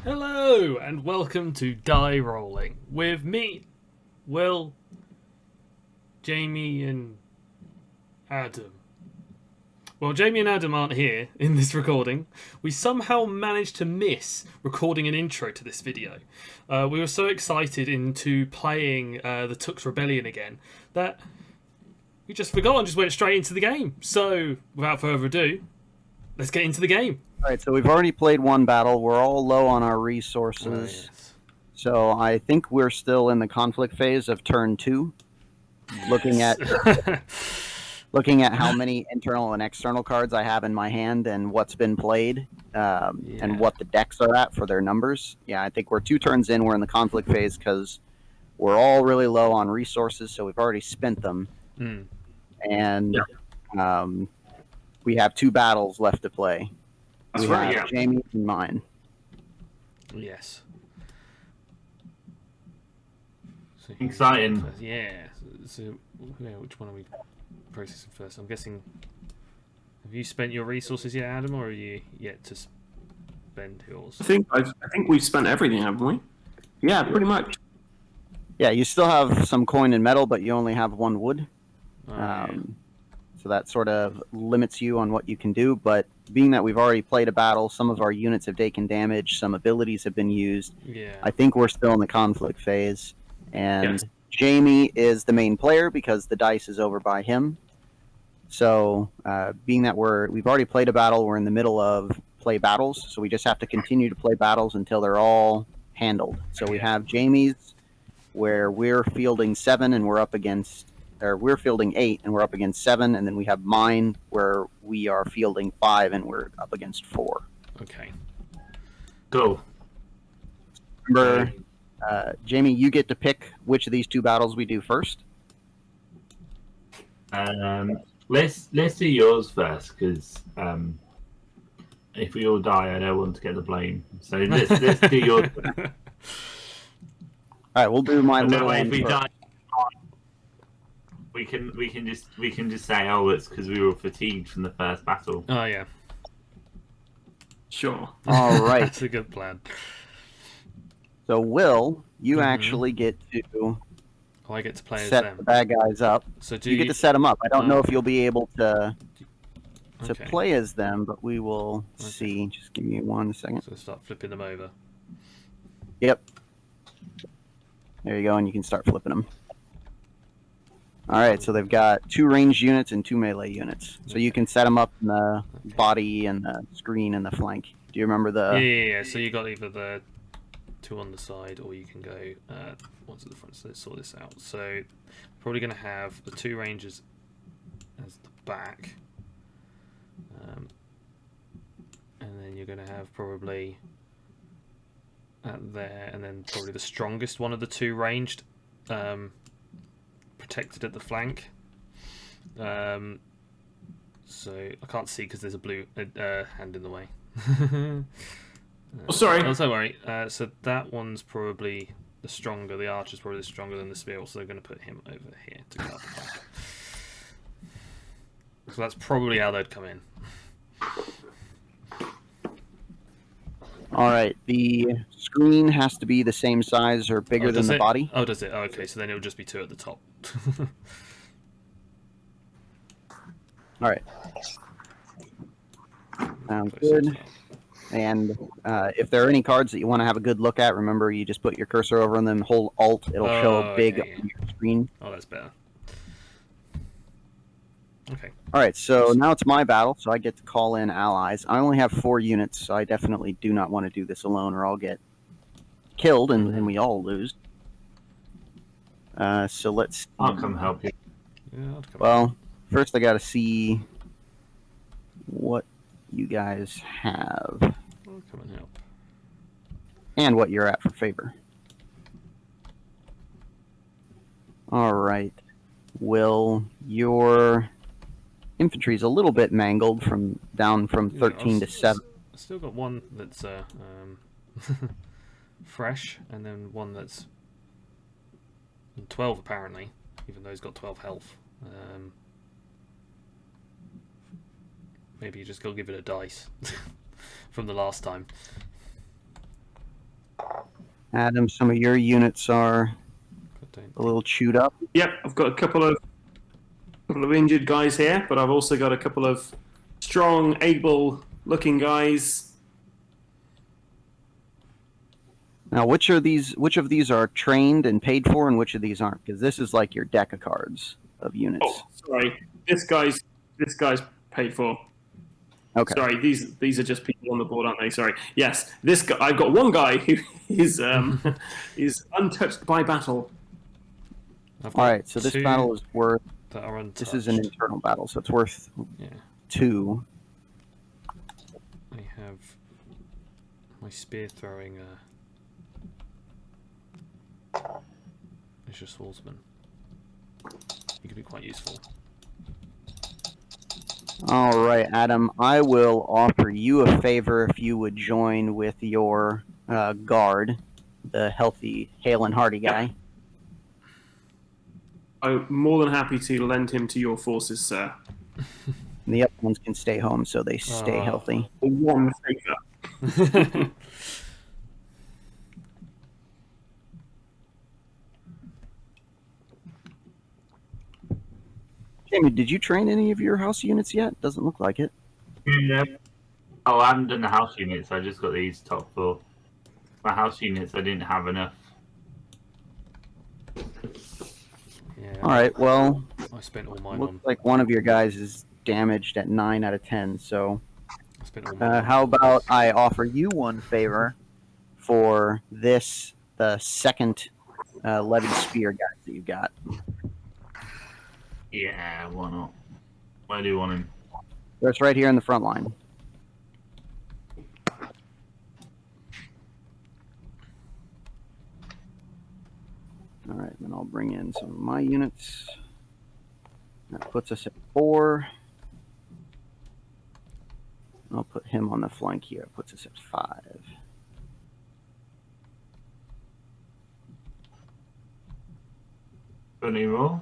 Hello and welcome to Die Rolling with me, Will, Jamie and Adam. Well, Jamie and Adam aren't here in this recording. We somehow managed to miss recording an intro to this video. We were so excited into playing the Tux Rebellion again that we just forgot and just went straight into the game. So, without further ado, let's get into the game. All right, so we've already played one battle. We're all low on our resources. Oh, yes. So I think we're still in the conflict phase of turn 2. Looking at how many internal and external cards I have in my hand and what's been played, and what the decks are at for their numbers. Yeah, I think we're 2 turns in. We're in the conflict phase because we're all really low on resources, so we've already spent them. And we have 2 battles left to play. That's we right, have Jamie and mine. Yes. So Exciting. Yeah. So, which one are we processing first? I'm guessing. Have you spent your resources yet, Adam, or are you yet to spend yours? I think we've spent everything, haven't we? Yeah, pretty much. Yeah, you still have some coin and metal, but you only have 1 wood. So that sort of limits you on what you can do. But being that we've already played a battle, some of our units have taken damage, some abilities have been used. Yeah. I think we're still in the conflict phase. And Jamie is the main player because the dice is over by him. So being that we've already played a battle, we're in the middle of play battles. So we just have to continue to play battles until they're all handled. So we have Jamie's where we're fielding 7 and we're up against... Or we're fielding 8 and we're up against 7, and then we have mine where we are fielding 5 and we're up against 4. Okay. Go. Remember, Jamie, you get to pick which of these 2 battles we do first. Let's do yours first, because if we all die, I don't want to get the blame. So let's do yours first. All right, we'll do my And that little way, one if we first. die, we can just say, oh, it's because we were fatigued from the first battle. Oh yeah. Sure. All right. That's a good plan. So, Will, you actually get to Oh, I get to play as set them. the bad guys up. So do You get to set them up. I don't know if you'll be able to Okay. play as them, but we will see. Just give me 1 second. So start flipping them over. Yep. There you go, and you can start flipping them. All right, so they've got 2 ranged units and 2 melee units. So you can set them up in the body and the screen and the flank. Do you remember the... Yeah. So you got either the 2 on the side, or you can go one to the front. So let's sort this out. So probably going to have the 2 rangers as the back, and then you're going to have probably there, and then probably the strongest one of the 2 ranged. Protected at the flank. So I can't see because there's a blue hand in the way. Sorry. Oh, don't worry. So that one's probably the stronger. The archer's probably stronger than the spear, so they're going to put him over here to guard the flank. So that's probably how they'd come in. All right, the screen has to be the same size or bigger than the body. Oh, does it? Oh, okay, so then it'll just be 2 at the top. All right. Sounds good. And if there are any cards that you want to have a good look at, remember you just put your cursor over them, hold Alt, it'll show big on your screen. Oh, that's better. Okay. All right, so now it's my battle, so I get to call in allies. I only have 4 units, so I definitely do not want to do this alone, or I'll get killed and we all lose. So let's... I'll come help you. Yeah, I'll come. Well, first I got to see what you guys have I'll come and help. and what you're at for favor. All right. Will, your infantry is a little bit mangled down from 13 to 7. I still got one that's fresh, and then one that's 12 apparently, even though he's got 12 health. Maybe you just go give it a dice from the last time. Adam, some of your units are God, don't- a little chewed up. Yep, I've got a couple of injured guys here, but I've also got a couple of strong, able-looking guys. Now, which of these are trained and paid for, and which of these aren't? Because this is like your deck of cards of units. Oh, sorry, this guy's paid for. Okay. Sorry, these are just people on the board, aren't they? Sorry. Yes, this guy. I've got one guy who is is untouched by battle. I've All got right. So this 2 battle is worth. that are untouched. This is an internal battle, so it's worth Yeah. 2. I have my spear throwing. It's your swordsman. He could be quite useful. All right, Adam. I will offer you a favor if you would join with your guard, the healthy, hale and hearty guy. I'm more than happy to lend him to your forces, sir. And the other ones can stay home, so they stay Oh. healthy. For one favor. Jamie, did you train any of your house units yet? Doesn't look like it. Yeah. Oh, I haven't done the house units. I just got these top 4. My house units, I didn't have enough. Yeah. All right. Well, I spent all mine looks on. like one of your guys is damaged at 9 out of 10. So, I spent all mine. how about I offer you one favor for this, the second levied spear guys that you've got. Yeah, why not? Why do you want him? That's right here in the front line. All right, then I'll bring in some of my units. That puts us at 4. I'll put him on the flank here. It puts us at 5. Any more?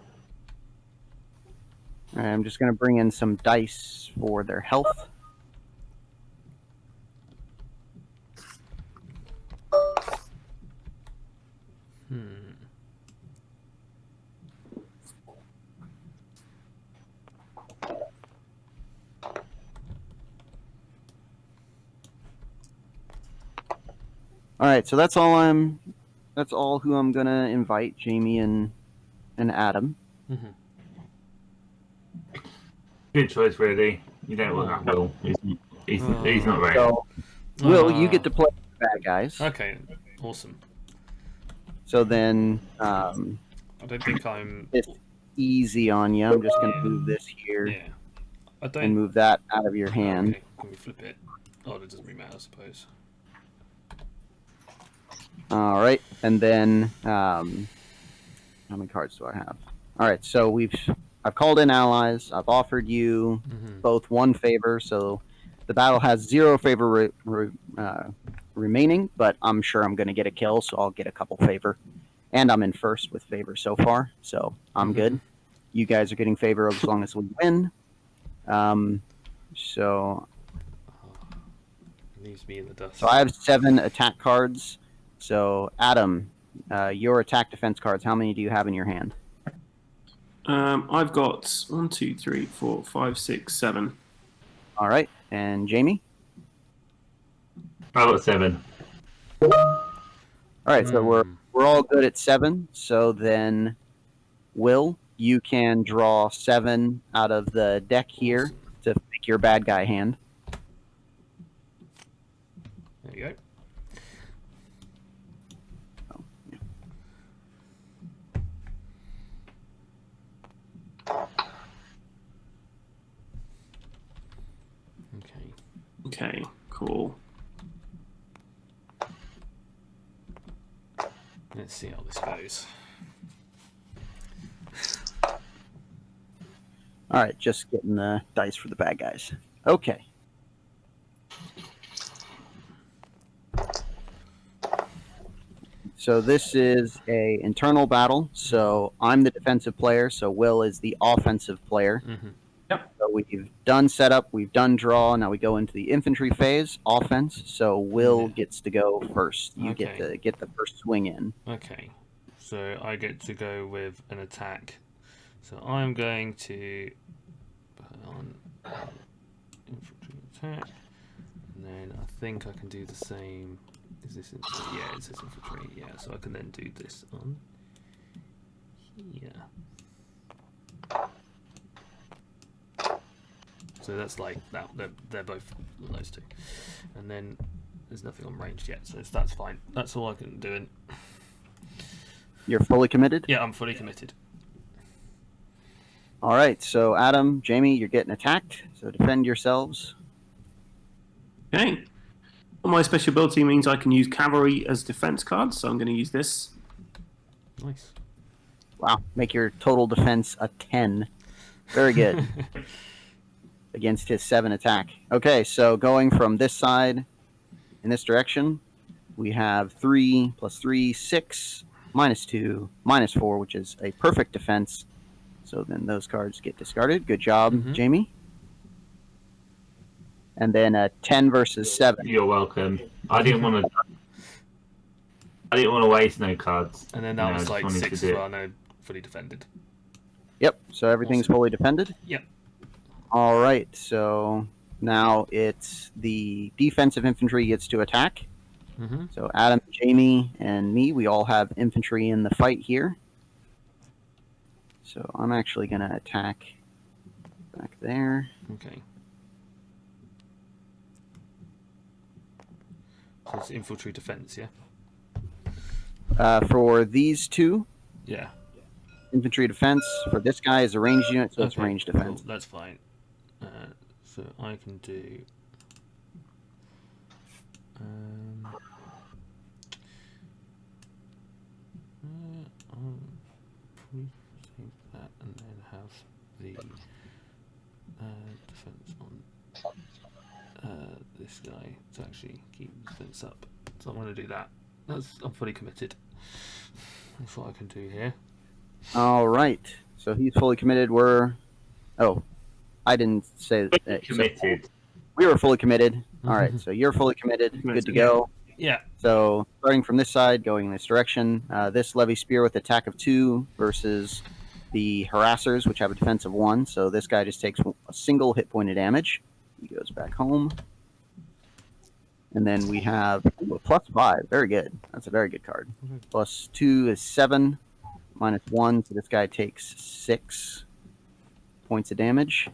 All right, I'm just going to bring in some dice for their health. All right, so that's all who I'm gonna invite, Jamie and Adam. Good choice, really. You don't want that Will. He's not very. So, Will, you get to play the bad guys. Okay, awesome. So then, I don't think I'm. it's easy on you. I'm just gonna move this here Yeah. I don't. and move that out of your hand. Okay, can we flip it? Oh, that doesn't really matter, I suppose. All right, and then how many cards do I have? All right, so I've called in allies. I've offered you both one favor, so the battle has 0 favor remaining. But I'm sure I'm going to get a kill, so I'll get a couple favor, and I'm in first with favor so far, so I'm good. You guys are getting favor as long as we win. So Leaves me in the dust. So I have 7 attack cards. So Adam, your attack defense cards, how many do you have in your hand? I've got 1, 2, 3, 4, 5, 6, 7. All right, and Jamie? I got 7. All right, so we're all good at 7. So then, Will, you can draw 7 out of the deck here to pick your bad guy hand. There you go. Okay. Okay, cool. Let's see how this goes. All right, just getting the dice for the bad guys. Okay. So this is a internal battle. So I'm the defensive player. So Will is the offensive player. Mm-hmm. Yep. So we've done setup, we've done draw. Now we go into the infantry phase, offense. So Will gets to go first. You get to get the first swing in. Okay, so I get to go with an attack. So I'm going to put on infantry attack, and then I think I can do the same. Is this infantry? Yeah, it's this infantry. Yeah, so I can then do this on here. So that's like that. They're both those two, and then there's nothing on range yet, so that's fine. That's all I can do. You're fully committed? Yeah, I'm fully committed. All right, so Adam, Jamie, you're getting attacked, so defend yourselves. Okay. Well, my special ability means I can use cavalry as defense cards, so I'm going to use this. Nice. Wow, make your total defense a 10. Very good. Against his 7 attack. Okay, so going from this side in this direction, we have 3 plus 3, 6, minus 2, minus 4, which is a perfect defense. So then those cards get discarded. Good job, Jamie. And then a 10 versus 7. You're welcome. I didn't want to waste no cards. And then that was like 6 as well. No, fully defended. Yep. So everything's fully defended. Yep. All right. So now it's the defensive infantry gets to attack. So Adam, Jamie, and me, we all have infantry in the fight here. So I'm actually going to attack back there. Okay. So it's infantry defense, yeah? For these two, Yeah. infantry defense. For this guy is a ranged unit, so it's range defense. Cool, that's fine. So I can do... I'll probably save that and then have the defense on this guy to actually keep the defense up. So I'm going to do that. I'm fully committed. That's what I can do here. All right. So he's fully committed. I didn't say that. Committed. We were fully committed. All right. So you're fully committed. Good to go. Yeah. So starting from this side, going in this direction, this levy spear with attack of 2 versus the harassers, which have a defense of 1. So this guy just takes a single hit point of damage. He goes back home. And then we have a +5. Very good. That's a very good card. +2 is 7. -1. So this guy takes 6 points of damage.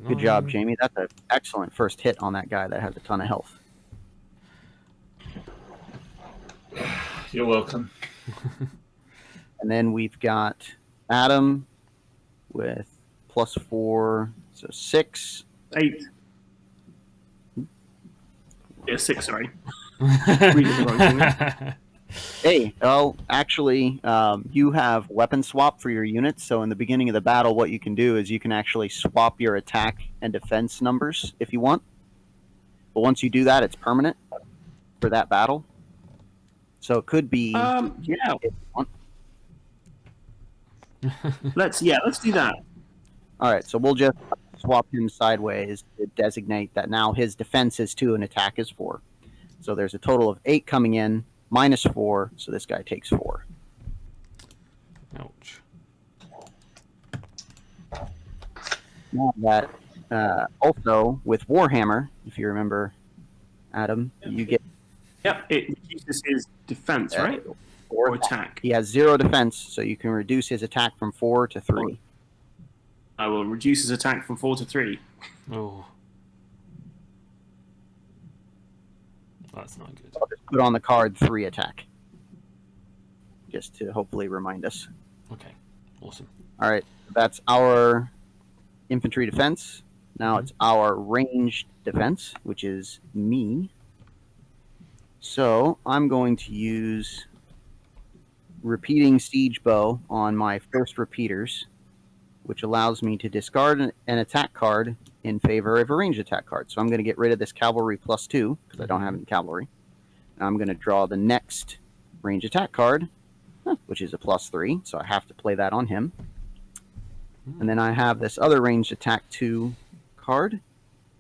Good job, Jamie. That's an excellent first hit on that guy that has a ton of health. You're welcome. And then we've got Adam with +4, so 6. 8. Yeah, 6, sorry. Reading the wrong thing. Hey, well, actually, you have weapon swap for your units. So in the beginning of the battle, what you can do is you can actually swap your attack and defense numbers if you want. But once you do that, it's permanent for that battle. So it could be. Yeah. If you want. Let's do that. All right, so we'll just swap him sideways to designate that now his defense is 2 and attack is 4. So there's a total of 8 coming in. -4, so this guy takes 4. Ouch. Now that also with Warhammer, if you remember, Adam, you get Yep, it reduces his defense, right? Or attack. He has 0 defense, so you can reduce his attack from 4 to 3. I will reduce his attack from 4 to 3. Oh. That's not good. I'll just put on the card 3 attack, just to hopefully remind us. Okay, awesome. All right, that's our infantry defense. Now it's our ranged defense, which is me. So I'm going to use repeating siege bow on my first repeaters, which allows me to discard an attack card in favor of a ranged attack card. So I'm going to get rid of this cavalry +2 because I don't have any cavalry. And I'm going to draw the next ranged attack card, which is a +3. So I have to play that on him. And then I have this other ranged attack 2 card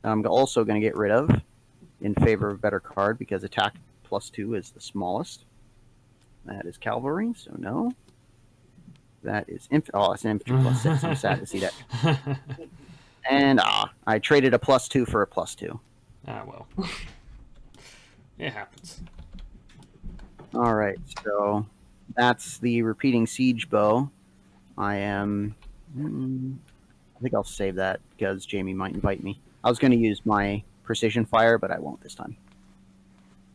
that I'm also going to get rid of in favor of a better card because attack +2 is the smallest. That is cavalry, so no. That is oh, it's an infantry +6. I'm sad to see that. And I traded a +2 for a +2. Ah, well. It happens. All right, so that's the repeating siege bow. I think I'll save that because Jamie might invite me. I was going to use my precision fire, but I won't this time.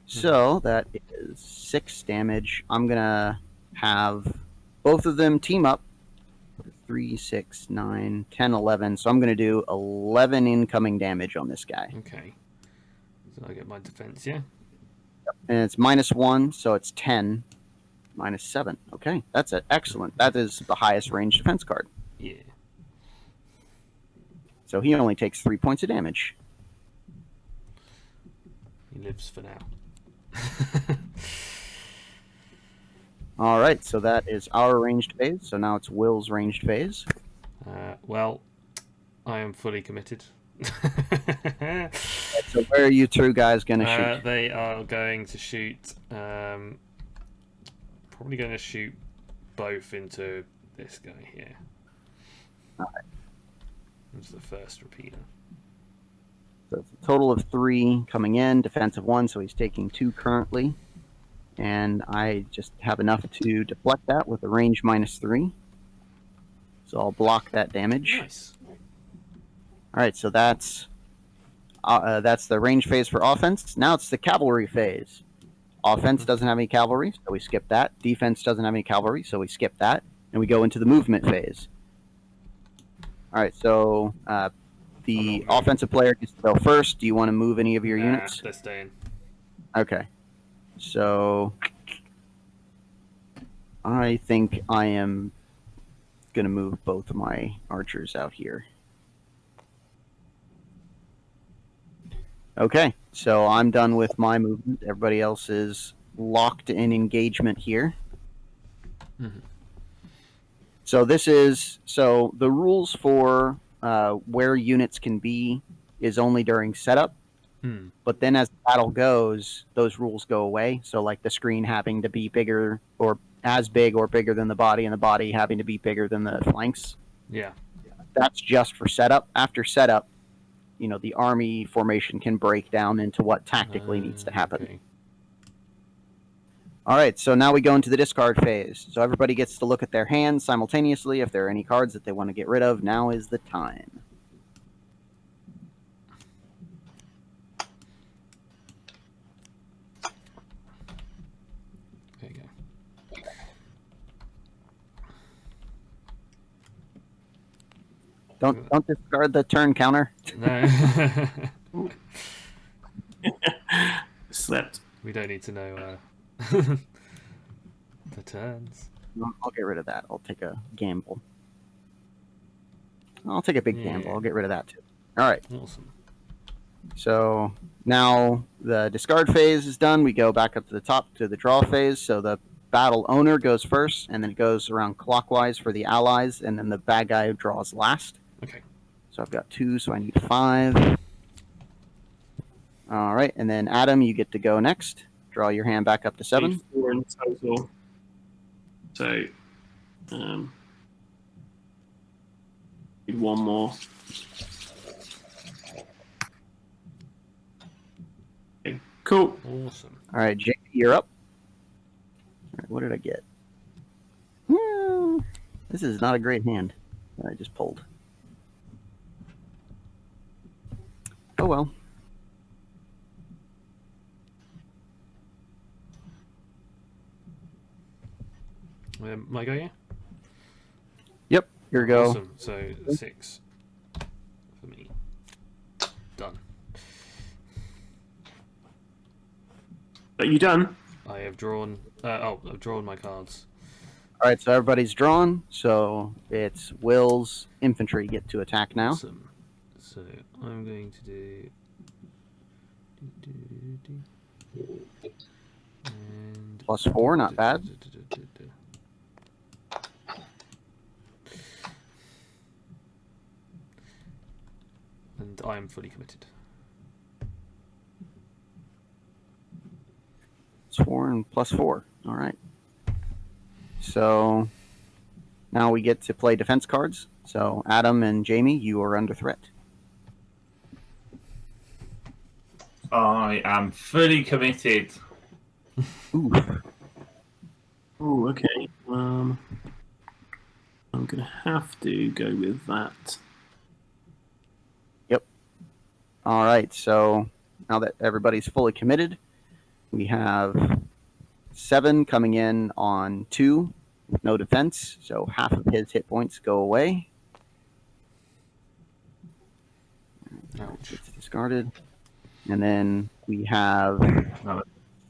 So that is 6 damage. I'm going to have both of them team up. 3, 6, 9, 10, 11. So I'm going to do 11 incoming damage on this guy. Okay. So I get my defense, yeah? And it's -1, so it's 10. -7. Okay, that's excellent. That is the highest range defense card. Yeah. So he only takes 3 points of damage. He lives for now. All right, so that is our ranged phase. So now it's Will's ranged phase. Well, I am fully committed. So where are you two guys going to shoot? They are going to shoot. Probably going to shoot both into this guy here. All right. This is the first repeater. So it's a total of 3 coming in, defensive 1, so he's taking 2 currently. And I just have enough to deflect that with a range -3. So I'll block that damage. Nice. All right, so that's the range phase for offense. Now it's the cavalry phase. Offense doesn't have any cavalry, so we skip that. Defense doesn't have any cavalry, so we skip that. And we go into the movement phase. All right, so the offensive player gets to go first. Do you want to move any of your units? They're staying. Okay. So I think I am going to move both of my archers out here. Okay, so I'm done with my movement. Everybody else is locked in engagement here. Mm-hmm. So the rules for where units can be is only during setup. But then as the battle goes, those rules go away. So like the screen having to be bigger or as big or bigger than the body, and the body having to be bigger than the flanks. Yeah. That's just for setup. After setup, the army formation can break down into what tactically needs to happen. Okay. All right, so now we go into the discard phase. So everybody gets to look at their hands simultaneously. If there are any cards that they want to get rid of, now is the time. There you go. Don't discard the turn counter. No. Slept. We don't need to know the turns. I'll get rid of that. I'll take a gamble. I'll take a big gamble. I'll get rid of that too. All right. Awesome. So now the discard phase is done. We go back up to the top to the draw phase. So the battle owner goes first, and then it goes around clockwise for the allies, and then the bad guy draws last. Okay. So I've got 2, so I need 5. All right, and then Adam, you get to go next. Draw your hand back up to 7. 4 in total. So, need 1 more. Okay, cool. Awesome. All right, Jake, you're up. All right, what did I get? This is not a great hand that I just pulled. Oh well. My go, yeah? Yep, here we go. Awesome. So 6 for me. Done. Are you done? I have drawn. I've drawn my cards. All right, so everybody's drawn. So it's Will's infantry get to attack now. Awesome. So I'm going to do. And +4, not bad. I am fully committed. It's 4 and +4. All right. So now we get to play defense cards. So Adam and Jamie, you are under threat. I am fully committed. Ooh. Oh, okay. I'm gonna have to go with that. Yep. All right. So now that everybody's fully committed, we have 7 coming in on 2 with no defense. So half of his hit points go away. Ouch. It's discarded. And then we have No.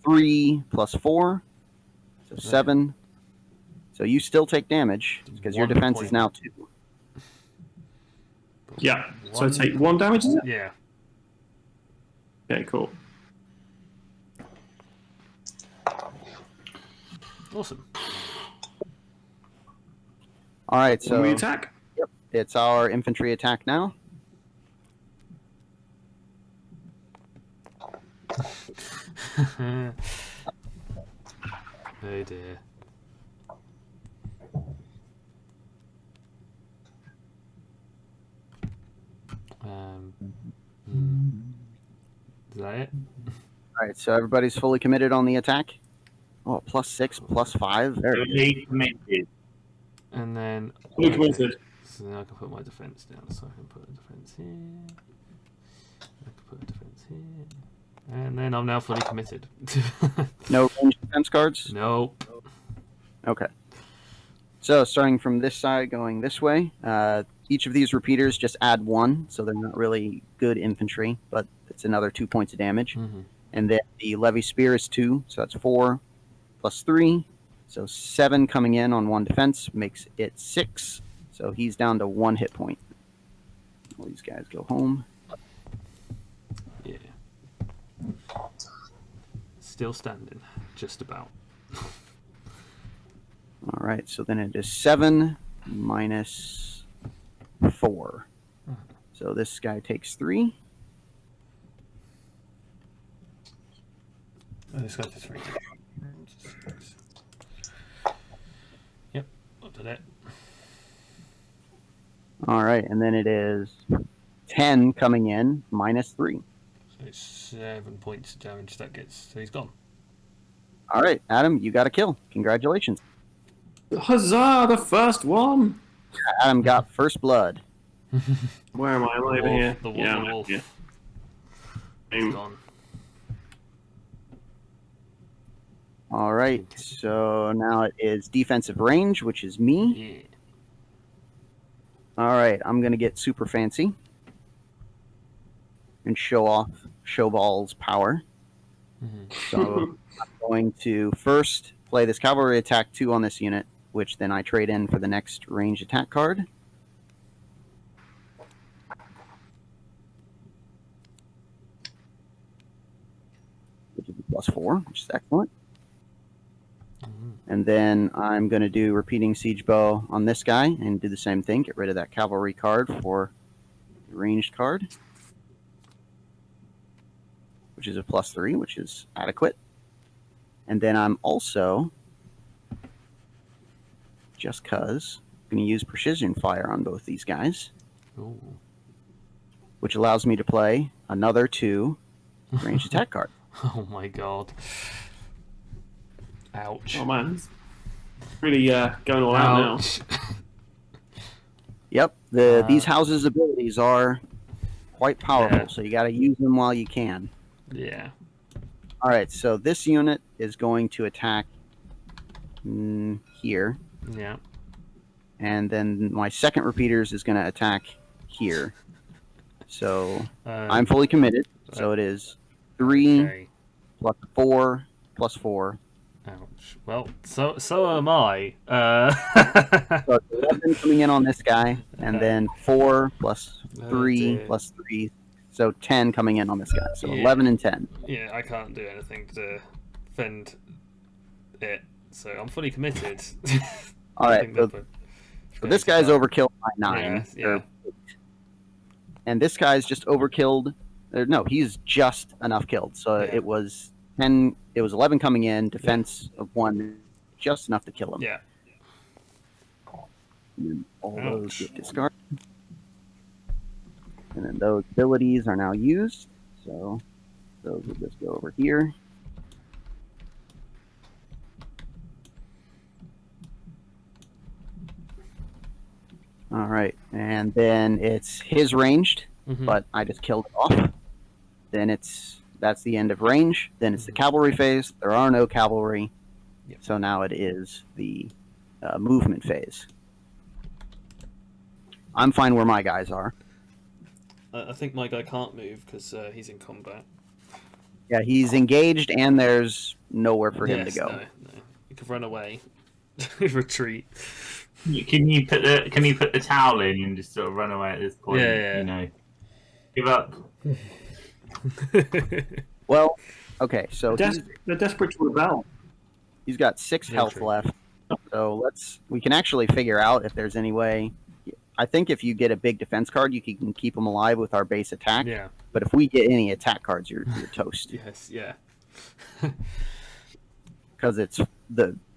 3 + 4. So 7. So you still take damage because your 1 defense point. is now 2. Yeah. So I take 1 damage. Is it? Yeah. Okay, cool. Awesome. All right. So we So attack. yep, it's our infantry attack now. Oh dear. Is that it? All right. So everybody's fully committed on the attack. Oh, +6, +5. Very good. Fully committed. And then Fully committed. So now I can put my defense down. So I can put a defense here. I can put a defense here. And then I'm now fully committed. No ranged defense cards? No. Okay. So starting from this side, going this way, each of these repeaters just add 1, so they're not really good infantry, but it's another 2 points of damage. Mm-hmm. And then the levy spear is 2, so that's 4 + 3. So 7 coming in on 1 defense makes it 6. So he's down to 1 hit point. All these guys go home. Yeah. Still standing, just about. All right, so then it is 7 minus 4. So this guy takes 3. Oh, this guy's 3. Yep, up to that. All right, and then it is 10 coming in minus 3. So it's 7 points of damage that gets. So he's gone. All right, Adam, you got a kill. Congratulations. Huzzah! The first one. Adam got first blood. Where am I? Am I over Wolf, here? the wolf, Yeah, the I'm wolf. here. He's gone. All right, so now it is defensive range, which is me. Yeah. All right, I'm going to get super fancy and show off Showball's power. Mm-hmm. So I'm going to first play this cavalry attack 2 on this unit, which then I trade in for the next range attack card. Which is a +4, which is excellent. Mm-hmm. And then I'm going to do repeating siege bow on this guy and do the same thing. Get rid of that cavalry card for the ranged card, which is a +3, which is adequate. And then I'm also, just because, going to use precision fire on both these guys, Ooh. which allows me to play another 2 ranged attack card. Oh my god. Ouch. Oh man, it's really going all out now. Ouch. Yep, these houses' abilities are quite powerful, Yeah. so you got to use them while you can. Yeah. All right, so this unit is going to attack here, Yeah. and then my second repeaters is going to attack here. So I'm fully committed. So it is 3 Okay. plus 4 plus 4. Ouch. Well, so am I. So it's 11 coming in on this guy, and then 4 plus 3 dear. plus 3. So 10 coming in on this guy. So Yeah. 11 and 10. Yeah, I can't do anything to defend it, so I'm fully committed. All I right, think so, that's so this guy's overkill by 9. Yeah, yeah. and this guy's just overkilled. No, he's just enough killed. So Yeah. it was 10. It was 11 coming in, defense of 1, just enough to kill him. Yeah. And then all those Ouch. get discarded. And then those abilities are now used. So those will just go over here. All right, and then it's his ranged, Mhm. but I just killed it off. Then that's the end of range. Then it's the cavalry phase. There are no cavalry, Yep. so now it is the movement phase. I'm fine where my guys are. I think my guy can't move because he's in combat. Yeah, he's engaged, and there's nowhere for him to Yes, go. No. He could run away, retreat. Can you put the towel in and just sort of run away at this point? Yeah. You know, give up. Well, okay, so They're desperate to rebel. he's got 6 Yeah, health true. left. So we can actually figure out if there's any way. I think if you get a big defense card, you can keep him alive with our base attack. Yeah. But if we get any attack cards, you're toast. Yes. Yeah. Because it's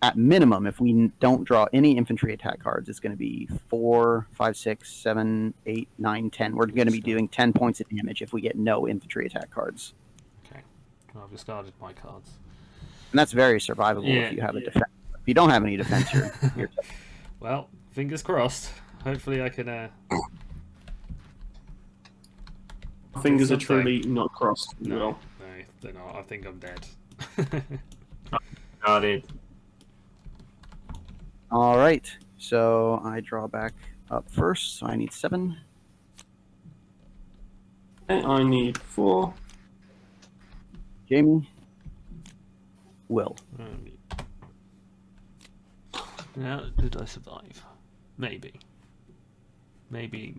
at minimum, if we don't draw any infantry attack cards, it's going to be 4, 5, 6, 7, 8, 9, 10. We're going to be doing 10 points of damage if we get no infantry attack cards. Okay. Well, I've discarded my cards. And that's very survivable Yeah, if you have a yeah. defense. If you don't have any defense, you're toast. Well, fingers crossed. Hopefully, I can. Fingers are Something. truly not crossed. No, Well, no, they're not. I think I'm dead. Got it. All right. So I draw back up first. So I need 7. okay, I need 4. Jamie. Will. Now, did I survive? Maybe. Maybe.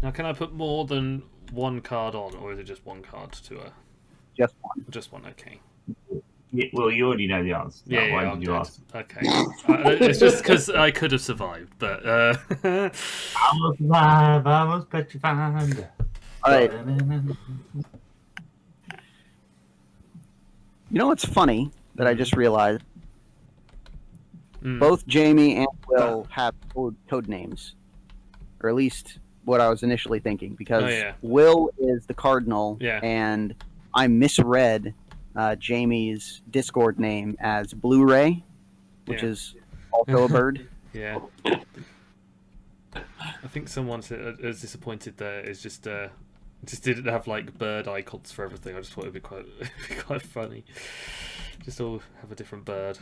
Now, can I put more than one card on, or is it just one card to a? Just 1. Just one. Okay. Well, you already know the answer. to that. Yeah, Why I'm did you dead. ask? Okay. It's just because I could have survived, but. I was alive. I was petrified. All right. You know what's funny that I just realized? Mm. Both Jamie and Will have code names, or at least what I was initially thinking, because Oh, yeah. Will is the cardinal, Yeah. and I misread Jamie's Discord name as Blu-ray, which Yeah. is also a bird. Yeah. I think someone is disappointed that it's just didn't have like bird icons for everything. I just thought it'd be quite funny. Just all have a different bird.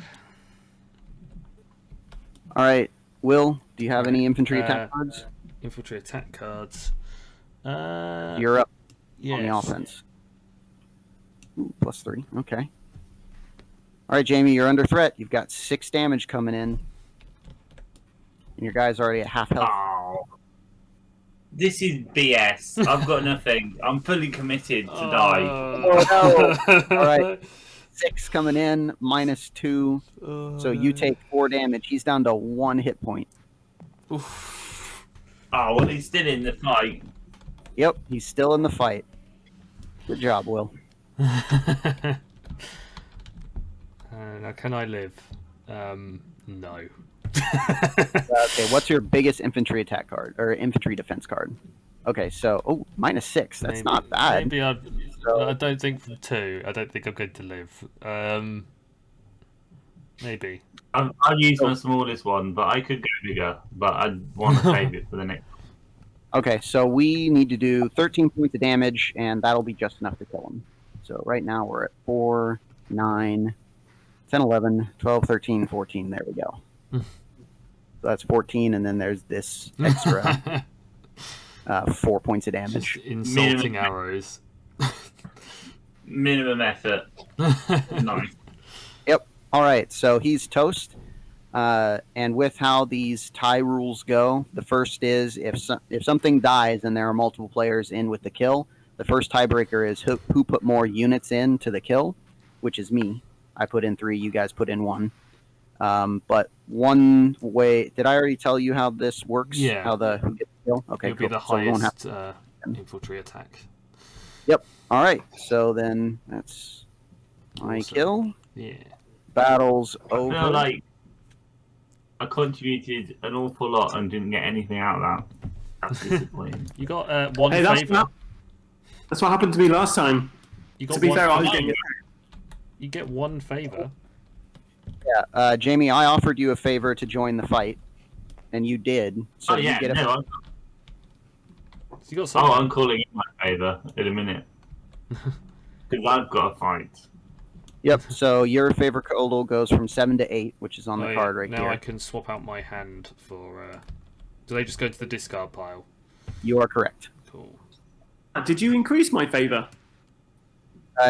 All right, Will, do you have any infantry attack cards? Infantry attack cards. You're up on the Yes. offense. Ooh, +3. Okay. All right, Jamie, you're under threat. You've got 6 damage coming in, and your guy's already at half health. Oh, this is BS. I've got nothing. I'm fully committed to die. Oh, no. All right. 6 coming in, -2. So you take 4 damage. He's down to 1 hit point. Oof. Oh, well, he's still in the fight. Yep, he's still in the fight. Good job, Will. Now, can I live? No. Okay, what's your biggest infantry attack card or infantry defense card? Okay, so -6. That's not bad. Maybe I So- don't think for 2. I don't think I'm going to live. Maybe. I'll use my smallest one, but I could go bigger. But I'd want to save it for the next. Okay, so we need to do 13 points of damage, and that'll be just enough to kill him. So right now we're at 4, 9, 10, 11, 12, 13, 14. There we go. So that's 14, and then there's this extra 4 points of Just damage. insulting arrows. Minimum effort. Nice. All right, so he's toast. And with how these tie rules go, the first is if something dies and there are multiple players in with the kill, the first tiebreaker is who put more units in to the kill, which is me. I put in 3, you guys put in 1. But one way, did I already tell you how this works? Yeah. How who gets the kill? Okay, It'll be the So we won't have highest infantry attack. Yep. All right. So then that's my Awesome. kill. Yeah. Battle's I over. feel like I contributed an awful lot and didn't get anything out of that. That's disappointing. You got one Hey, that's favor. That's what happened to me last time. You got To be one, fair, I was getting you get one favor. Yeah, Jamie, I offered you a favor to join the fight, and you did. So Oh yeah, you get a no, So you got something. I'm calling in my favour in a minute. Because I've got a fight. Yep. So your favor total goes from 7 to 8, which is on the Oh, card yeah. right now here. I can swap out my hand for. Do they just go to the discard pile? You are correct. Cool. Did you increase my favor?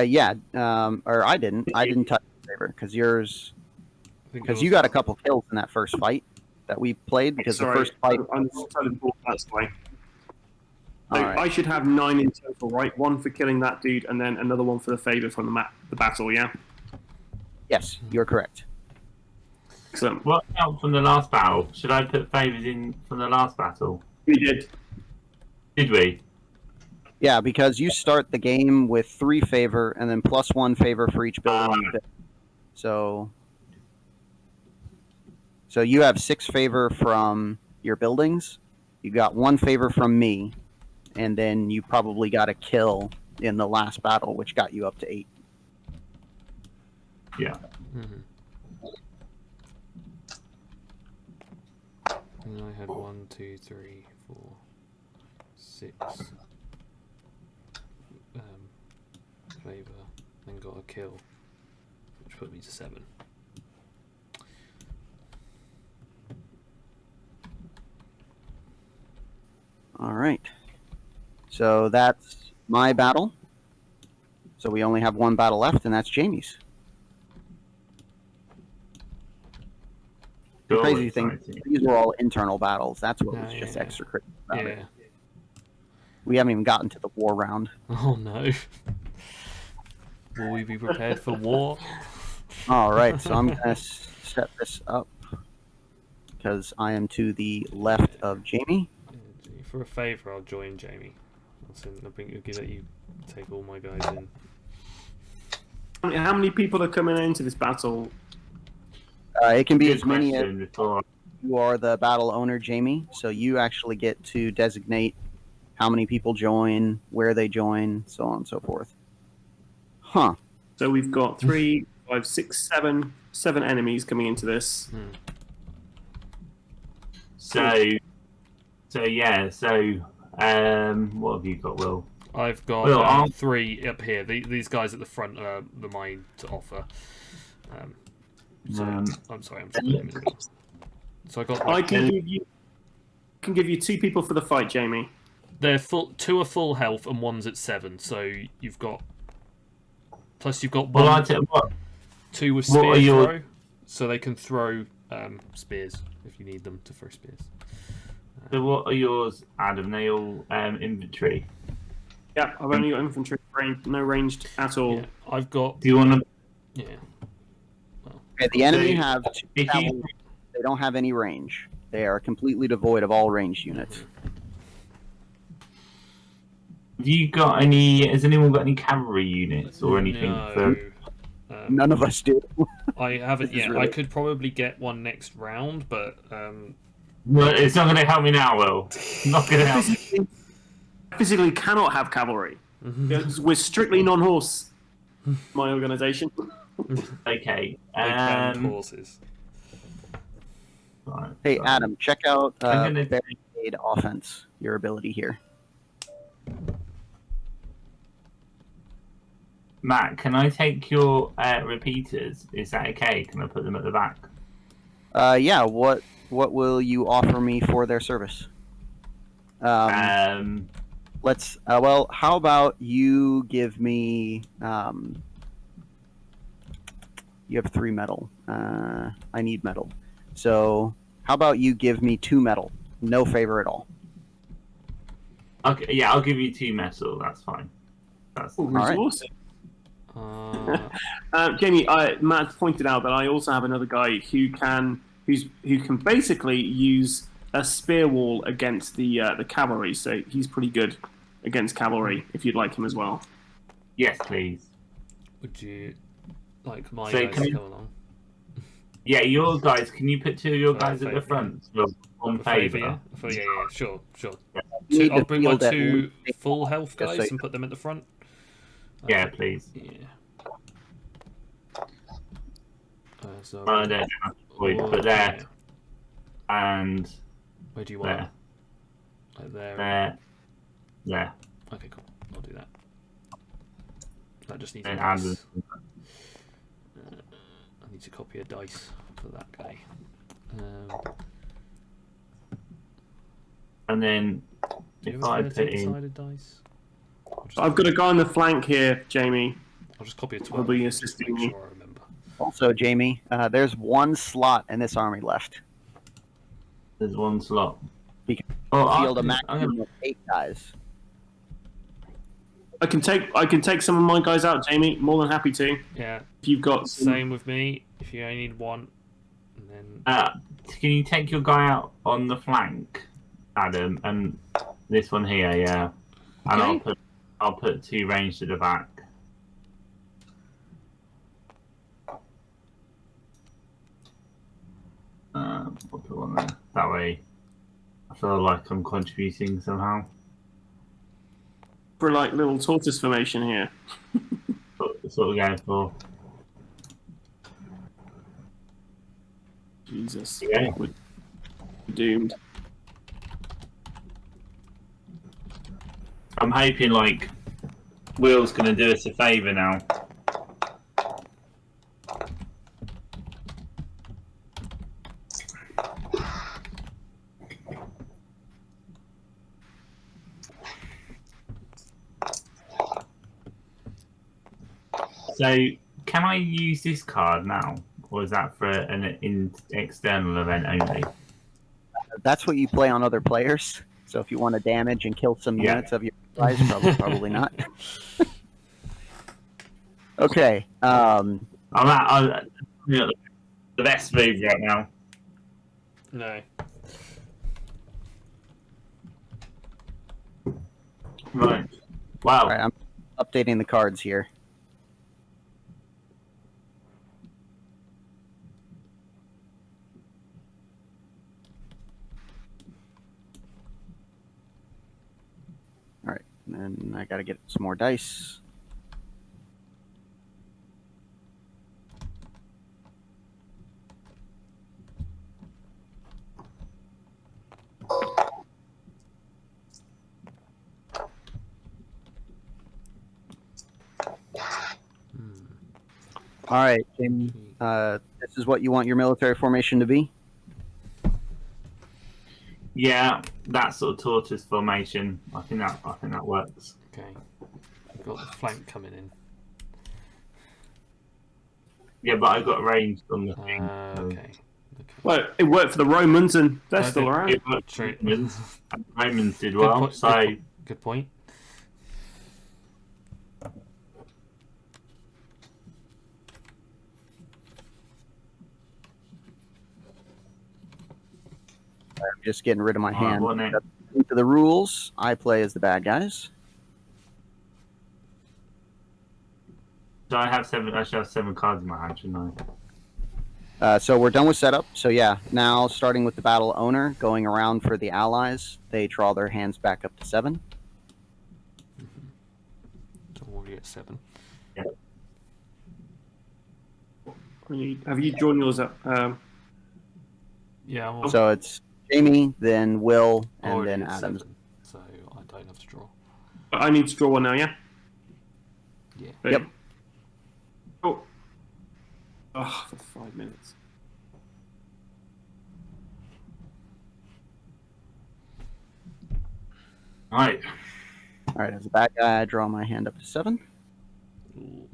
Yeah. Or I didn't. I didn't touch your favor because yours. I think Because yours- you got a couple kills in that first fight that we played. Because Sorry, the first fight. I'm totally bored, that's why. So All right. I should have 9 in total, right? 1 for killing that dude, and then another 1 for the favor from the battle. Yeah. Yes, you're correct. Excellent. What out from the last battle? Should I put favours in from the last battle? We did. Did we? Yeah, because you start the game with 3 favor and then +1 favor for each building you build. So you have 6 favor from your buildings. You got 1 favor from me, and then you probably got a kill in the last battle, which got you up to 8. Yeah. Mhm. And I had 1, 2, 3, 4, 6 favor, then got a kill, which put me to 7. All right. So that's my battle. So we only have 1 battle left, and that's Jamie's. The Cool, crazy thing, exciting. these were all internal battles. That's what Oh, was just yeah. extra crazy about Yeah. it. We haven't even gotten to the war round. Oh no. Will we be prepared for war? All right, so I'm going to set this up because I am to the left of Jamie. For a favour, I'll join Jamie. I'll let you take all my guys in. How many people are coming into this battle? It can be Good as many as question before. you are the battle owner, Jamie. So you actually get to designate how many people join, where they join, so on and so forth. Huh. So we've got 3, 5, 6, 7 enemies coming into this. So yeah. So what have you got, Will? I've got Well, I'll- 3 up here. These guys at the front are mine to offer. So, I'm sorry, I'm just So I got. I can give you 2 people for the fight, Jamie. They're full. 2 are full health and 1's at 7. So you've got. Plus you've got 1. Well, I tell you what. 2 with what spear are your- throw, so they can throw spears if you need them to throw spears. So what are yours, Adam? They all inventory. Yeah, I've only got infantry, no ranged at all. Yeah, I've got. Do you want to? Yeah. Okay, the enemy So, have 2 if you- cavalry. They don't have any range. They are completely devoid of all ranged units. Have you got any? Has anyone got any cavalry units or anything? No. For, None of us do. I haven't This is yet. really- I could probably get one next round, but no, it's not going to help me now, Will. It's not going to help. Physically cannot have cavalry. We're strictly non-horse, my organisation. Okay. they banned horses. Right, Hey, so- Adam, check out I'm gonna- barricade offense, your ability here. Matt, can I take your repeaters? Is that okay? Can I put them at the back? Yeah, what will you offer me for their service? Let's. Well, how about you give me? You have 3 metal. I need metal. So how about you give me 2 metal? No favor at all. Okay, yeah, I'll give you 2 metal. That's fine. That's Ooh, right. awesome. Uh, Jamie, Matt pointed out that I also have another guy who can basically use a spear wall against the cavalry, so he's pretty good against cavalry. If you'd like him as well. Yes, please. Would you like my So guys can to you- come along? Yeah, your guys. Can you put 2 of your For guys at the favour, front? For one For favour, favour. yeah, sure. You need I'll to bring my field at 2 least full health just so guys you- and put them at the front. Yeah, please. Yeah. So I don't have to point, but there yeah. and Where do you want? there, It? Like there. there. Okay, cool. I'll do that. That just needs a And dice. I need to copy a dice for that guy. And then Do you if have I a put 13 in, sided dice? I've got a guy on the flank here, Jamie. I'll just copy a 12. Will be just to assisting make me. sure I remember. Also, Jamie, there's 1 slot in this army left. there's 1 slot. We can Oh, field a I'm maximum gonna, of 8 guys. I can take some of my guys out, Jamie. More than happy to. Yeah, If you've got some, same with me. If you only need 1, and then can you take your guy out on the flank, Adam, and this one here, yeah. And Okay. I'll put 2 ranged at the back. I'll put 1 there. That way, I feel like I'm contributing somehow. for like little tortoise formation here. That's what we're going for. Jesus, Yeah. we're doomed. I'm hoping like Will's gonna do us a favour now. So, can I use this card now, or is that for an external event only? That's what you play on other players. So if you want to damage and kill some Yeah. units of your guys, probably not. Okay. I'm the best move right now. no. Right. Wow. All right, I'm updating the cards here. All right, and then I got to get some more dice. All right, Jamie. This is what you want your military formation to be. Yeah, that sort of tortoise formation. I think that works. Okay. I've got the flank coming in. Yeah, but I got ranged on the thing. Okay. Well, it worked for the Romans, and they're I still did- around. It worked for Romans. Romans did well. point, So good point. I'm just getting rid of my hand. what name? Into the rules, I play as the bad guys. So I should have 7 cards in my hand, shouldn't I? So we're done with setup. So yeah, now starting with the battle owner, going around for the allies, they draw their hands back up to 7. So I'm already at 7. Have you drawn yours up? Yeah, I'm already, So it's Jamie, then Will, and already then at Adams. 7, so I don't have to draw. I need to draw one now, yeah? Yeah. Yep. Oh. Oh, for 5 minutes. Right. All right, as a bad guy, I draw my hand up to 7. Ooh.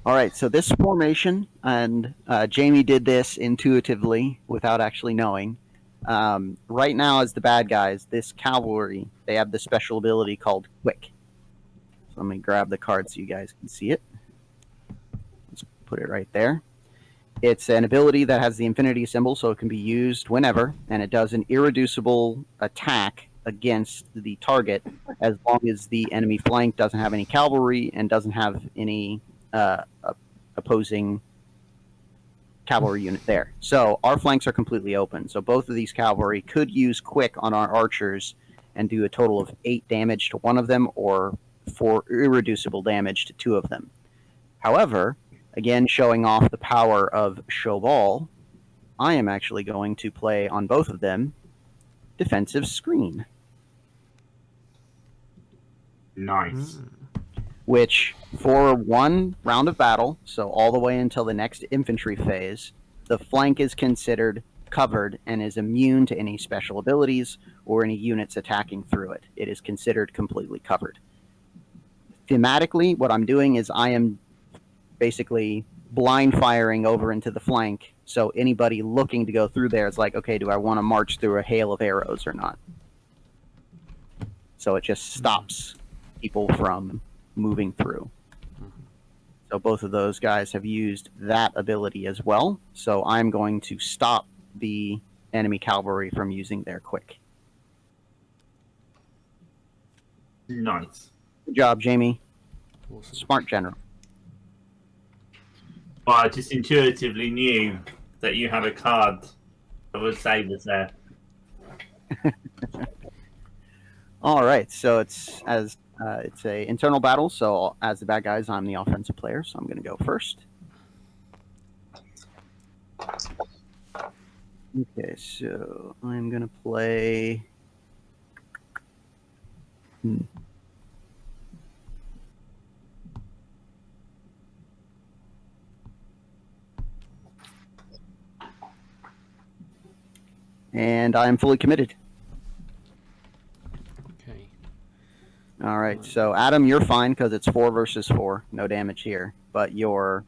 All right, so this formation, and Jamie did this intuitively without actually knowing. Right now, as the bad guys, this cavalry, they have the special ability called Quick. So let me grab the card so you guys can see it. put it right there. It's an ability that has the infinity symbol, so it can be used whenever, and it does an irreducible attack against the target as long as the enemy flank doesn't have any cavalry and doesn't have any opposing cavalry unit there. So our flanks are completely open. So both of these cavalry could use quick on our archers and do a total of 8 damage to one of them or 4 irreducible damage to 2 of them. However, again, showing off the power of Cheval, I am actually going to play on both of them defensive screen. Nice. Which, for one round of battle, so all the way until the next infantry phase, the flank is considered covered and is immune to any special abilities or any units attacking through it. It is considered completely covered. Thematically, what I'm doing is I am basically blind firing over into the flank, so anybody looking to go through there is like, okay, do I want to march through a hail of arrows or not? So it just stops people from moving through. So both of those guys have used that ability as well, so I'm going to stop the enemy cavalry from using their quick. Nice. Good job, Jamie. Awesome. Smart general. Well, I just intuitively knew that you had a card that would save us there. All right, so it's a internal battle. So as the bad guys, I'm the offensive player, so I'm going to go first. Okay, so I'm going to play. And I'm fully committed. Okay. All right, so Adam, you're fine because it's 4 versus 4, no damage here. But your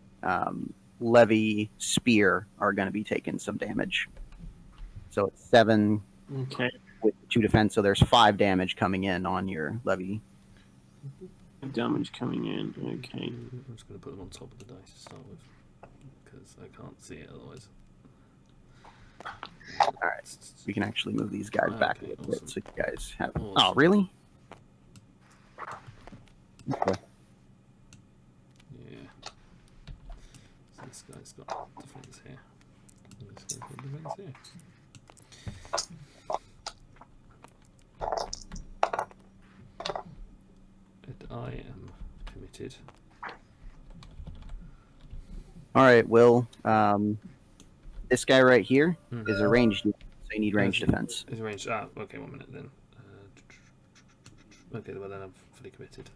levy spear are going to be taking some damage. So it's 7 Okay. with 2 defense, so there's 5 damage coming in on your levy. Damage coming in. Okay. I'm just going to put them on top of the dice to start with, because I can't see it otherwise. All right, we can actually move these guys back a little bit so you guys have. Awesome. Oh, really? Okay. Yeah. So this guy's got defense here. This guy's got defense here. And I am committed. All right, Will. This guy right here is a ranged unit, so you need ranged defense. Is ranged. Ah, okay, 1 minute then. Okay, well then I'm fully committed.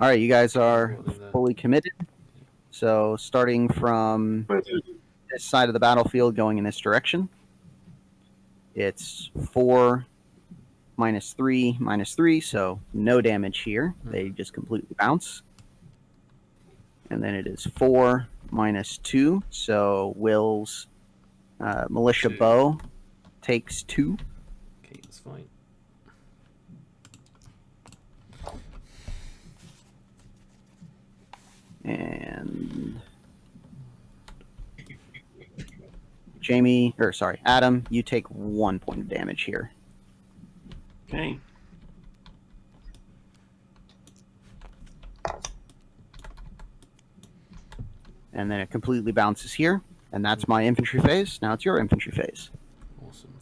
All right, you guys are fully committed. So starting from this side of the battlefield, going in this direction, it's 4 minus 3 minus 3, so no damage here. They just completely bounce. And then it is 4 minus 2, so Will's militia 2. bow takes 2. Okay, that's fine. And Adam, you take 1 point of damage here. Okay. And then it completely bounces here, and that's my infantry phase. Now it's your infantry phase. Awesome.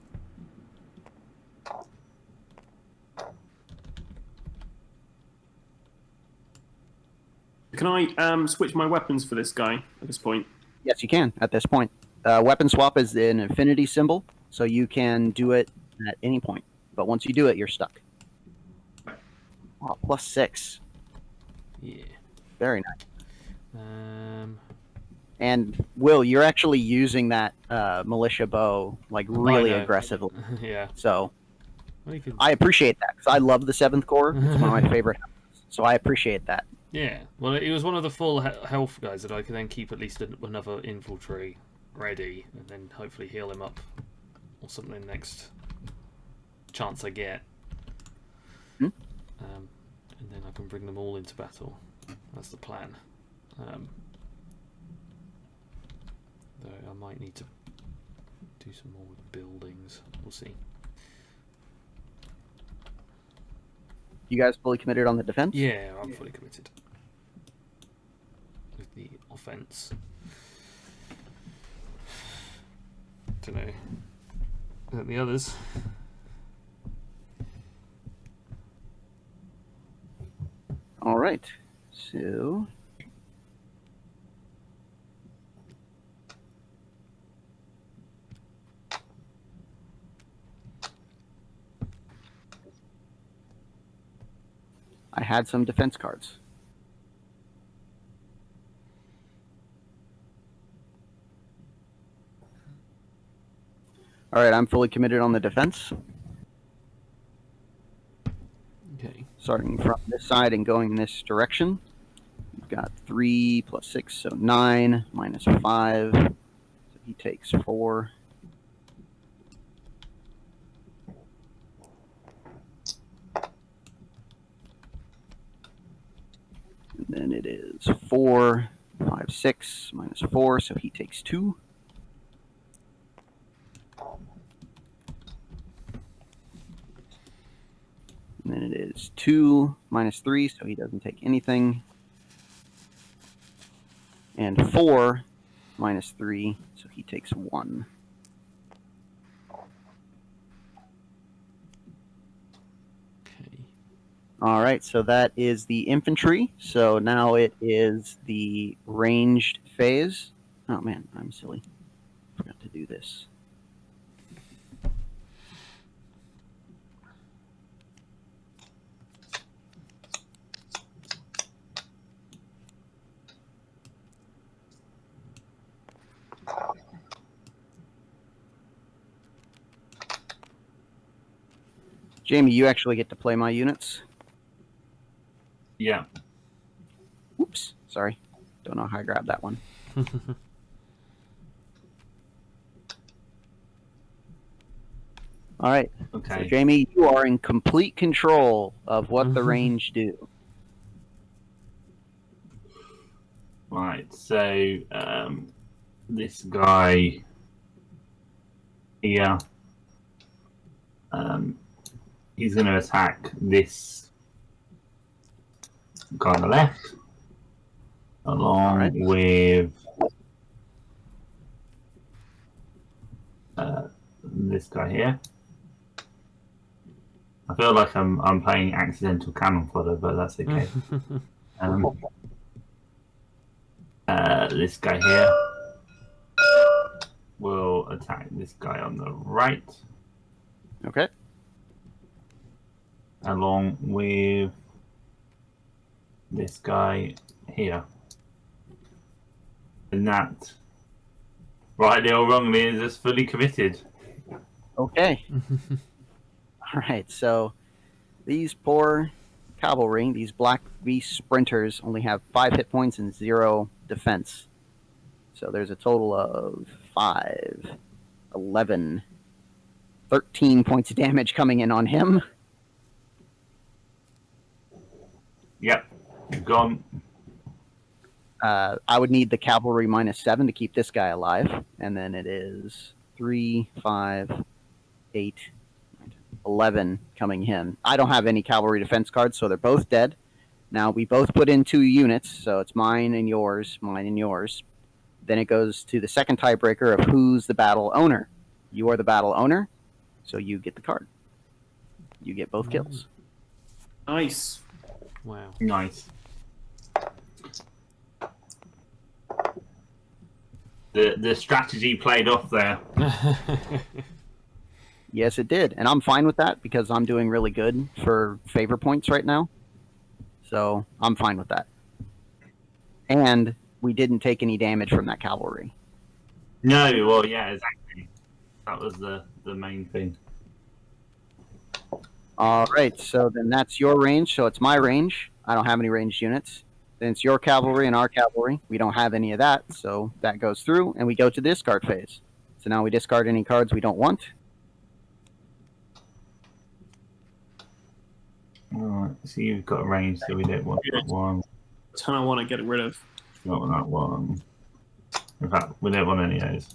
Can I switch my weapons for this guy at this point? Yes, you can at this point. Weapon swap is an infinity symbol, so you can do it at any point. But once you do it, you're stuck. Oh, +6. Yeah. Very nice. And Will, you're actually using that militia bow like really aggressively. Yeah. So Well, you could... I appreciate that because I love the 7th Corps. It's one of my favorite. So I appreciate that. Yeah. Well, it was one of the full health guys that I could then keep at least another infantry ready, and then hopefully heal him up or something next chance I get. Hmm? And then I can bring them all into battle. That's the plan. Though I might need to do some more with buildings. We'll see. You guys fully committed on the defense? Yeah, I'm fully committed with the offense. Don't know. Is that the others? All right. So I had some defense cards. All right, I'm fully committed on the defense. Okay. Starting from this side and going this direction. We've got 3 plus 6, so 9, minus 5. So he takes 4. And then it is 4, 5, 6, minus 4, so he takes 2. And then it is 2 minus 3, so he doesn't take anything. And 4 minus 3, so he takes 1. Okay. All right, so that is the infantry. So now it is the ranged phase. Oh man, I'm silly. Forgot to do this. Jamie, you actually get to play my units. Yeah. Oops, sorry. Don't know how I grabbed that one. All right. Okay. So, Jamie, you are in complete control of what the range do. Right. So this guy here, he's going to attack this guy on the left, along with this guy here. I feel like I'm playing accidental cannon fodder, but that's okay. This guy here will attack this guy on the right, Okay. along with this guy here. And that, rightly or wrongly, is just fully committed. Okay. All right. So these poor cavalry, these black beast sprinters, only have 5 hit points and 0 defense. So there's a total of 5, 11, 13 points of damage coming in on him. Yep, gone. I would need the cavalry minus 7 to keep this guy alive. And then it is 3, 5, 8, 11 coming in. I don't have any cavalry defense cards, so they're both dead. Now, we both put in 2 units, so it's mine and yours, mine and yours. Then it goes to the second tiebreaker of who's the battle owner. You are the battle owner, so you get the card. You get both kills. Nice. Wow. Nice. The strategy played off there. Yes, it did. And I'm fine with that because I'm doing really good for favor points right now. So I'm fine with that. And we didn't take any damage from that cavalry. No, well, yeah, exactly. That was the main thing. All right, so then that's your range. So it's my range. I don't have any ranged units. Then it's your cavalry and our cavalry. We don't have any of that, so that goes through, and we go to the discard phase. So now we discard any cards we don't want. Alright, so you've got a range, so we don't want that one. Ton I want to get rid of. Not that one. In fact, we don't want any of those.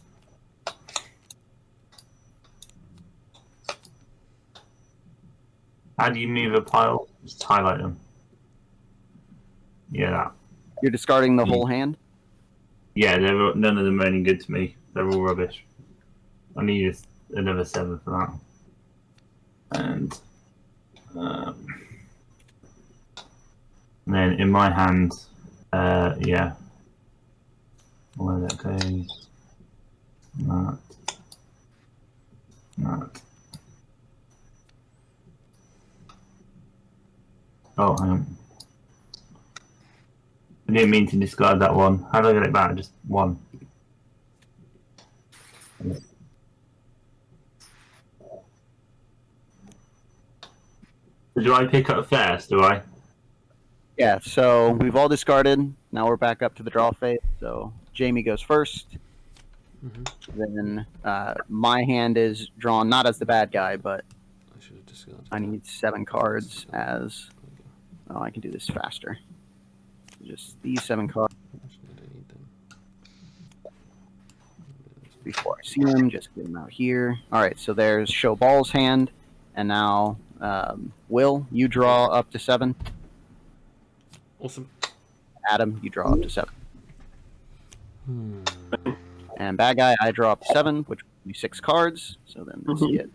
How do you move a pile? Just highlight them. Yeah, that. You're discarding the whole hand? Yeah, none of them are any good to me. They're all rubbish. I need another 7 for that. And then in my hand, yeah. Where that goes. That. Oh, hang on. I didn't mean to discard that one. How do I get it back? Just one. Do I pick up first, do I? Yeah, so we've all discarded. Now we're back up to the draw phase. So Jamie goes first. Then my hand is drawn not as the bad guy, but I need 7 cards as... Oh, I can do this faster. Just these 7 cards. Before I see them, just get them out here. All right, so there's Show Ball's hand. And now, Will, you draw up to 7. Awesome. Adam, you draw up to 7. And bad guy, I draw up to 7, which would be 6 cards. So then this get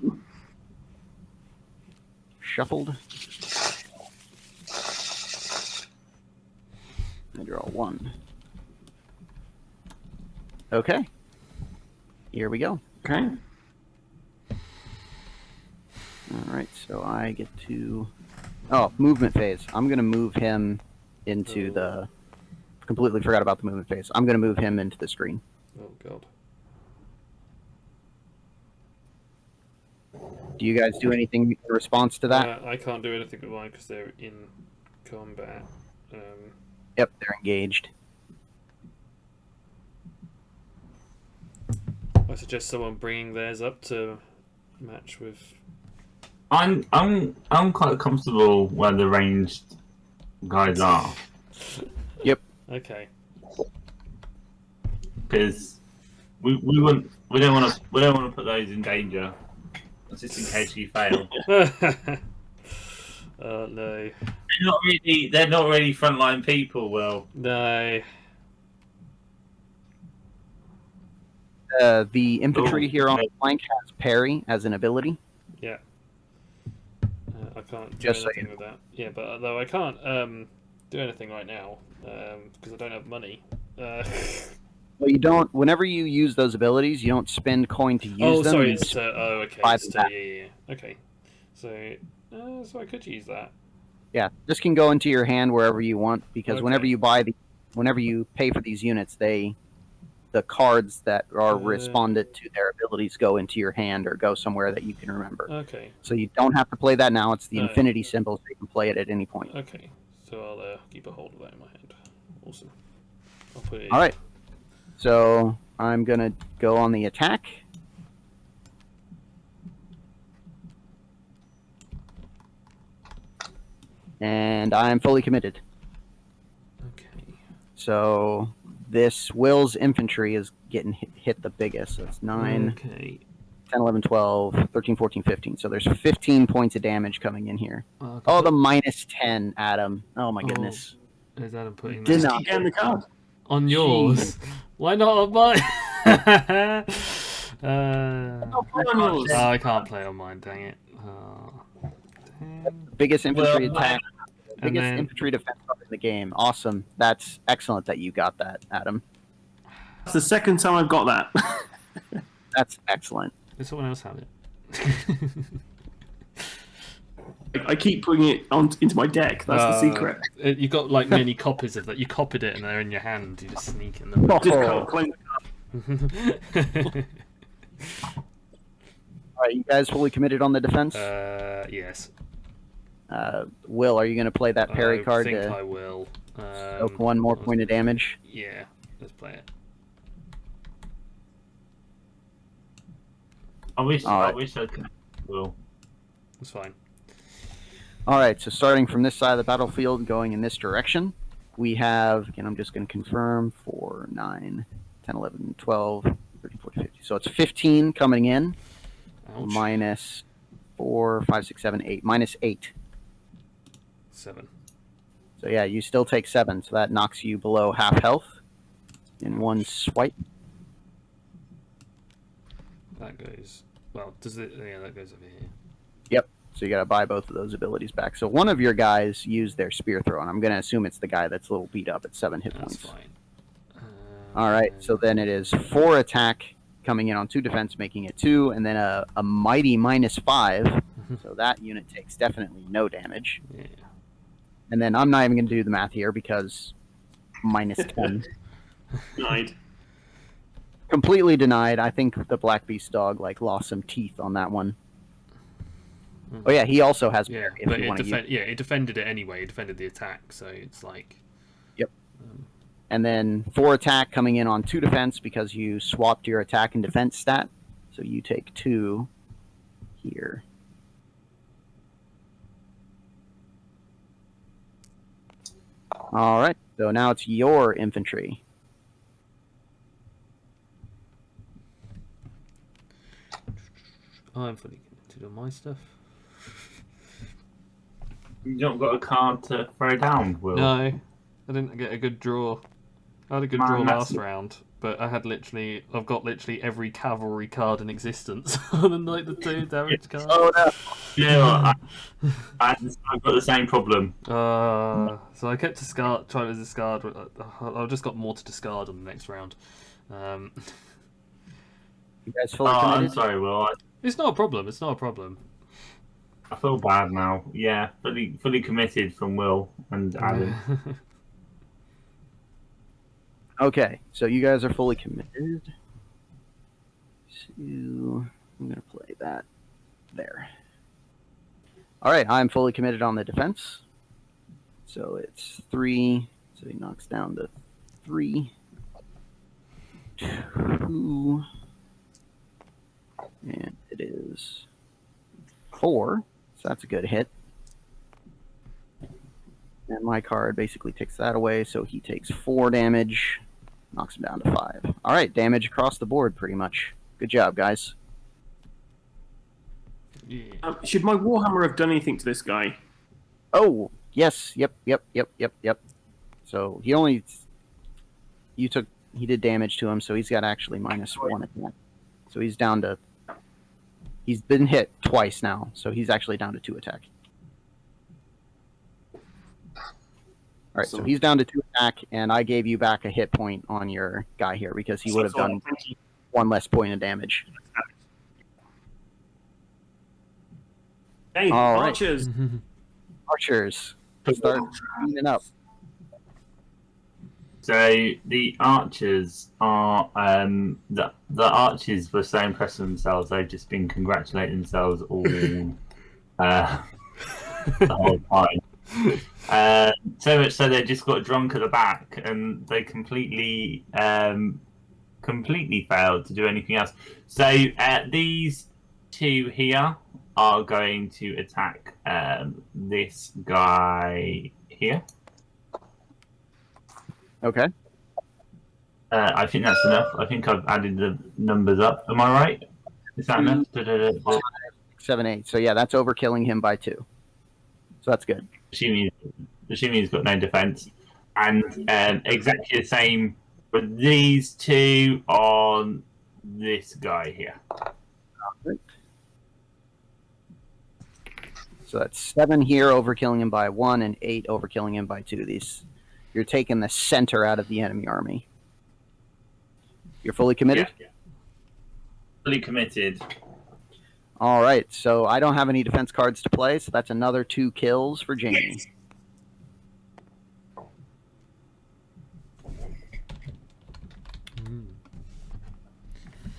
shuffled. I draw 1. Okay. Here we go. Okay. All right, so I get to... Oh, movement phase. I'm going to move him into the... Completely forgot about the movement phase. I'm going to move him into the screen. Oh, God. Do you guys do anything in response to that? I can't do anything with mine because they're in combat. Yep, they're engaged. I suggest someone bringing theirs up to match with... I'm quite comfortable where the ranged guys are. Yep. Okay. Because we don't want to put those in danger. That's just in case you fail. Oh no. They're not really frontline people. Well, No. The infantry here on the flank has parry as an ability. Yeah. I can't do Just anything saying. with that. Yeah, but although I can't do anything right now because I don't have money. Well, you don't. Whenever you use those abilities, you don't spend coin to use Oh, them. sorry. you It's, okay. buy It's, them back. yeah. Okay. So I could use that. Yeah, this can go into your hand wherever you want because Okay. whenever you pay for these units, the cards that are responded to their abilities go into your hand or go somewhere that you can remember. Okay. So you don't have to play that now. It's the No. infinity symbol, so you can play it at any point. Okay. So I'll keep a hold of that in my hand. Awesome. I'll put it. All right. So I'm gonna go on the attack. And I'm fully committed. Okay. So this Will's infantry is getting hit the biggest. So it's 9, Okay. 10, 11, 12, 13, 14, 15. So there's 15 points of damage coming in here. I Oh, can the minus 10, Adam. Oh, my goodness. put- Is Adam putting Did that not. Keep getting the card. on yours? Why not on mine? Play on yours. I can't play on mine. Dang it. 10. Biggest infantry attack. And Biggest then- infantry defense in the game. Awesome. That's excellent that you got that, Adam. That's the second time I've got that. That's excellent. Did someone else have it? I keep putting it into my deck. That's the secret. You got like many copies of that. You copied it and they're in your hand. You just sneak in them. Just Oh. claim All right, you guys fully committed on the defense? Yes. Will, are you going to play that parry card I think to I will. soak one more point of damage? Yeah, let's play it. I wish All right. I wish I could. Well, It's fine. All right, so starting from this side of the battlefield, going in this direction, we have, again, I'm just going to confirm, 4, 9, 10, 11, 12, 13, 14, 15. So it's 15 coming in. Ouch. Minus 4, 5, 6, 7, 8. Minus 8. 7. So yeah, you still take 7. So that knocks you below half health in one swipe. That goes. Well, does it? Yeah, that goes over here. Yep. So you got to buy both of those abilities back. So one of your guys used their spear throw, and I'm going to assume it's the guy that's a little beat up at 7 hit That's points. fine. All right. So then it is 4 attack coming in on 2 defense, making it 2, and then a mighty minus 5. So that unit takes definitely no damage. Yeah. And then I'm not even going to do the math here because minus 10. Denied. Completely denied. I think the Black Beast dog lost some teeth on that one. Oh yeah, he also has Yeah, parry if but you it, want to use. it defended it anyway. It defended the attack, so it's like. Yep. And then 4 attack coming in on 2 defense because you swapped your attack and defense stat. So you take 2 here. All right. So now it's your infantry. I'm fully connected on my stuff. You don't got a card to throw down, Will? No, I didn't get a good draw. I had a good Man, draw that's- last round, but I've got literally every cavalry card in existence, other than like the 2 damage cards. Oh no. You know what? I've got the same problem. So I kept trying to discard. I've just got more to discard on the next round. You guys fully I'm committed? sorry, Will. It's not a problem. It's not a problem. I feel bad now. Yeah, fully committed from Will and Adam. Okay, so you guys are fully committed. So I'm gonna play that there. All right, I'm fully committed on the defense. So it's 3. So he knocks down to 3, 2, and it is 4. So that's a good hit. And my card basically takes that away, so he takes 4 damage, knocks him down to 5. All right, damage across the board, pretty much. Good job, guys. Yeah. Should my Warhammer have done anything to this guy? Oh, yes, yep. So he did damage to him, so he's got actually minus 1 attack. So he's down to, he's been hit twice now, so he's actually down to 2 attack. All right, so he's down to 2 attack, and I gave you back a hit point on your guy here because he would have done 1 less point of damage. Hey, All right. archers! Archers, start cleaning up. So the archers are the archers were so impressed with themselves. They've just been congratulating themselves all the whole time. So much so they just got drunk at the back, and they completely failed to do anything else. So these 2 here are going to attack this guy here. Okay. I think that's enough. I think I've added the numbers up. Am I right? Is that enough? 7, 8. So yeah, that's overkilling him by 2. So that's good. Assuming he's got no defense. And exactly the same for these 2 on this guy here. So that's 7 here, overkilling him by 1, and 8 overkilling him by 2. You're taking the center out of the enemy army. You're fully committed? Yeah. Fully committed. All right, so I don't have any defense cards to play, so that's another 2 kills for Jamie. Yes.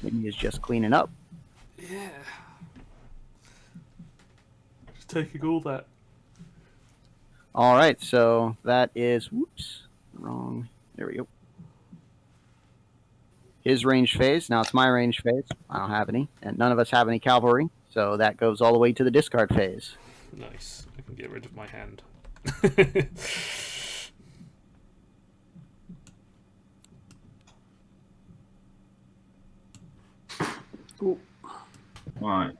Maybe he's just cleaning up. Yeah. Just taking all that. All right, so that is, whoops, wrong. There we go. His range phase. Now it's my range phase. I don't have any, and none of us have any cavalry, so that goes all the way to the discard phase. Nice. I can get rid of my hand. Ooh. Right.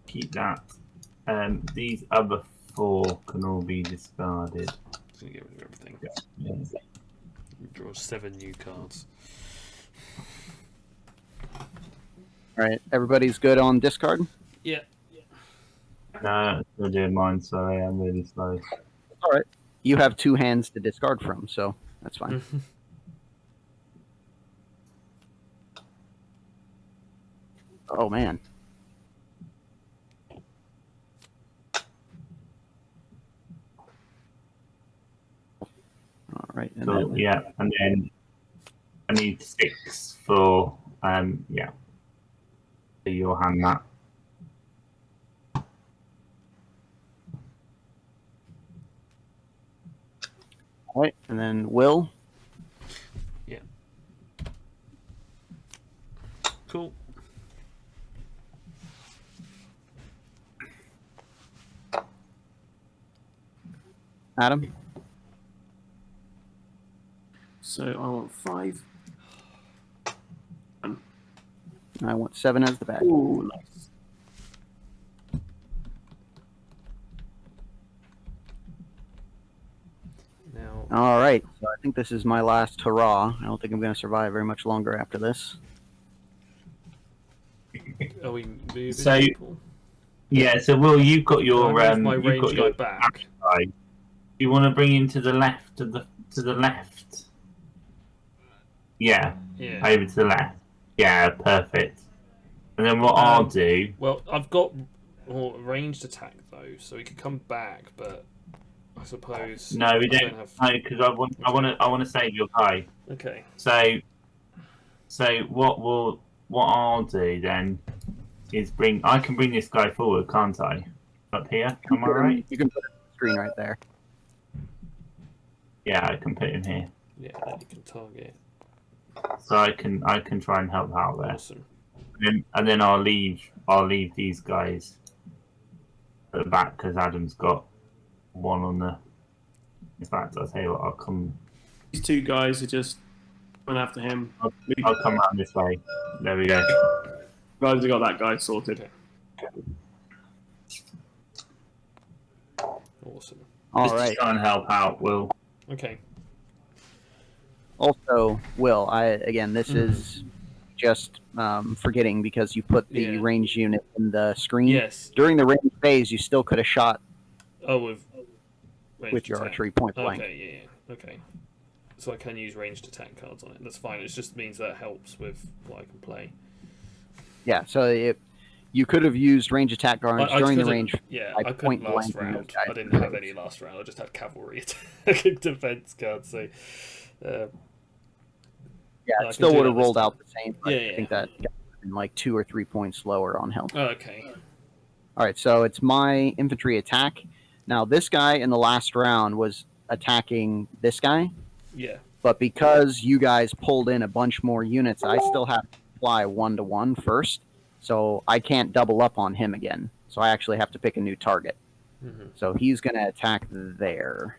Keep that. These other 4 can all be discarded. Just gonna get rid of everything. Yeah. Draw 7 new cards. All right, everybody's good on discard? Yeah. No, still doing mine, sorry, I'm really slow. All right. You have 2 hands to discard from, so that's fine. Oh, man. All right. And So, then, yeah, and then I need 6 for, yeah. So you'll hand that. all right, and then Will. Yeah. Cool. Adam. So I want 5. I want 7 as the bag. Ooh, nice. Now. All right. So I think this is my last hurrah. I don't think I'm going to survive very much longer after this. Are we moving So- people? Yeah, so Will, you've got your Can I move my you've range got your guy back. side. You want to bring him to the left, to the left. Yeah, Yeah. over to the left. Yeah, perfect. And then what I'll do. Well, I've got ranged attack though, so he could come back, but I suppose. No, we I don't. have. No, because I want to save your guy. Okay. So what I'll do then is I can bring this guy forward, can't I? Up here, am I right? You can put it on the screen right there. Yeah, I can put him here, Yeah, then you can target. so I can try and help out there. Awesome. And then I'll leave these guys at the back because Adam's got one on the. In fact, I'll tell you what. I'll come. These 2 guys are just going after him. I'll come around this way. There we go. Guys have got that guy sorted. Okay. Awesome. All Just right. to try and help out, Will. Okay. Also, Will, this is just forgetting because you put the Yeah. range unit in the screen. Yes. During the range phase, you still could have shot Oh, with ranged your attack. archery point blank. Okay. Yeah. Okay. So I can use ranged attack cards on it. That's fine. It just means that helps with what I can play. Yeah, so you could have used range attack cards during the couldn't- range. Yeah, like I point couldn't last blank and round. those guys I didn't can have do any it. last round. I just had cavalry attacking defense cards. So. Yeah, I it can still do would that have this rolled time. out the same. But Yeah, I think yeah. that got like 2 or 3 points lower on health. Okay. All right, so it's my infantry attack. Now, this guy in the last round was attacking this guy, Yeah. but because you guys pulled in a bunch more units, I still have to fly 1-to-1 first, so I can't double up on him again. So I actually have to pick a new target. Mm-hmm. So he's going to attack there.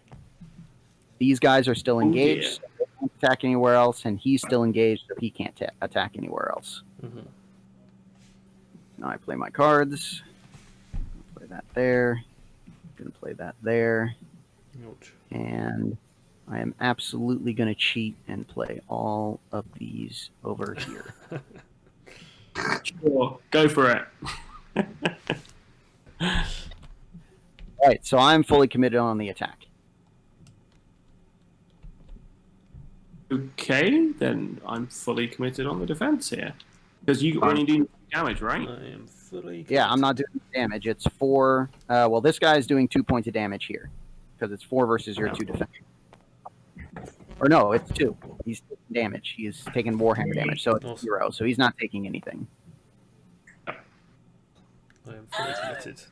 These guys are still engaged, dear. so they can't attack anywhere else, and he's still engaged, so he can't attack anywhere else. Mm-hmm. Now I play my cards. Play that there. Gonna play that there. Ouch. And I am absolutely gonna cheat and play all of these over here. Sure, go for it. All right, so I'm fully committed on the attack. Okay, then I'm fully committed on the defense here. Because you Fine. only do damage, right? I am fully. Yeah, I'm not doing damage. It's 4. Well, this guy's doing 2 points of damage here because it's 4 versus your 2 defense. Or no, it's 2. He's taking damage. He's taking Warhammer damage, so it's Awesome. 0. So he's not taking anything. I am fully committed.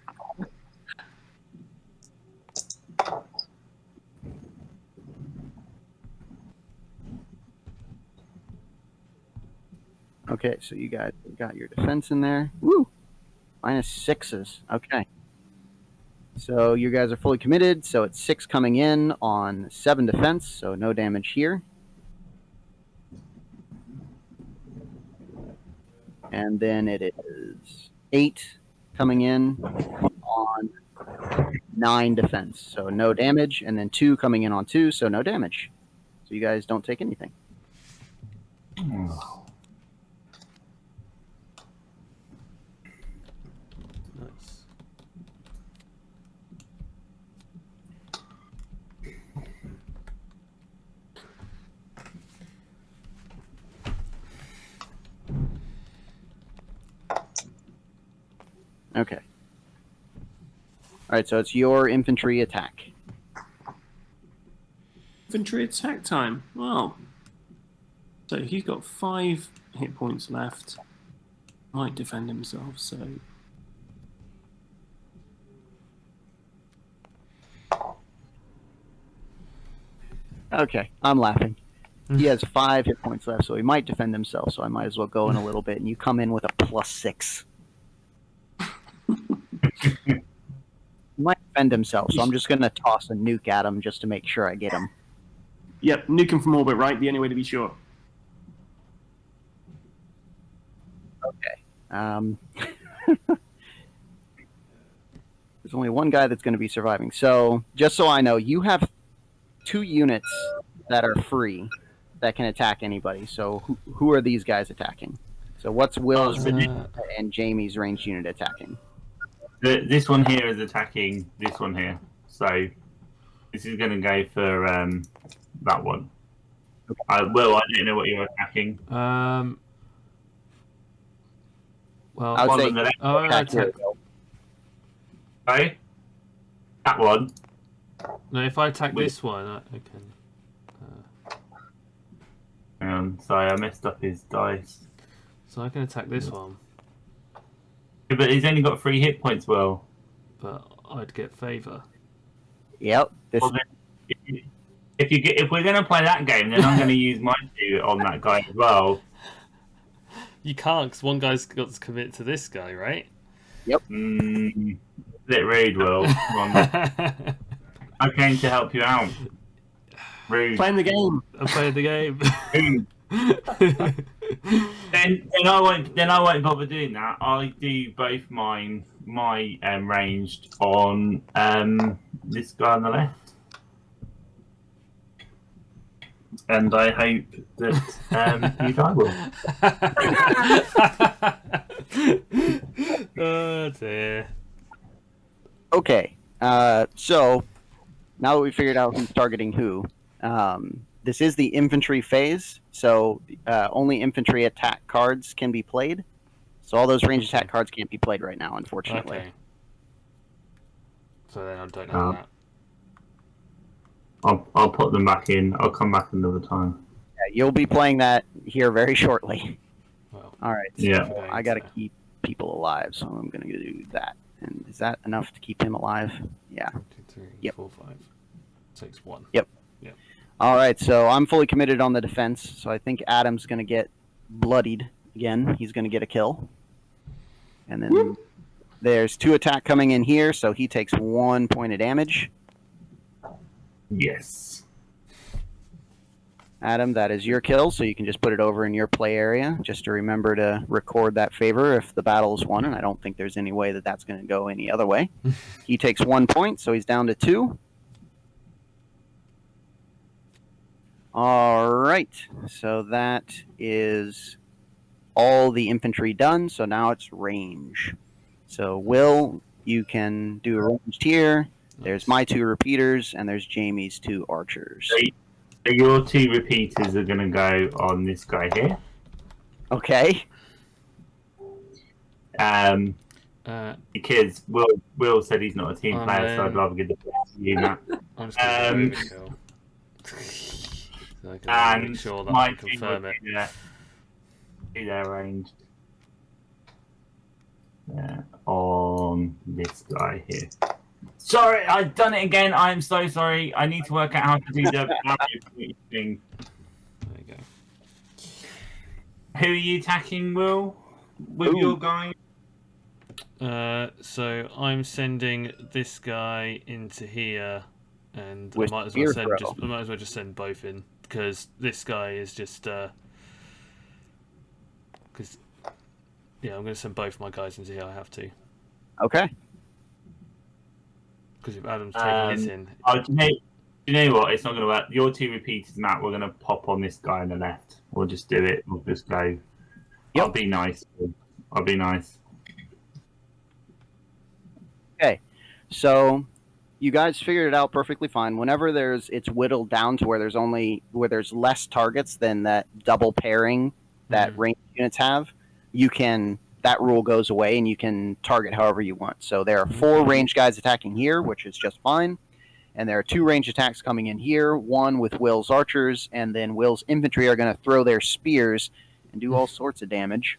Okay, so you guys got your defense in there. Woo! -6s. Okay. So you guys are fully committed. So it's 6 coming in on 7 defense. So no damage here. and then it is 8 coming in on 9 defense, so no damage, and then 2 coming in on 2, so no damage. So you guys don't take anything. Nice. Okay. All right, so it's your infantry attack. Infantry attack time. Well, so he's got 5 hit points left. Might defend himself, so. Okay, I'm laughing. He has 5 hit points left, so he might defend himself, so I might as well go in a little bit, and you come in with a +6. He might defend himself, so I'm just going to toss a nuke at him just to make sure I get him. Yep, nuke him from orbit, right? The only way to be sure. Okay. There's only one guy that's going to be surviving. So, just so I know, you have 2 units that are free that can attack anybody. So, who are these guys attacking? So, what's Will's and Jamie's ranged unit attacking? This one here is attacking this one here. So, this is going to go for that one. Okay. Will, I don't know what you're attacking. Well, I would say attack. Sorry? That one. No, if I attack this one, I can. Sorry, I messed up his dice. So I can attack this one, Yeah, but he's only got 3 hit points, Will. but I'd get favour. Yep. This, Well, then, if we're going to play that game, then I'm going to use my 2 on that guy as well. You can't, because one guy's got to commit to this guy, right? Yep. Bit rude, Will. Come on. I came to help you out. Rude. Playing the game. I'm playing the game. Rude. then I won't bother doing that. I do both my ranged on this guy on the left. And I hope that you die, Will. Oh dear. okay. So, now that we figured out who's targeting who, this is the infantry phase, so only infantry attack cards can be played. So all those ranged attack cards can't be played right now, unfortunately. Okay. So then I don't know that. I'll put them back in. I'll come back another time. Yeah, you'll be playing that here very shortly. Well, All right. So Yeah. I got to keep people alive, so I'm going to do that. And is that enough to keep him alive? Yeah. 2, 3, Yep. 4, 5. Takes 1. Yep. All right, so I'm fully committed on the defense, so I think Adam's going to get bloodied again. He's going to get a kill. And then there's 2 attack coming in here, so he takes 1 point of damage. Yes. Adam, that is your kill, so you can just put it over in your play area, just to remember to record that favor if the battle is won, and I don't think there's any way that that's going to go any other way. He takes 1 point, so he's down to 2. All right, so that is all the infantry done, so now it's range. So, Will, you can do a ranged here. There's my 2 repeaters, and there's Jamie's 2 archers. So your 2 repeaters are going to go on this guy here. Okay. Because Will said he's not a team player, so I'd rather give the point to you, Matt. I'm just going to kill. So I can make sure that I can confirm it. Do their range on this guy here. Sorry, I've done it again. I'm so sorry. I need to work out how to do the thing. There you Who are you attacking, Will? With your guy? go. So I'm sending this guy into here, and I With might as spear well just send both in, because this guy is just because Yeah, I'm going to send both my guys into here. I have to, Okay. because if Adam's taking his in, Oh, you know what? It's not going to work. Your 2 repeaters, Matt. We're going to pop on this guy on the left. We'll just do it. We'll just go. Yep. I'll be nice. I'll be nice. Okay. So you guys figured it out perfectly fine. Whenever it's whittled down to where there's less targets than that double pairing that range units have, that rule goes away and you can target however you want. So there are 4 range guys attacking here, which is just fine. And there are 2 range attacks coming in here, one with Will's archers, and then Will's infantry are going to throw their spears and do all sorts of damage.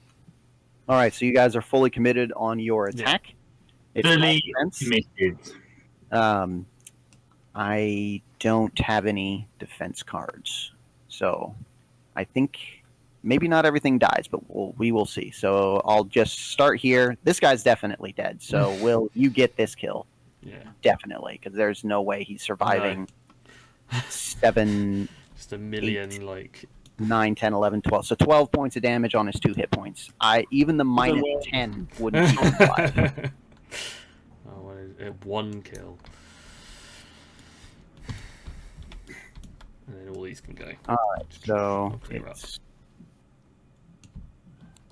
All right, so you guys are fully committed on your attack. Yeah. Fully committed. I don't have any defense cards, so I think maybe not everything dies, but we will see. So I'll just start here. This guy's definitely dead, so Will, you get this kill. yeah, Definitely, because there's no way he's surviving 7, just a million 8, like 9, 10, 11, 12. So 12 points of damage on his 2 hit points. Even the minus 10 wouldn't keep him alive. Oh, what is it? 1 kill. And then all these can go. Alright, so Clear up. it's...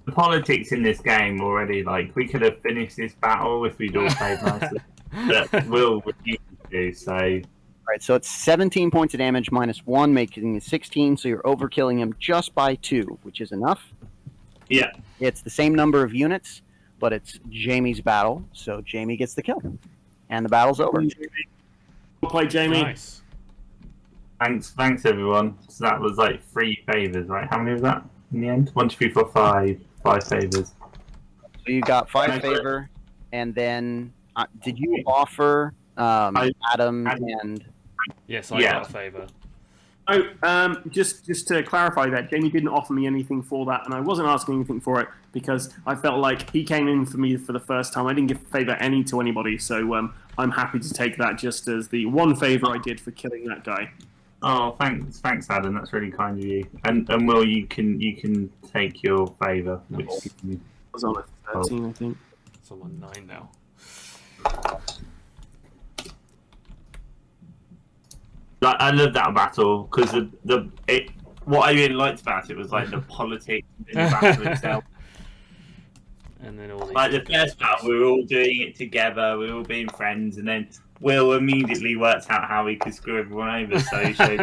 The politics in this game already, like, we could have finished this battle if we'd all played nicely. But Will refused to, so... Alright, so it's 17 points of damage minus 1, making it 16, so you're overkilling him just by 2, which is enough. Yeah. It's the same number of units, but it's Jamie's battle, so Jamie gets the kill. And the battle's over. Well played, Jamie. Nice. Thanks everyone. So that was like 3 favors, right? How many was that in the end? 1, 2, 3, 4, 5. 5 favors. So you got 5 favor, and then did you offer Adam and... Yes, I got a favour. Oh, just to clarify that, Jamie didn't offer me anything for that, and I wasn't asking anything for it because I felt like he came in for me for the first time. I didn't give favour to anybody, so I'm happy to take that just as the 1 favour I did for killing that guy. Oh, thanks, Adam. That's really kind of you. And Will, you can take your favour. Which I was on a 13, I think. It's on 9 now. I love that battle because what I really liked about it was like the politics in the battle itself. And then all these Like the first battle, we were all doing it together, we were all being friends, and then Will immediately worked out how he could screw everyone over. So he showed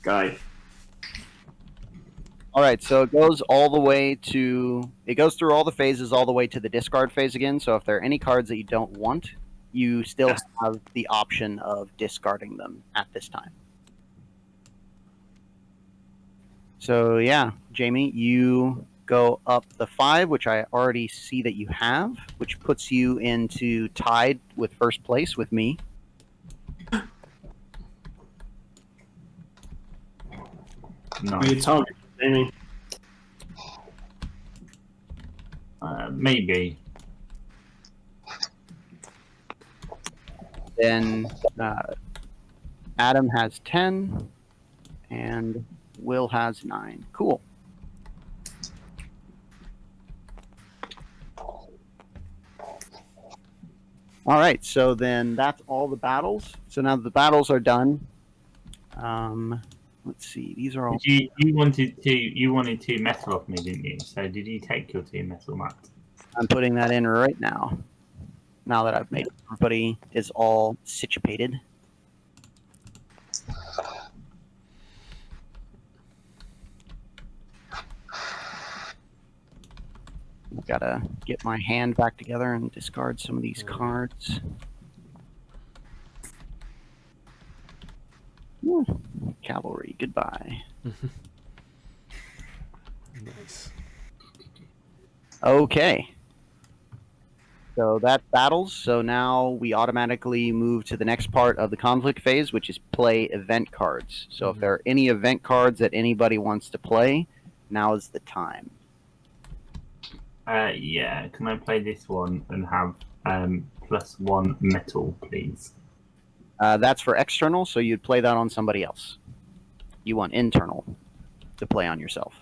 Guy. All right, so it goes all the way to... It goes through all the phases all the way to the discard phase again, so if there are any cards that you don't want, you still have the option of discarding them at this time. So yeah, Jamie, you go up the 5, which I already see that you have, which puts you into tied with first place with me. nice. Be a target, Jamie. Maybe. Then Adam has 10, and Will has 9. Cool. All right, so then that's all the battles. So now that the battles are done, let's see. These are all. You wanted 2 metal off me, didn't you? So did you take your 2 metal, Matt? I'm putting that in right now. Now that I've made everybody is all situated. I've got to get my hand back together and discard some of these cards. Ooh, cavalry, goodbye. Nice. Okay. So that's battles. So now we automatically move to the next part of the conflict phase, which is play event cards. So if there are any event cards that anybody wants to play, now is the time. Yeah. Can I play this one and have +1 metal, please? That's for external, so you'd play that on somebody else. You want internal to play on yourself.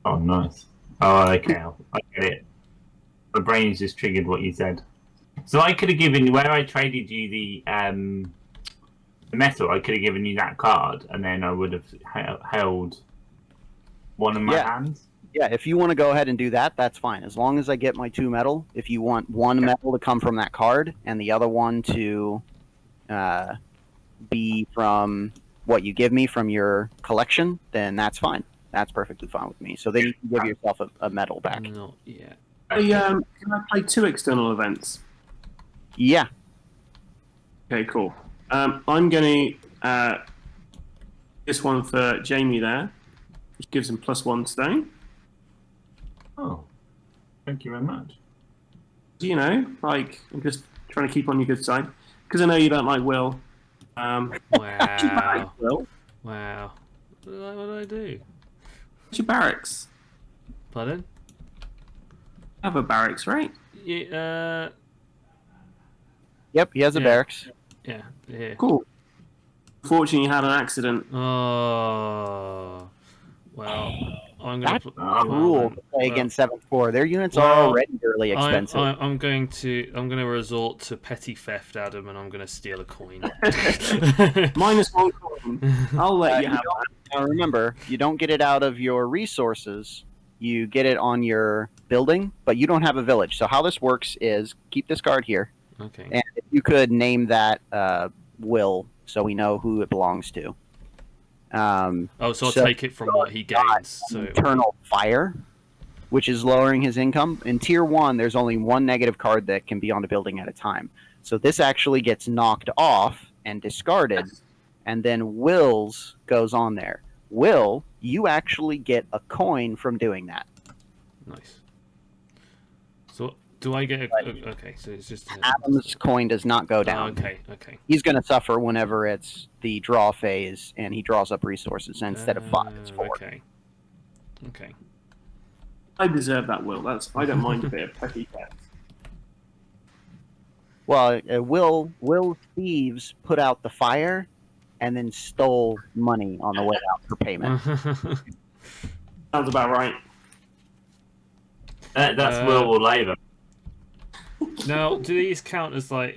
Oh, nice. Oh, okay. I get it. My brain's just triggered what you said. So I could have given where I traded you the metal. I could have given you that card, and then I would have held one in my hands. Yeah, if you want to go ahead and do that, that's fine. As long as I get my 2 metal. If you want 1 metal to come from that card and the other one to be from what you give me from your collection, then that's fine. That's perfectly fine with me. So then you can give yourself a metal back. Not yet. Can I play 2 external events? Yeah. Okay, cool. I'm going to this one for Jamie there, which gives him +1 stone. Oh, thank you very much. You know, like, I'm just trying to keep on your good side because I know you don't like Will. Wow. Will, Wow. What did I do? what's your barracks? Pardon? Have a barracks, right? Yeah. Yep, he has a barracks. Yeah. Here. Cool. Unfortunately, you had an accident. Oh. Well, I'm gonna. That's cruel to play against 7-4. Their units are already really expensive. I'm going to resort to petty theft, Adam, and I'm going to steal a coin. -1 coin. I'll let you have that. Now remember, you don't get it out of your resources. You get it on your building, but you don't have a village. So how this works is keep this card here. Okay. And if you could name that Will, so we know who it belongs to. So I'll take it from what he gains. So Eternal Fire, which is lowering his income. In Tier 1, there's only 1 negative card that can be on a building at a time. So this actually gets knocked off and discarded, and then Will's goes on there. Will, you actually get a coin from doing that. Nice. So do I get okay, so it's just Adam's coin does not go down. Okay. He's going to suffer whenever it's the draw phase and he draws up resources. And instead of 5, it's 4. Okay. I deserve that, Will. I don't mind a bit of petty theft. Well, Will's thieves put out the fire and then stole money on the way out for payment. Sounds about right. That's Will or Labour. Now, do these count as like...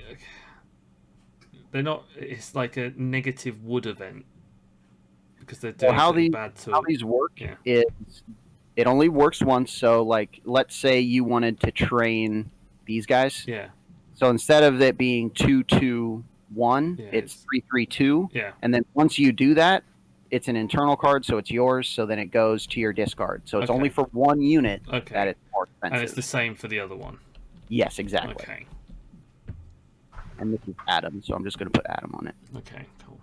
They're not... It's like a negative wood event. Because they're doing something bad to... How these work is... It only works once, so like, let's say you wanted to train these guys. Yeah. So instead of it being 2-2-1, it's 3-3-2. Yeah. And then once you do that, it's an internal card, so it's yours, so then it goes to your discard. So it's only for 1 unit that it's more expensive. And it's the same for the other one? Yes, exactly. Okay. And this is Adam, so I'm just going to put Adam on it. Okay, cool.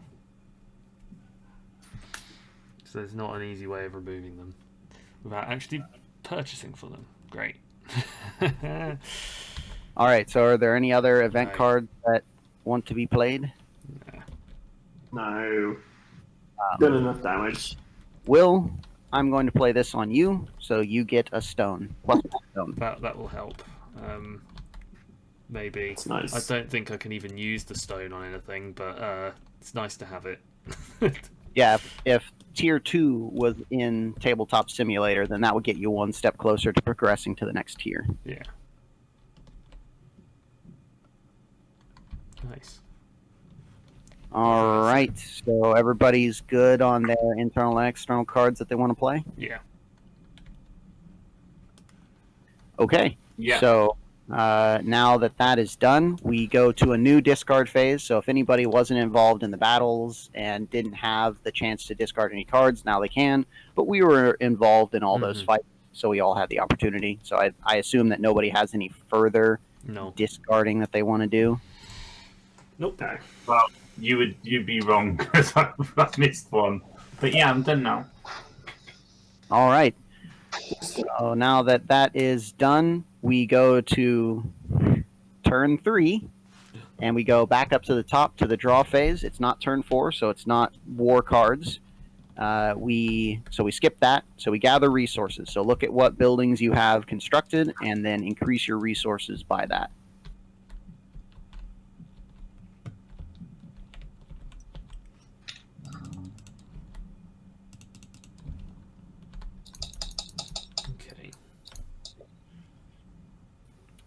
So there's not an easy way of removing them without actually purchasing for them. Great. All right, so are there any other event cards that want to be played? No. Done enough damage. Will, I'm going to play this on you, so you get a stone. Plus 1 stone. That will help. Maybe. That's nice. I don't think I can even use the stone on anything, but it's nice to have it. Yeah, if Tier 2 was in Tabletop Simulator, then that would get you 1 step closer to progressing to the next tier. Yeah. Nice. All right, so everybody's good on their internal and external cards that they want to play? Yeah. Okay. Yeah. So now that is done, we go to a new discard phase. So if anybody wasn't involved in the battles and didn't have the chance to discard any cards, now they can. But we were involved in all those fights, so we all had the opportunity. So I assume that nobody has any further discarding that they want to do. Nope. No. Well, you'd be wrong because I missed one. But yeah, I'm done now. All right. So now that is done, we go to turn 3, and we go back up to the top to the draw phase. It's not turn 4, so it's not war cards. We skip that. So we gather resources. So look at what buildings you have constructed, and then increase your resources by that.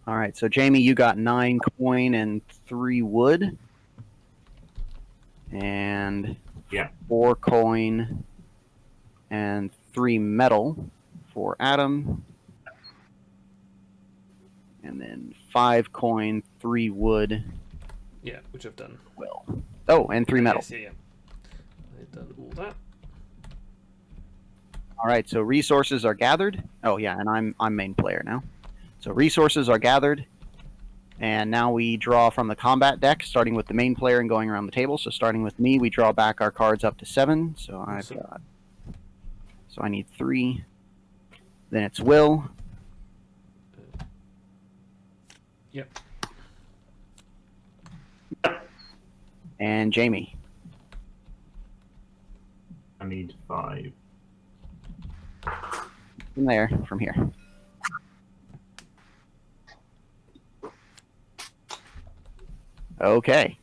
All right, so Jamie, you got 9 coin and 3 wood. And Yeah. 4 coin and 3 metal for Adam. And then 5 coin, 3 wood. Yeah, which I've done. Will. Oh, and 3 metal. Yes, yeah. I've done all that. All right, so resources are gathered. Oh yeah, and I'm main player now. So resources are gathered, and now we draw from the combat deck, starting with the main player and going around the table. So starting with me, we draw back our cards up to 7. So Awesome. So I need 3. Then it's Will. Yep. And Jamie. I need 5. From there, from here. Okay.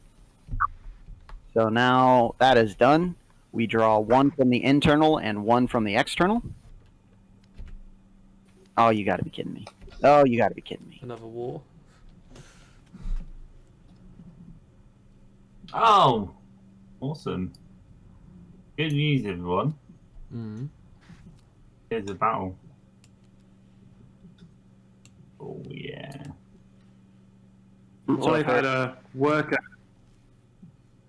So now that is done. We draw 1 from the internal and 1 from the external. Oh, you gotta be kidding me. Oh, you gotta be kidding me. Another war. Oh, awesome. Good news, everyone. Mm. Here's a battle. Oh, yeah. So I had a worker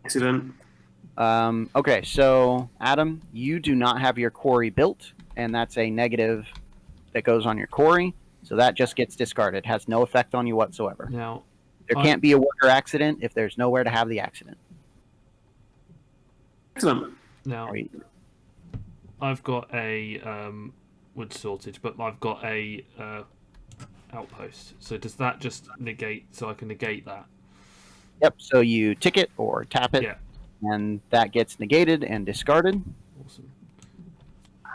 accident. Okay, so Adam, you do not have your quarry built, and that's a negative that goes on your quarry, so that just gets discarded. Has no effect on you whatsoever. Now, There can't be a worker accident if there's nowhere to have the accident. Excellent. now Right. I've got a wood shortage, but I've got a outpost. So does that just negate? So I can negate that. Yep, so you tick it or tap it, Yeah. and that gets negated and discarded. Awesome.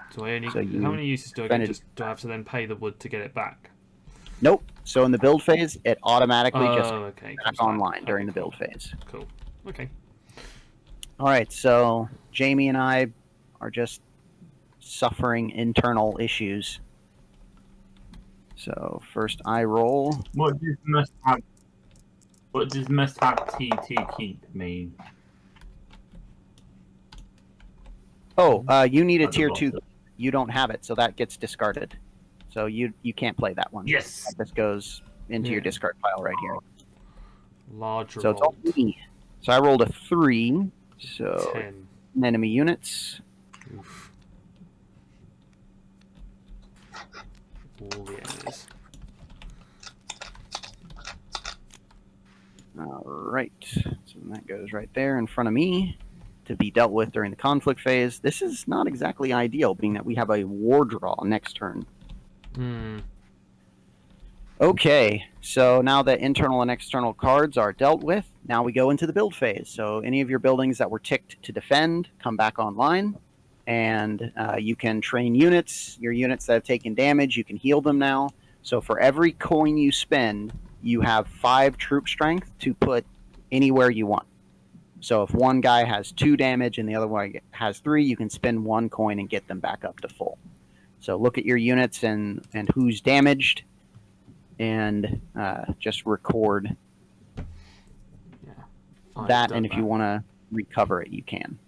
So I only. So you how many uses do I get? defended- Do I have to then pay the wood to get it back? Nope. So in the build phase, it automatically just Oh, okay. back comes back. online during the Okay, build phase. Cool. Okay. All right, so Jamie and I are just suffering internal issues. So first I roll. What does must have T2 keep mean? Oh, you need a At the tier 2. bottom. You don't have it, so that gets discarded. So you can't play that one. Yes. This goes into your Yeah. discard pile right here. Large So it's all revolt. me. So I rolled a 3. So 10. enemy units. Oof. All the enemies. All right. So that goes right there in front of me to be dealt with during the conflict phase. This is not exactly ideal, being that we have a war draw next turn. Hmm. Okay, so now that internal and external cards are dealt with, now we go into the build phase. So any of your buildings that were ticked to defend come back online, and you can train units. Your units that have taken damage, you can heal them now. So for every coin you spend, you have 5 troop strength to put anywhere you want. So if one guy has 2 damage and the other one has 3, you can spend 1 coin and get them back up to full. So look at your units and who's damaged, and just record I've that. done And if you that. want to recover it, you can.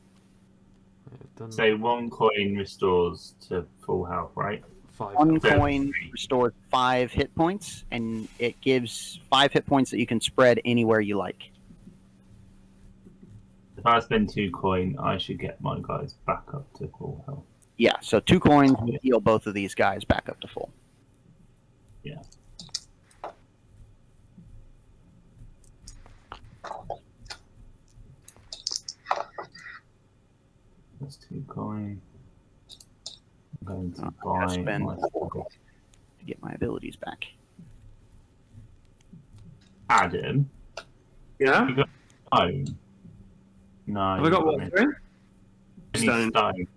I've done So 1 coin restores to full health, right? 5 1 health. coin restores 5 hit points, and it gives 5 hit points that you can spread anywhere you like. If I spend 2 coin, I should get my guys back up to full health. Yeah, so 2 coins will heal both of these guys back up to full. Yeah. That's 2 coin. I'm going to I buy gotta spend my 4 coins to get my abilities back. Adam. Yeah. Stone. No. Have I got what? Sorry? Any Stone. stone.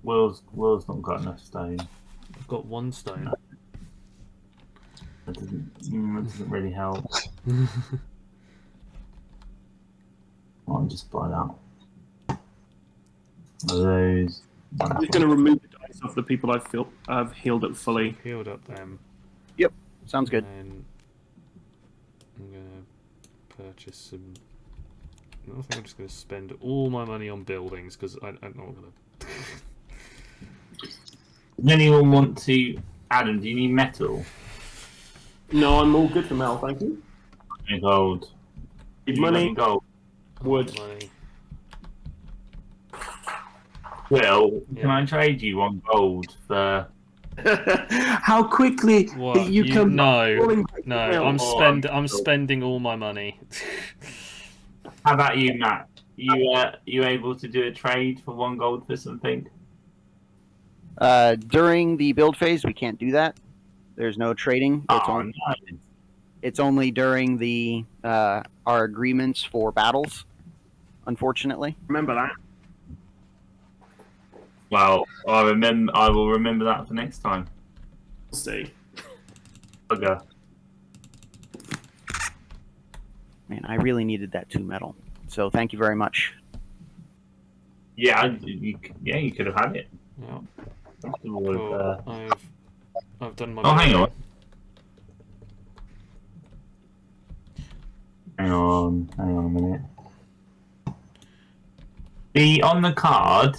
Will's not got enough stone. I've got 1 stone. That doesn't really help. I'll just buy that. Those. I'm just going to remove the dice off the people I've healed up fully. Healed up them. Sounds good. And I'm gonna purchase some. I think I'm just gonna spend all my money on buildings because I'm not gonna. Does anyone want to? Adam, do you need metal? No, I'm all good for metal, thank you. And gold. Need You got money, any gold? wood. Money. Will, Yeah. can I trade you 1 gold for? How quickly What? you come No, back no. to I'm spending all my money. How about you, Matt? You able to do a trade for 1 gold for something? During the build phase, we can't do that. There's no trading. Oh, It's only during the our agreements for battles, unfortunately. Remember that. well, I will remember that for next time. We'll see. Bugger. Man, I really needed that 2 metal. So thank you very much. Yeah, you could have had it. Yeah. People would have, Cool. I've done my. Oh, hang building. on. Hang on a minute. On the card,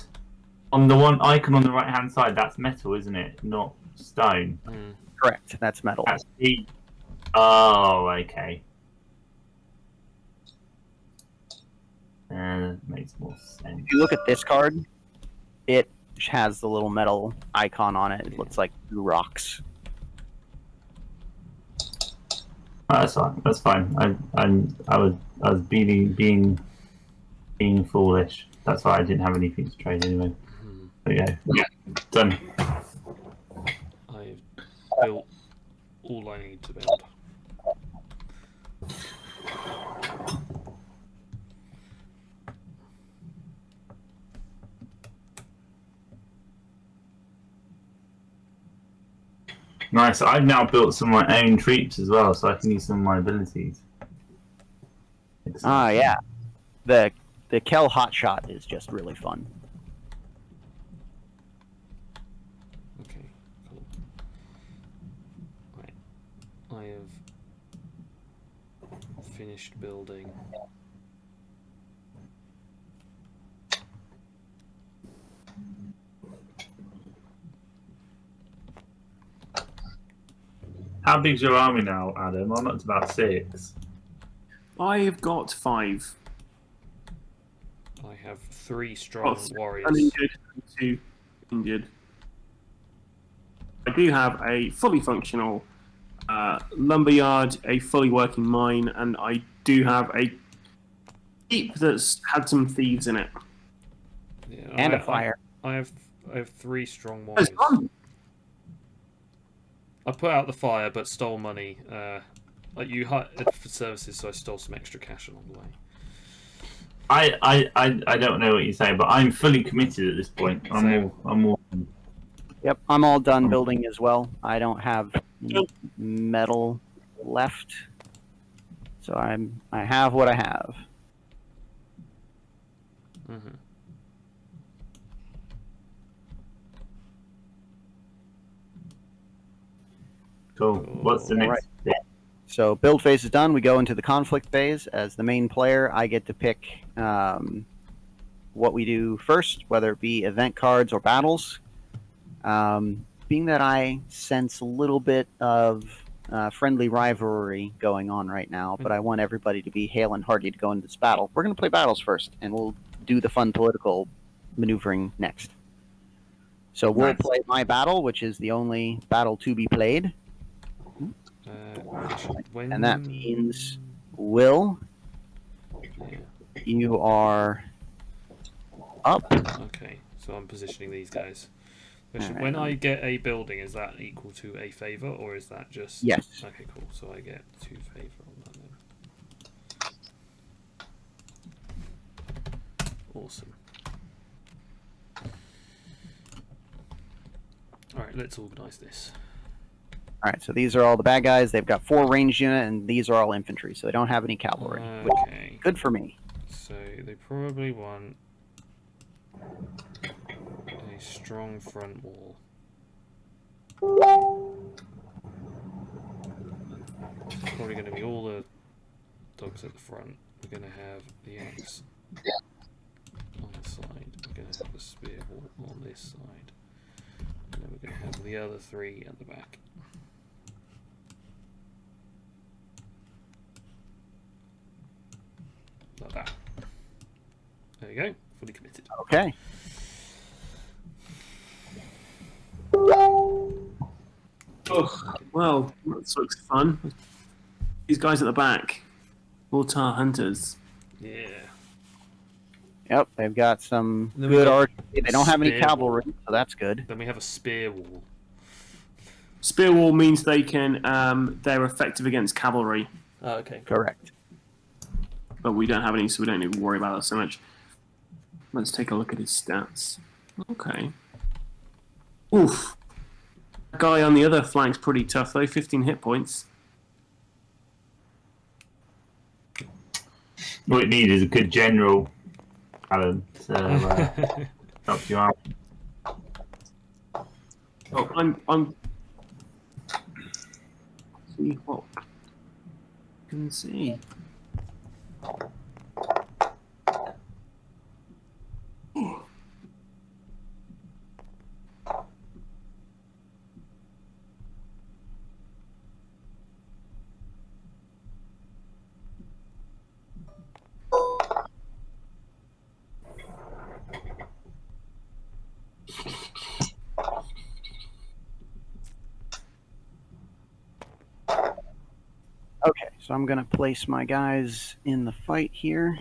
on the one icon on the right hand side, that's metal, isn't it? Not stone. Hmm. Correct. That's metal. That's the. Oh, okay. Makes more sense. If you look at this card, it has the little metal icon on it. It looks like 2 rocks. Oh, that's fine. That's fine. I was being foolish. That's why I didn't have anything to trade anyway. There you go. Yeah, done. I've built all I need to build. Nice. I've now built some of my own troops as well, so I can use some of my abilities. Ah, yeah. The Kel hotshot is just really fun. Okay, cool. Right. I have finished building. How big's your army now, Adam? I'm up to about 6. I've got 5. I have 3 strong warriors. Uninjured and 2 injured. I do have a fully functional lumberyard, a fully working mine, and I do have a keep that's had some thieves in it. Yeah, And a fire. I have 3 strong warriors. I put out the fire, but stole money. Like you hired for services, so I stole some extra cash along the way. I don't know what you're saying, but I'm fully committed at this point. I'm all. Yep, I'm all done building as well. I don't have any metal left, so I have what I have. Mm-hmm. Cool. What's the next bit? So build phase is done. We go into the conflict phase. As the main player, I get to pick what we do first, whether it be event cards or battles. Being that I sense a little bit of friendly rivalry going on right now, but I want everybody to be hale and hearty to go into this battle. We're going to play battles first, and we'll do the fun political maneuvering next. So we'll play my battle, which is the only battle to be played. And that means, Will, you are up. Okay, so I'm positioning these guys. Right. When I get a building, is that equal to a favor, or is that just... Yes. Okay, cool. So I get 2 favor on that then. Awesome. Alright, let's organise this. Alright, so these are all the bad guys. They've got 4 ranged unit, and these are all infantry, so they don't have any cavalry. Okay. Good for me. So they probably want a strong front wall. probably going to be all the dogs at the front. We're going to have the axe on the side. We're going to have the spear wall on this side. And then we're going to have the other 3 at the back. Like that. There you go. Fully committed. Okay. Oh, well, that looks fun. These guys at the back, Mortar Hunters. Yeah. Yep, they've got some And then we good got art. They don't have any spear cavalry, so that's good. Then we have a spear wall. Spear wall means they can they're effective against cavalry, Oh, okay. Correct. but we don't have any, so we don't need to worry about that so much. Let's take a look at his stats. Okay. Oof. That guy on the other flank's pretty tough though. 15 hit points. What we need is a good general, Alan, to help you out. Oh, I'm. See what? Can see. Okay, so I'm going to place my guys in the fight here.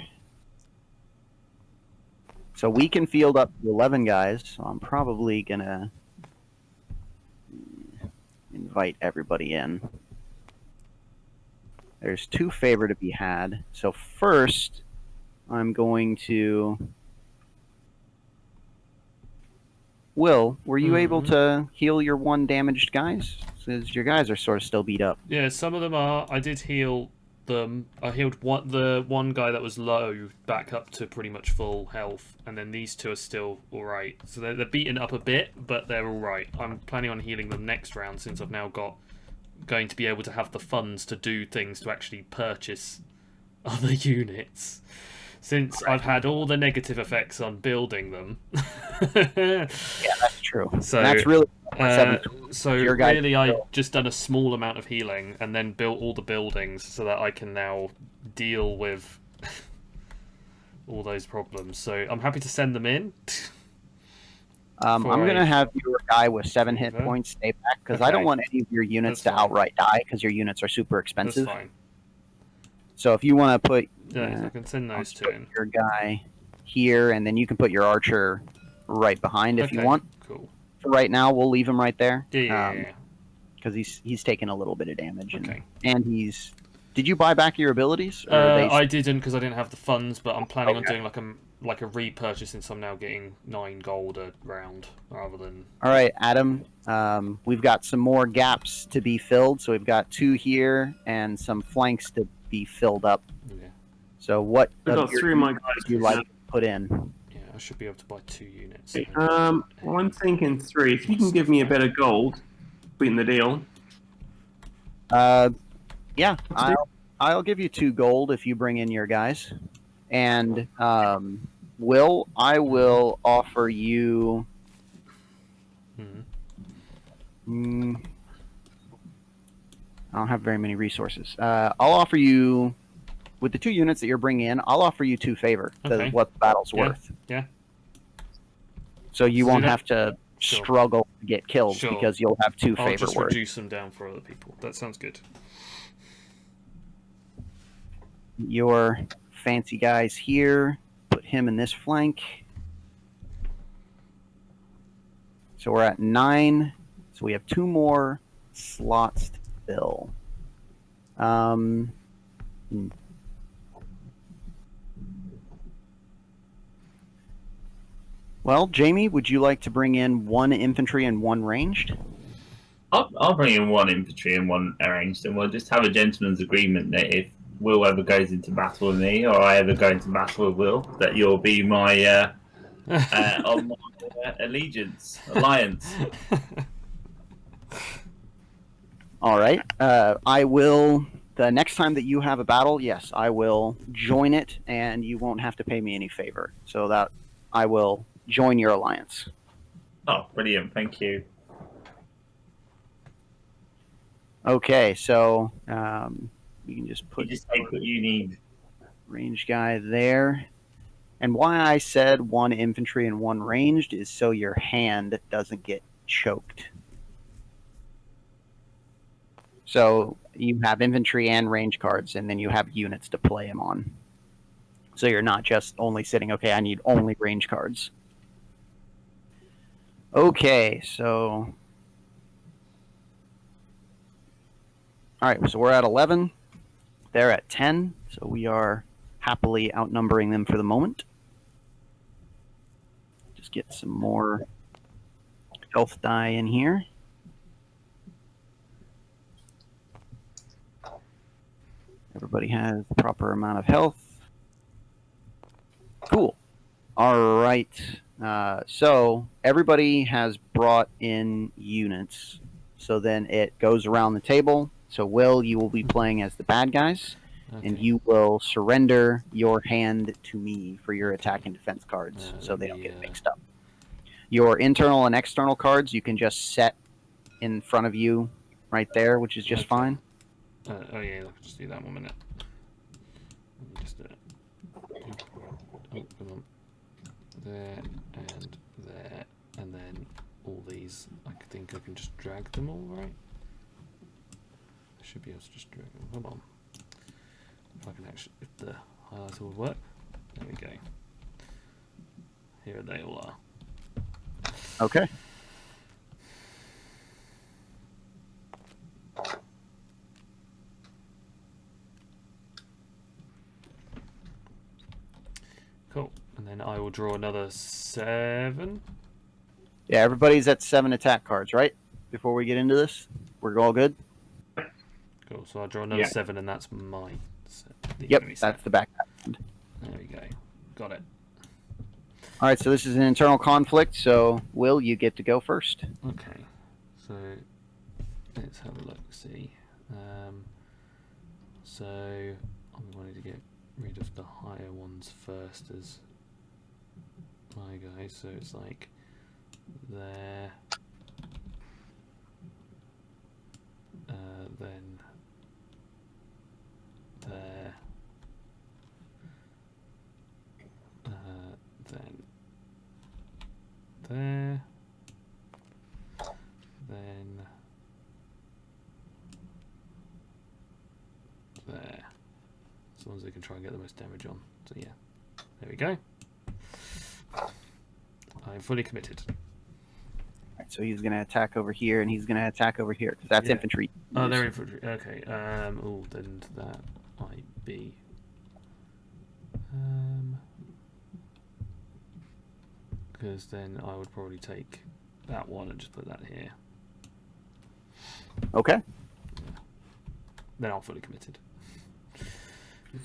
So we can field up to 11 guys, so I'm probably going to invite everybody in. There's 2 favor to be had. So first, I'm going to... Will, were you able to heal your 1 damaged guys? Because your guys are sort of still beat up. Yeah, some of them are. I did heal them. I healed the one guy that was low back up to pretty much full health, and then these 2 are still alright. So they're beaten up a bit, but they're alright. I'm planning on healing them next round since I've now going to be able to have the funds to do things to actually purchase other units. Since I've had all the negative effects on building them. Yeah, that's true. So And that's really so your guys really I built. just done a small amount of healing and then built all the buildings so that I can now deal with all those problems. So I'm happy to send them in. I'm going to have your guy with 7 hit Okay. points stay back because I don't Okay. want any of your units That's to fine. outright die because your units are super That's expensive. fine. So if you want to put Yeah, I can send those 2 in. your guy here, and then you can put your archer right behind if you Okay, want. Cool. For right now, we'll leave him right there. Yeah. Because he's taking a little bit of damage. Okay. And he's... Did you buy back your abilities? Or are they... I didn't because I didn't have the funds, but I'm planning on Okay. doing like a repurchase since I'm now getting 9 gold a round rather than. All right, Adam. We've got some more gaps to be filled. So we've got 2 here and some flanks to be filled up. Yeah. So what I've got of your 3 of my guys. units do you like to put in? Yeah, I should be able to buy 2 units. Well, I'm thinking 3. If you can give me a bit of gold, sweeten the deal. Yeah, I'll give you 2 gold if you bring in your guys. And Will, I will offer you... I don't have very many resources. I'll offer you, with the 2 units that you're bringing in, I'll offer you 2 favor. Okay. That's what the battle's Yeah, worth. yeah. So you So won't that- have to Sure. struggle to get killed Sure. because you'll have 2 I'll favor just worth. reduce them down for other people. That sounds good. Your fancy guys here, put him in this flank. So we're at 9. So we have 2 more slots to fill. Well, Jamie, would you like to bring in 1 infantry and 1 ranged? I'll bring in 1 infantry and 1 arranged, and we'll just have a gentleman's agreement that if Will ever goes into battle with me, or I ever go into battle with Will, that you'll be my on my alliance. All right. I will the next time that you have a battle, yes, I will join it, and you won't have to pay me any favor. So that I will join your alliance. Oh, brilliant! Thank you. Okay, so you can just put You just take what you need. range guy there. And why I said 1 infantry and 1 ranged is so your hand doesn't get choked. So you have infantry and range cards, and then you have units to play them on. So you're not just only sitting, okay, I need only range cards. Okay, so... Alright, so we're at 11. They're at 10, so we are happily outnumbering them for the moment. Just get some more health die in here. Everybody has the proper amount of health. Cool. All right. So everybody has brought in units. So then it goes around the table. So Will, you will be playing as the bad guys, and you will surrender your hand to me for your attack and defense cards, so they don't get mixed up. Your internal and external cards you can just set in front of you right there, which is just fine. Oh yeah, let's just do that 1 minute. Let me just do it. Oh, come on. There and there, and then all these. I think I can just drag them all, right? I should be able to just drag them. Come on. If I can actually, if the highlighter would work. There we go. Here they all are. Okay. Cool. And then I will draw another 7. Yeah, everybody's at 7 attack cards, right? Before we get into this, we're all good. Cool. So I'll draw another 7, and that's my. Yep, that's the back. There we go. Got it. All right, so this is an internal conflict. So Will, you get to go first. Okay. So let's have a look. See. So I wanted to get rid of the higher ones first as my guys. So it's like there. Then there. Then there. Then there. As long as they can try and get the most damage on. So yeah, there we go. I'm fully committed. Right, so he's going to attack over here, and he's going to attack over here, because that's infantry. Oh, they're infantry. Okay. Oh, then that might be. Because then I would probably take that one and just put that here. Okay. Yeah. Then I'm fully committed.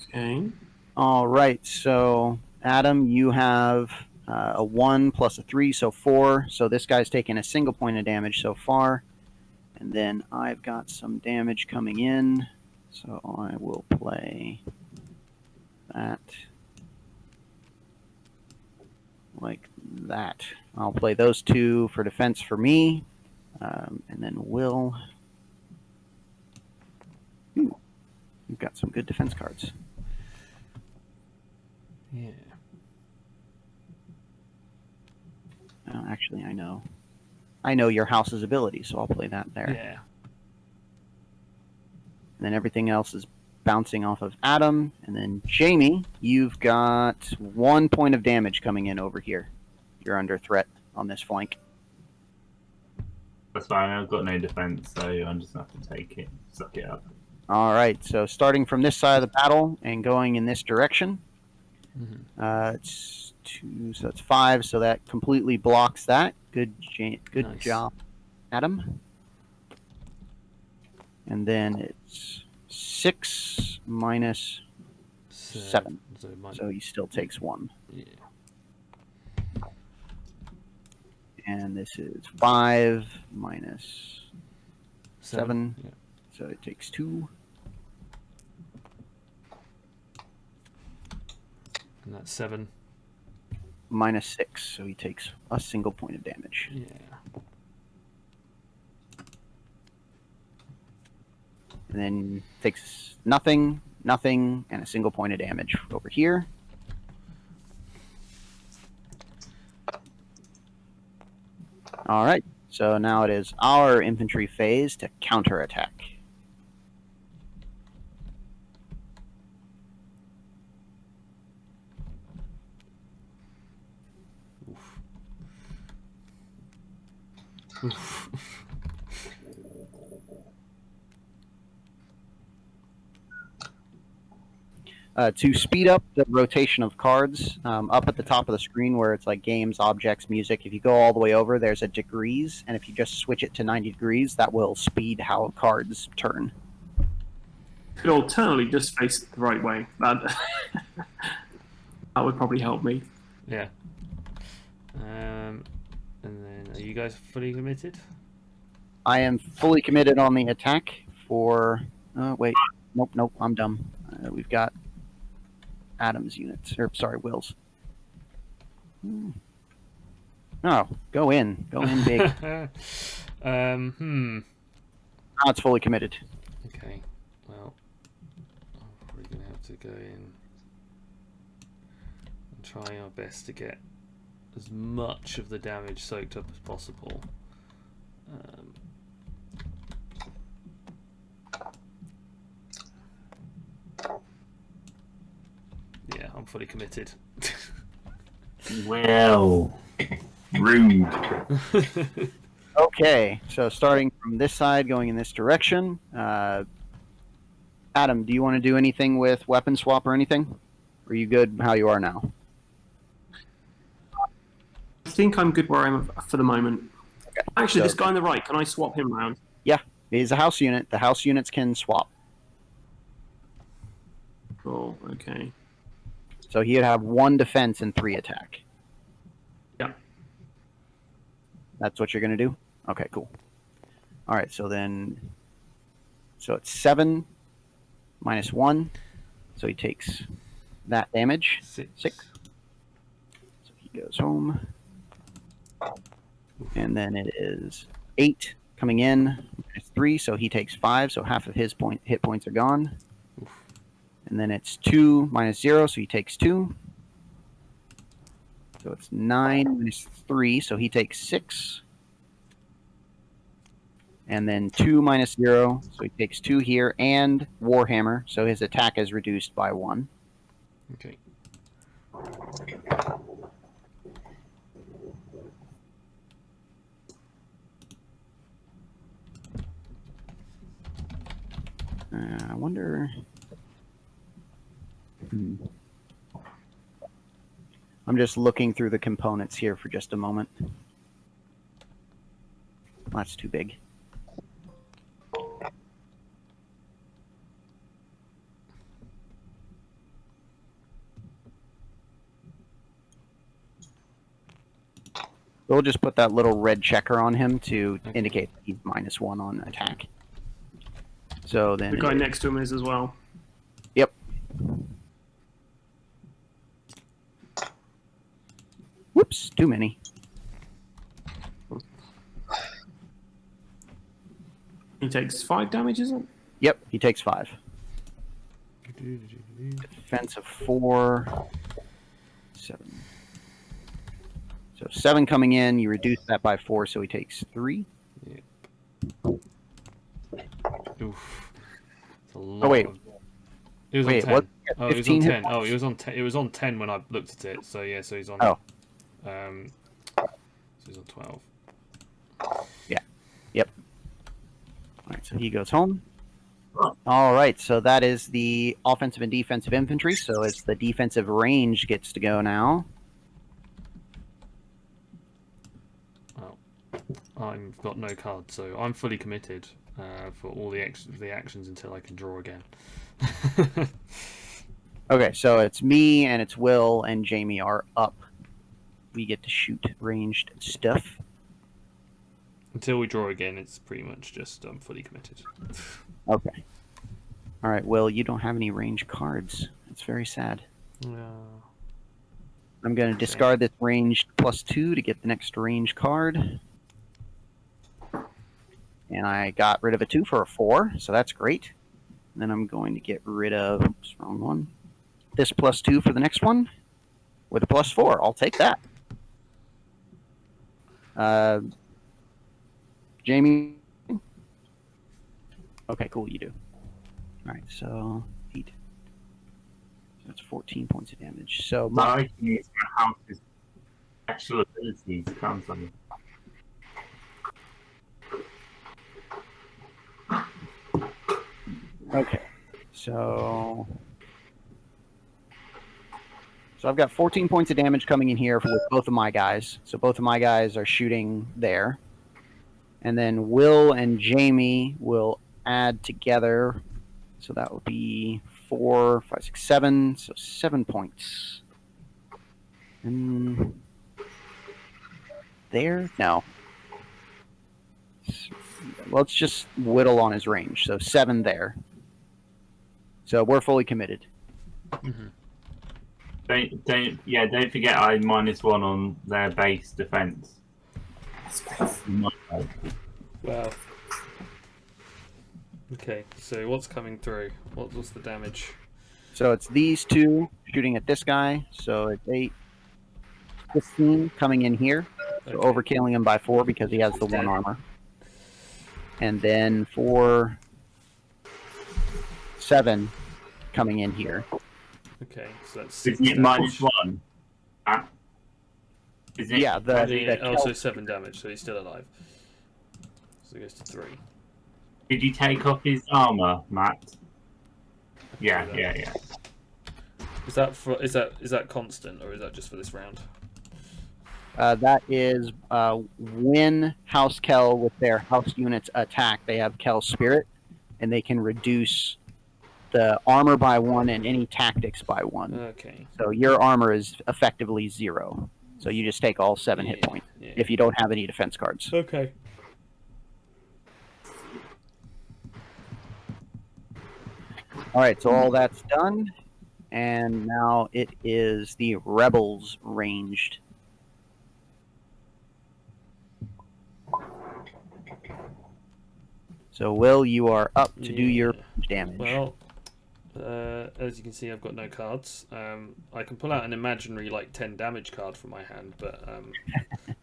Okay. All right, so Adam, you have a 1 plus a 3, so 4. So this guy's taking a single point of damage so far. And then I've got some damage coming in, so I will play that like that. I'll play those 2 for defense for me, and then Will. Ooh, you've got some good defense cards. Yeah. Actually, I know your house's ability, so I'll play that there. Yeah. And then everything else is bouncing off of Adam. And then Jamie, you've got 1 point of damage coming in over here. You're under threat on this flank. That's fine. I've got no defense, so I'm just going to have to take it, suck it up. All right. So starting from this side of the battle and going in this direction, it's 2, so it's 5. So that completely blocks that. Good Nice. job, Adam. And then it's 6 minus 7. So he still takes 1. Yeah. And this is 5 minus 7. Yeah. So it takes 2. 7. -6, so he takes a single point of damage. Yeah. And then takes nothing, nothing, and a single point of damage over here. All right, so now it is our infantry phase to counterattack. Oof. To speed up the rotation of cards, up at the top of the screen where it's like games, objects, music, if you go all the way over, there's a degrees, and if you just switch it to 90 degrees, that will speed how cards turn. Could alternately just face it the right way. That would probably help me. Yeah. And then, are you guys fully committed? I am fully committed on the attack for... wait. Nope, I'm dumb. We've got Adam's units, or sorry, Will's. Oh, go in big. Now it's fully committed. Okay, well, I'm probably going to have to go in and try our best to get as much of the damage soaked up as possible. Yeah, I'm fully committed. Well, rude. Okay, so starting from this side, going in this direction. Adam, do you want to do anything with weapon swap or anything? Or are you good how you are now? I think I'm good where I'm for the moment. Okay. Actually, So- this guy on the right, can I swap him around? Yeah, he's a house unit. The house units can swap. Cool, okay. So he'd have 1 defense and 3 attack. Yeah. That's what you're going to do? Okay, cool. All right, so then... So it's 7 -1. So he takes that damage. 6. So he goes home. And then it is 8 coming in. -3, so he takes 5. So half of his hit points are gone. And then it's 2 -0, so he takes 2. So it's 9 -3, so he takes 6. And then 2 -0, so he takes 2 here, and Warhammer, so his attack is reduced by 1. Okay. I wonder... I'm just looking through the components here for just a moment. That's too big. We'll just put that little red checker on him to indicate that he's -1 on attack. So then... The guy next to him is as well. Yep. Whoops, too many. He takes 5 damage, is it? Yep, he takes 5. Defense of 4. 7. So 7 coming in, you reduce that by 4, so he takes 3. Yep. Oof. It's a lot. Oh, wait. It was Wait, on 10. what? Oh, it was 15 on hit 10. Oh, points? it was on 10. It was on 10 when I looked at it. So yeah, so he's on. Oh. So he's on 12. Yeah. Yep. All right, so he goes home. All right, so that is the offensive and defensive infantry. So it's the defensive range gets to go now. Oh, I've got no card, so I'm fully committed for all the actions until I can draw again. Okay, so it's me and it's Will and Jamie are up. We get to shoot ranged stuff. Until we draw again, it's pretty much just I'm fully committed. Okay. All right, Will, you don't have any range cards. It's very sad. Yeah. I'm going to discard this ranged +2 to get the next range card. And I got rid of a 2 for a 4, so that's great. And then I'm going to get rid of, oops, wrong one. This +2 for the next one with a +4. I'll take that. Jamie? Okay, cool, you do. All right, so 8. That's 14 points of damage. So I can use my house's actual abilities, can't I? okay, so I've got 14 points of damage coming in here with both of my guys. So both of my guys are shooting there, and then Will and Jamie will add together. So that would be 4, 5, 6, 7. So 7 points. And there? No. Let's just whittle on his range. So 7 there. So we're fully committed. Mm-hmm. Don't forget I -1 on their base defense. Wow. Okay, so what's coming through? What's the damage? So it's these two shooting at this guy. So it's 8, 15 coming in here. So Okay. overkilling him by 4 because he has the 1 armor. And then 4, 7 coming in here. Okay, so that's Isn't it -1? Isn't it? Yeah, also 7 damage, so he's still alive. So it goes to 3. Did you take off his armor, Matt? Yeah. Is that constant, or is that just for this round? That is when House Kel with their house units attack, they have Kel's Spirit, and they can reduce the armor by 1 and any tactics by 1. Okay. So your armor is effectively 0. So you just take all 7 hit points if you don't have any defense cards. Okay. All right, so all that's done, and now it is the Rebels ranged. So Will, you are up to do your damage. Well, as you can see, I've got no cards. I can pull out an imaginary 10 damage card from my hand, but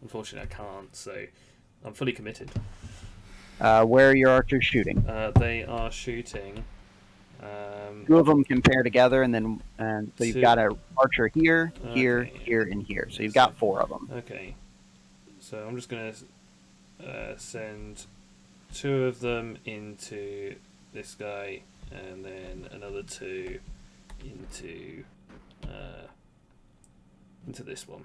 unfortunately I can't. So I'm fully committed. Where are your archers shooting? They are shooting. 2 of them can pair together, and then so you've got an archer here, here, Okay. here, and here. So you've got 4 of them. Okay. So I'm just gonna send 2 of them into this guy, and then another 2 into this one.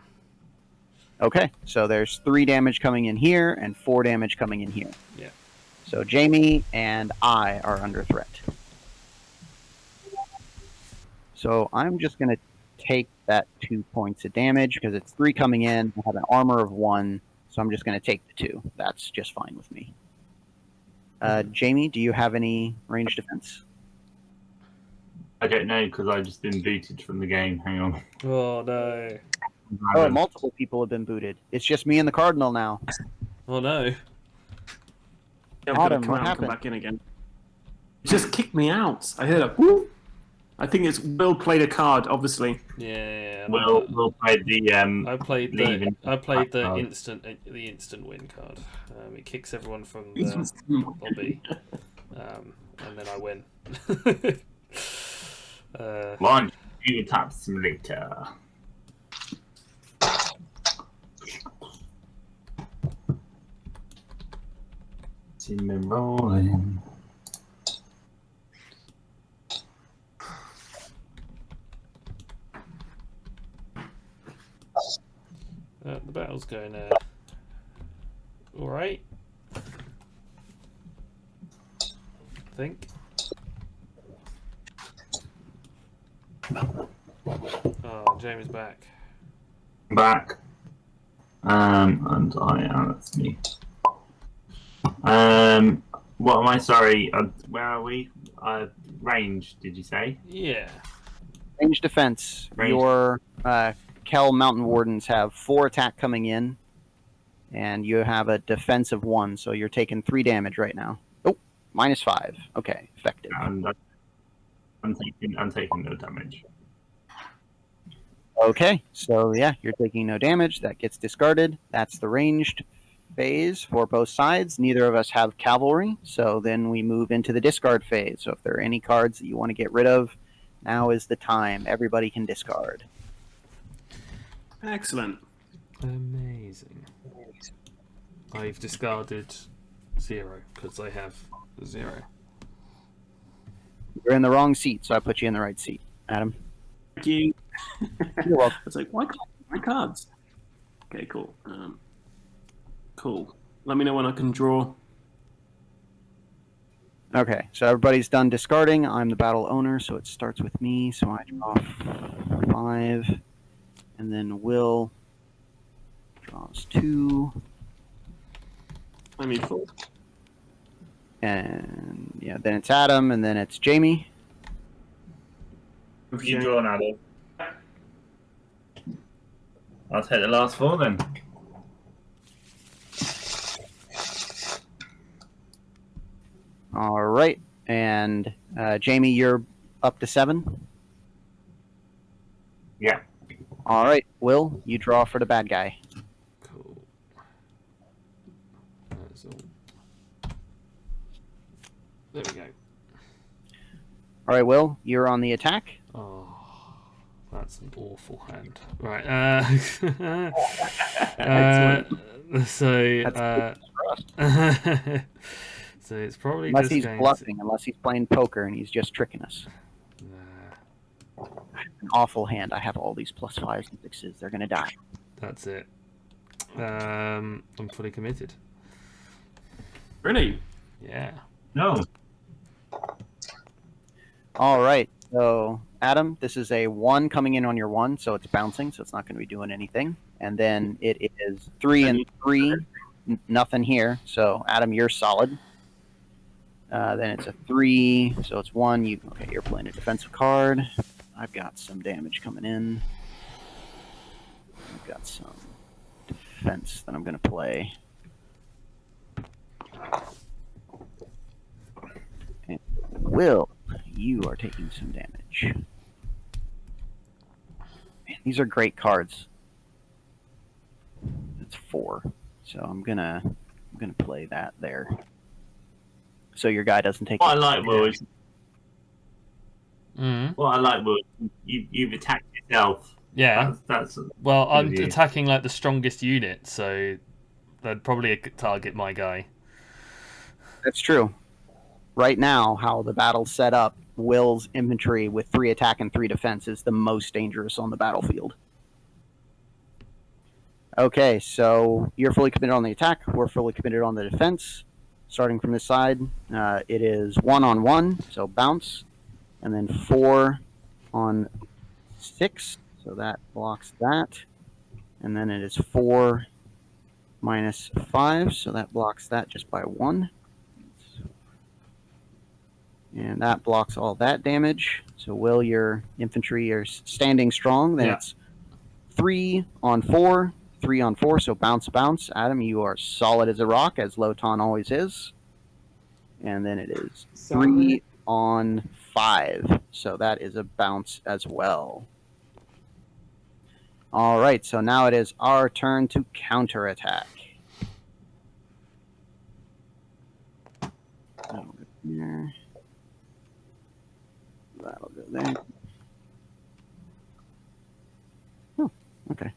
Okay, so there's 3 damage coming in here and 4 damage coming in here. Yeah. So Jamie and I are under threat. So I'm just going to take that 2 points of damage because it's 3 coming in. I have an armor of 1, so I'm just going to take the 2. That's just fine with me. Jamie, do you have any ranged defense? I don't know because I've just been booted from the game. Hang on. Oh no. Oh, multiple people have been booted. It's just me and the Cardinal now. Oh no. Yeah, I've got to Autumn, come what out and happened? come back in again. It just kicked me out. I heard a whoop. I think it's Will played a card, obviously. Yeah. We'll play the I played leaving the card. instant win card. It kicks everyone from the lobby, and then I win. One, you tap simulator. Cinnamon rolling. The battle's going all right. I think. Oh, Jamie's back. Back. And that's me. What am I? Sorry. Where are we? Range, did you say? Yeah. Range defense. Range. Your Kel Mountain Wardens have 4 attack coming in, and you have a defense of 1, so you're taking 3 damage right now. Oh, -5. Okay, effective. I'm taking no damage. Okay, so yeah, you're taking no damage. That gets discarded. That's the ranged phase for both sides. Neither of us have cavalry, so then we move into the discard phase. So if there are any cards that you want to get rid of, now is the time. Everybody can discard. Excellent. Amazing. I've discarded 0 because I have 0. You're in the wrong seat, so I put you in the right seat, Adam. Thank you. You're welcome. It's like, why can't I my cards? Okay, cool. Cool. Let me know when I can draw. Okay, so everybody's done discarding. I'm the battle owner, so it starts with me. So I draw 5, and then Will draws 2. I mean, 4. And yeah, then it's Adam, and then it's Jamie. You draw an Adam. I'll take the last 4 then. All right, and Jamie, you're up to 7. Yeah. All right, Will, you draw for the bad guy. Cool. That's all. There we go. All right, Will, you're on the attack. Oh, that's an awful hand. Right. So it's probably Unless just he's going bluffing, unless he's playing poker and he's just tricking us. An awful hand. I have all these +5s and 6s. They're gonna die. That's it. I'm fully committed. Really? Yeah. No. All right. So Adam, this is a 1 coming in on your 1, so it's bouncing, so it's not going to be doing anything. And then it is 3 and 3, nothing here. So Adam, you're solid. Then it's a 3, so it's 1. Okay? You're playing a defensive card. I've got some damage coming in. I've got some defense that I'm going to play. And Will, you are taking some damage. Man, these are great cards. It's 4, so I'm gonna play that there. So your guy doesn't take. What I like, Will, is Mm-hmm. what I like, Will, you've attacked yourself. Yeah. That's well, I'm you. attacking like the strongest unit, so they'd probably target my guy. That's true. Right now, how the battle's set up, Will's infantry with 3 attack and 3 defense is the most dangerous on the battlefield. Okay, so you're fully committed on the attack. We're fully committed on the defense. Starting from this side, it is 1 on 1, so bounce, and then 4 on 6, so that blocks that. And then it is 4 minus 5, so that blocks that just by 1. And that blocks all that damage. So Will, your infantry are standing strong. Then it's 3 on 4, 3 on 4, so bounce, bounce. Adam, you are solid as a rock, as Lotan always is. And then it is 3 on 5, so that is a bounce as well. All right, so now it is our turn to counterattack. That'll go there. That'll go there. Oh, okay.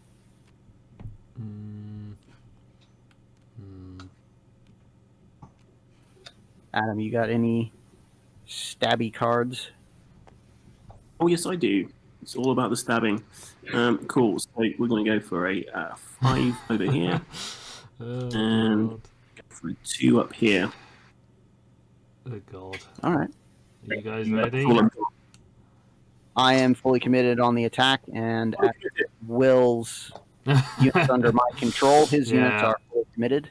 Adam, you got any stabby cards? Oh, yes, I do. It's all about the stabbing. Cool. So we're going to go for a 5 over here. And go for a 2 up here. Oh, God. All right. Are you guys ready? I am fully committed on the attack, and at Will's units under my control, his units are fully committed.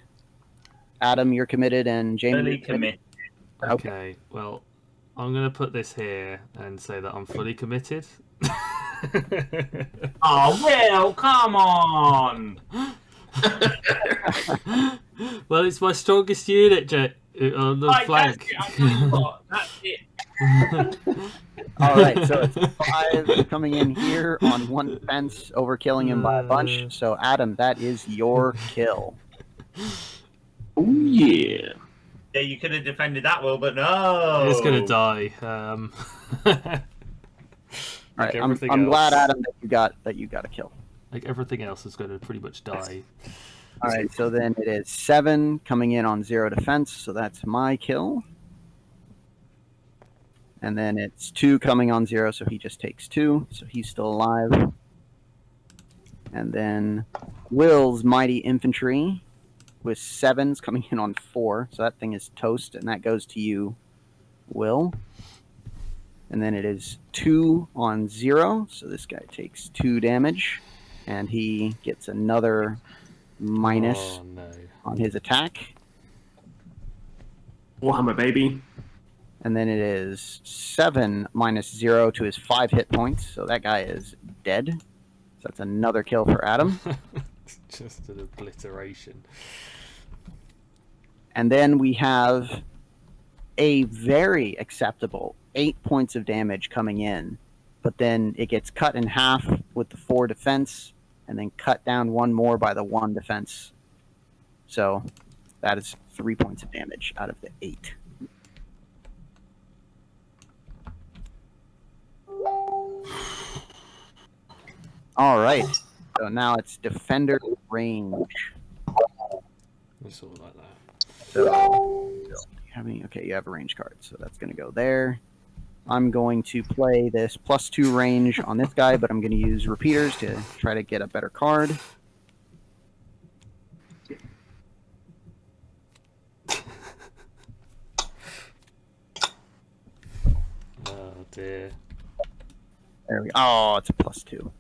Adam, you're committed, and Jamie, fully you're committed. Okay, well, I'm going to put this here and say that I'm fully committed. Oh, Will, come on! Well, it's my strongest unit, on the flank. That's it. All right, so it's 5 coming in here on 1 defense, overkilling him by a bunch. So Adam, that is your kill. Oh yeah. Yeah, you could have defended that, Will, but no. It's gonna die. All right, I'm glad, Adam, that you got a kill. Like everything else is going to pretty much die. All right, so then it is 7 coming in on 0 defense, so that's my kill. And then it's 2 coming on 0, so he just takes 2, so he's still alive. And then Will's mighty infantry with 7s coming in on 4, so that thing is toast, and that goes to you, Will. And then it is 2 on 0, so this guy takes 2 damage, and he gets another minus on his attack. Warhammer, baby. And then it is 7 minus 0 to his 5 hit points, so that guy is dead. So that's another kill for Adam. Just an obliteration. And then we have a very acceptable 8 points of damage coming in, but then it gets cut in half with the 4 defense, and then cut down 1 more by the 1 defense. So that is 3 points of damage out of the 8. All right, so now it's defender range. It's all like that. So you have a range card, so that's going to go there. I'm going to play this +2 range on this guy, but I'm going to use repeaters to try to get a better card. Oh dear. There we go. Oh, it's a +2.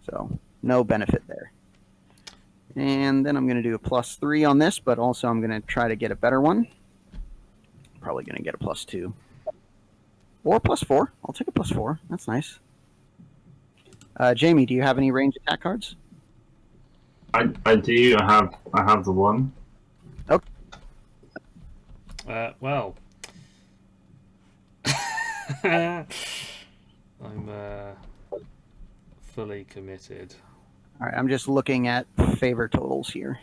So no benefit there. And then I'm going to do a +3 on this, but also I'm going to try to get a better one. Probably going to get a +2. Or +4. I'll take a +4. That's nice. Jamie, do you have any ranged attack cards? I do. I have the one. Okay. Well. I'm fully committed. All right, I'm just looking at favor totals here.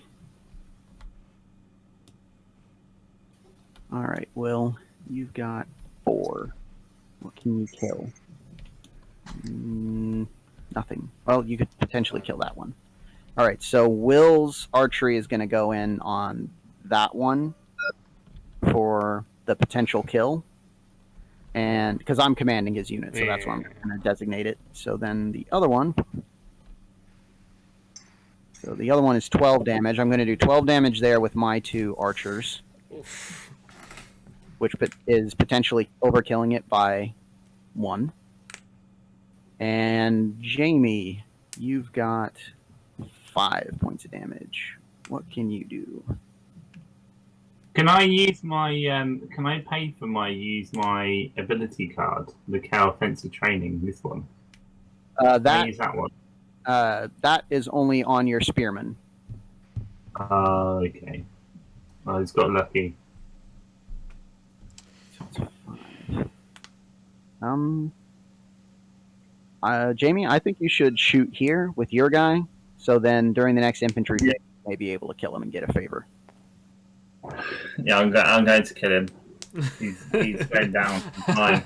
All right, Will, you've got 4. What can you kill? Nothing. Well, you could potentially kill that one. All right, so Will's archery is going to go in on that one for the potential kill. And because I'm commanding his unit, so that's why I'm going to designate it. So then the other one. So the other one is 12 damage. I'm going to do 12 damage there with my 2 archers. Oof. Which is potentially overkilling it by 1. And Jamie, you've got 5 points of damage. What can you do? Can I use my? Can I pay for use my ability card, the Cow Offensive Training? This one. Can I use that one? That is only on your spearman. Okay. I just got lucky. Jamie, I think you should shoot here with your guy. So then during the next infantry, you may be able to kill him and get a favor. Yeah, I'm going to kill him. He's going down. Fine.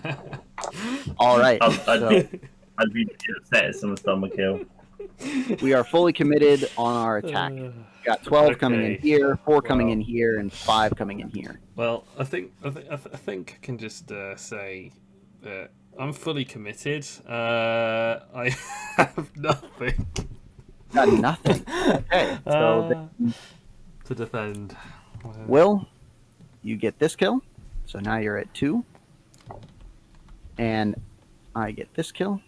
All right. I'd be upset if someone stole my kill. We are fully committed on our attack. We got 12 coming in here, 4 coming in here, and 5 coming in here. Well, I think I can just say that I'm fully committed. I have nothing. Got nothing. Okay. So to defend. Will, you get this kill. So now you're at 2. And I get this kill.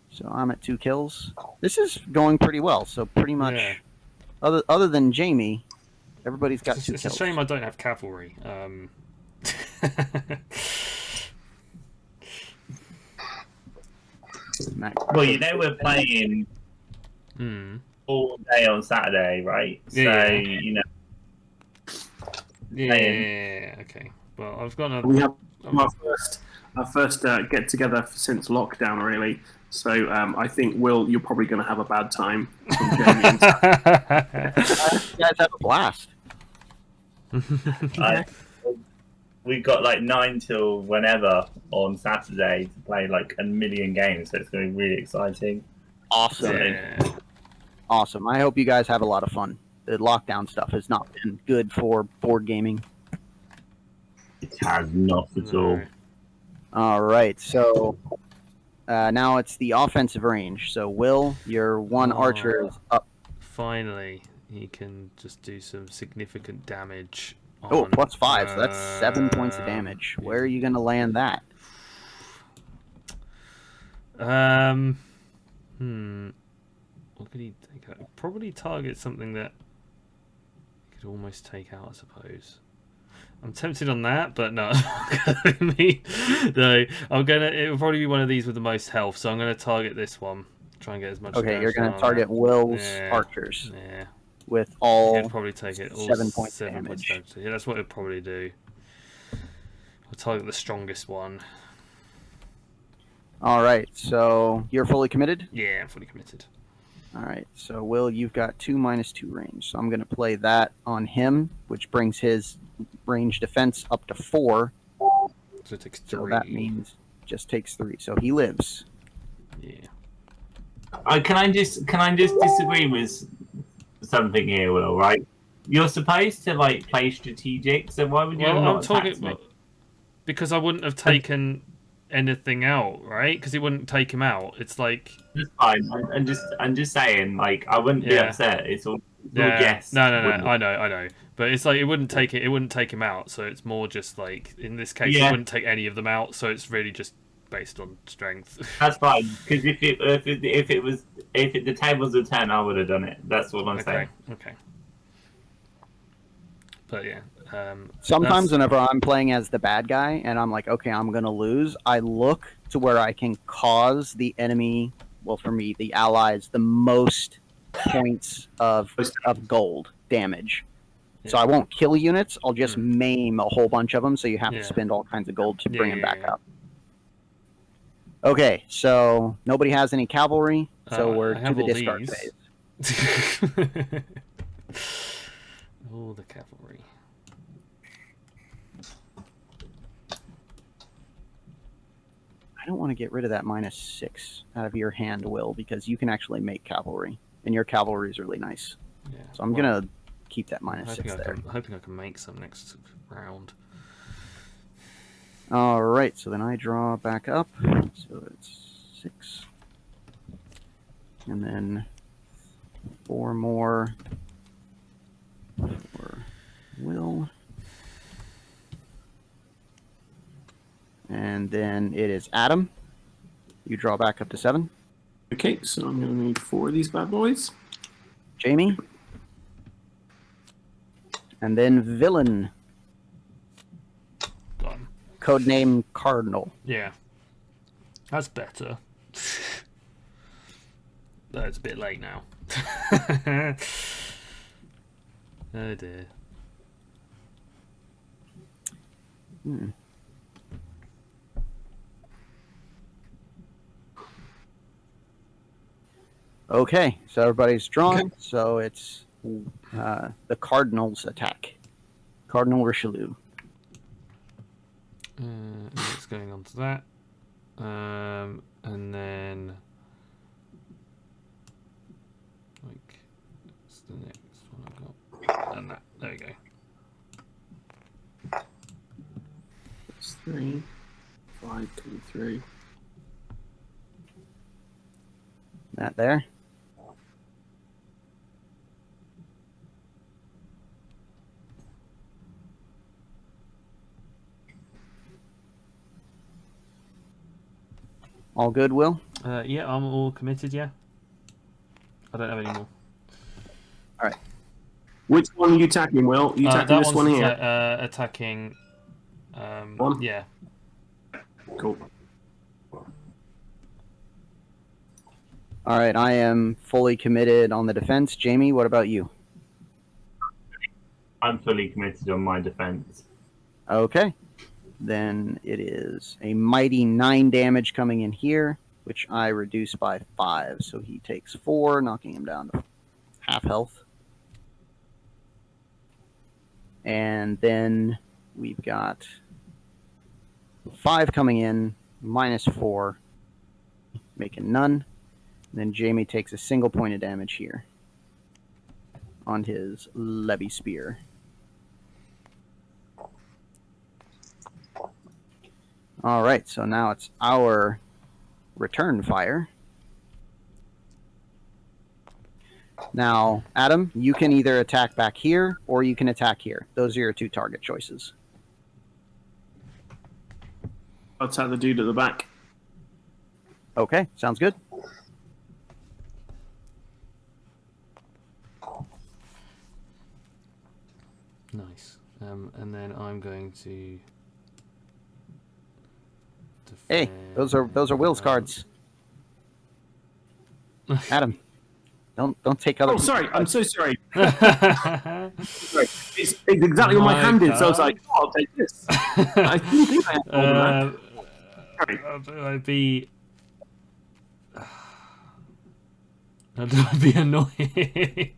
So I'm at 2 kills. This is going pretty well. So pretty much, other than Jamie, everybody's got 2 kills. It's a shame I don't have cavalry. Well, you know we're playing all day on Saturday, right? Yeah. So, you know. Yeah. Okay. Well, I've got another. We have our first get together since lockdown, really. So I think Will, you're probably going to have a bad time. From Jamie and You guys have a blast. We got like 9 till whenever on Saturday to play like a million games, so it's going to be really exciting. Awesome. Yeah. Awesome. I hope you guys have a lot of fun. The lockdown stuff has not been good for board gaming. It has not at all. All right, so now it's the offensive range. So, Will, your one archer is up. Finally, he can just do some significant damage. Oh, +5, so that's 7 points of damage. Where are you going to land that? What could he take out? Probably target something that he could almost take out, I suppose. I'm tempted on that, but no. No, I'm gonna. It will probably be one of these with the most health, so I'm gonna target this one. Try and get as much. Okay, you're gonna target Will's archers. Yeah. With all He'd probably take it all 7 points of 7 points damage. Yeah, that's what he'll probably do. I'll target the strongest one. All right, so you're fully committed? Yeah, I'm fully committed. All right, so Will, you've got 2 -2 range. So I'm going to play that on him, which brings his range defense up to 4. So it takes 3. So that means just takes 3. So he lives. Yeah. Can I just disagree with something here, Will? Right? You're supposed to like play strategic, so why would you not attack me? Because I wouldn't have taken anything out, right? Because he wouldn't take him out. It's like it's fine. I'm just saying, like I wouldn't be upset. It's all yes. No. I know. But it's like it wouldn't take him out. So it's more just like in this case, it wouldn't take any of them out. So it's really just based on strength. That's fine. Because if the tables were 10, I would have done it. That's what I'm saying. Okay. But yeah. Sometimes whenever I'm playing as the bad guy and I'm like, okay, I'm going to lose, I look to where I can cause the enemy, well, for me, the allies, the most points of gold damage. Yeah. So I won't kill units. I'll just maim a whole bunch of them, so you have to spend all kinds of gold to bring them back up. Okay, so nobody has any cavalry, so we're to the discard phase. Oh, the cavalry. I don't want to get rid of that -6 out of your hand, Will, because you can actually make cavalry, and your cavalry is really nice. Yeah, so I'm going to keep that -6 there. I'm hoping I can make some next round. All right, so then I draw back up. So it's 6. And then 4 more for Will. And then it is Adam. You draw back up to 7. Okay, so I'm going to need 4 of these bad boys. Jamie. And then Villain. Done. Codename Cardinal. Yeah. That's better. Though it's a bit late now. Oh dear. Okay, so everybody's drawn. Okay. So it's the Cardinals attack. Cardinal Richelieu. It's going on to that. And then like what's the next one I've got? And that. There we go. That's 3, 5, 2, 3. That there. All good, Will? Yeah, I'm all committed, yeah. I don't have any more. All right. Which one are you attacking, Will? Are you attacking this one here? Attacking... one? Yeah. Cool. All right, I am fully committed on the defense. Jamie, what about you? I'm fully committed on my defense. Okay. Then it is a mighty 9 damage coming in here, which I reduce by 5. So he takes 4, knocking him down to half health. And then we've got 5 coming in, minus 4, making none. And then Jamie takes a single point of damage here on his levy spear. All right, so now it's our return fire. Now, Adam, you can either attack back here or you can attack here. Those are your 2 target choices. I'll attack the dude at the back. Okay, sounds good. Nice. And then I'm going to. Hey, those are Will's cards. Adam, don't take other. Oh, sorry. I'm so sorry. Sorry. It's exactly what my hand is. So I was like, oh, I'll take this. I didn't think I had more than that. Sorry. I'd be. I'd be annoying.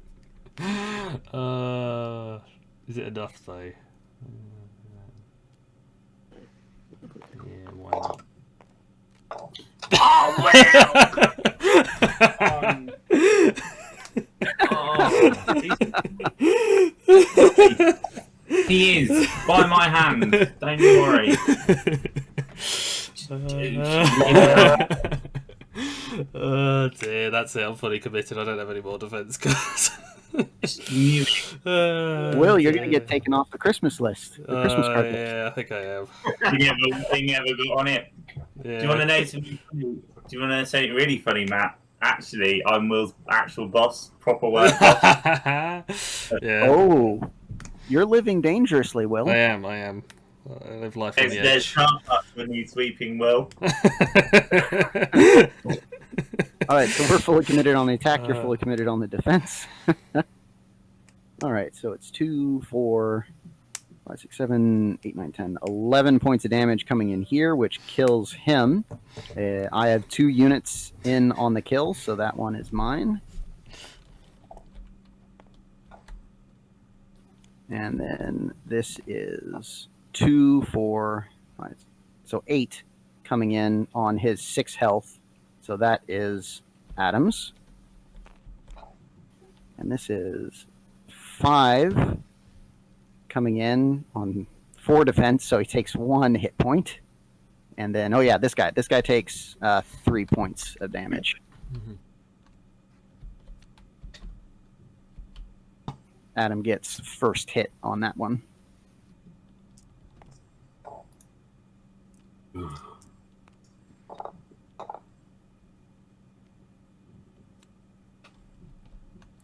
Is it enough though? Yeah, why not? Oh, wow! He is by my hand. Don't worry. Oh dear, that's it. I'm fully committed. I don't have any more defense cards. Will, you're going to get taken off the Christmas list. The Christmas card list. Yeah, I think I am. You never got on it. Yeah. Do you want to know something? Do you want to know something really funny, Matt? Actually, I'm Will's actual boss, proper work boss. Yeah. Oh, you're living dangerously, Will. I am. I live life on the There's edge. chance when he's sweeping Will. All right, so we're fully committed on the attack. You're fully committed on the defense. All right, so it's 2, 4, 5, 6, 7, 8, 9, 10, 11 points of damage coming in here, which kills him. I have 2 units in on the kill, so that one is mine. And then this is 2, 4, 5, so 8 coming in on his 6 health. So that is Adam's. And this is 5 coming in on 4 defense, so he takes 1 hit point. And then, oh yeah, this guy takes 3 points of damage. Mm-hmm. Adam gets first hit on that one.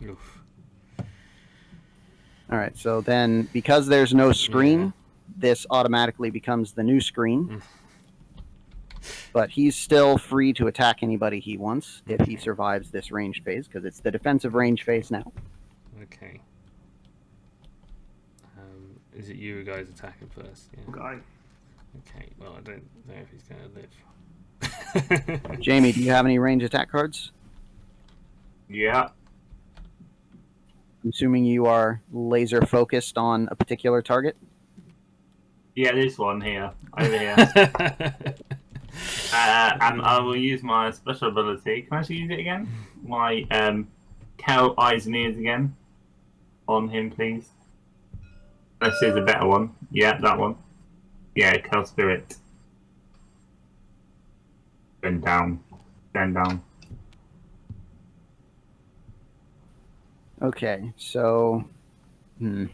Oof. All right, so then because there's no screen, this automatically becomes the new screen. But he's still free to attack anybody he wants if he survives this range phase, because it's the defensive range phase now. Okay. Is it you guys attacking first? Yeah. Guy. Okay. Well, I don't know if he's going to live. Jamie, do you have any range attack cards? Yeah. I'm assuming you are laser focused on a particular target. Yeah, this one here. Over here. And I will use my special ability. Can I actually use it again? My Kel Eyes and Ears again. On him, please. This is a better one. Yeah, that one. Yeah, Kel Spirit. Bend down. Bend down. Okay, so... All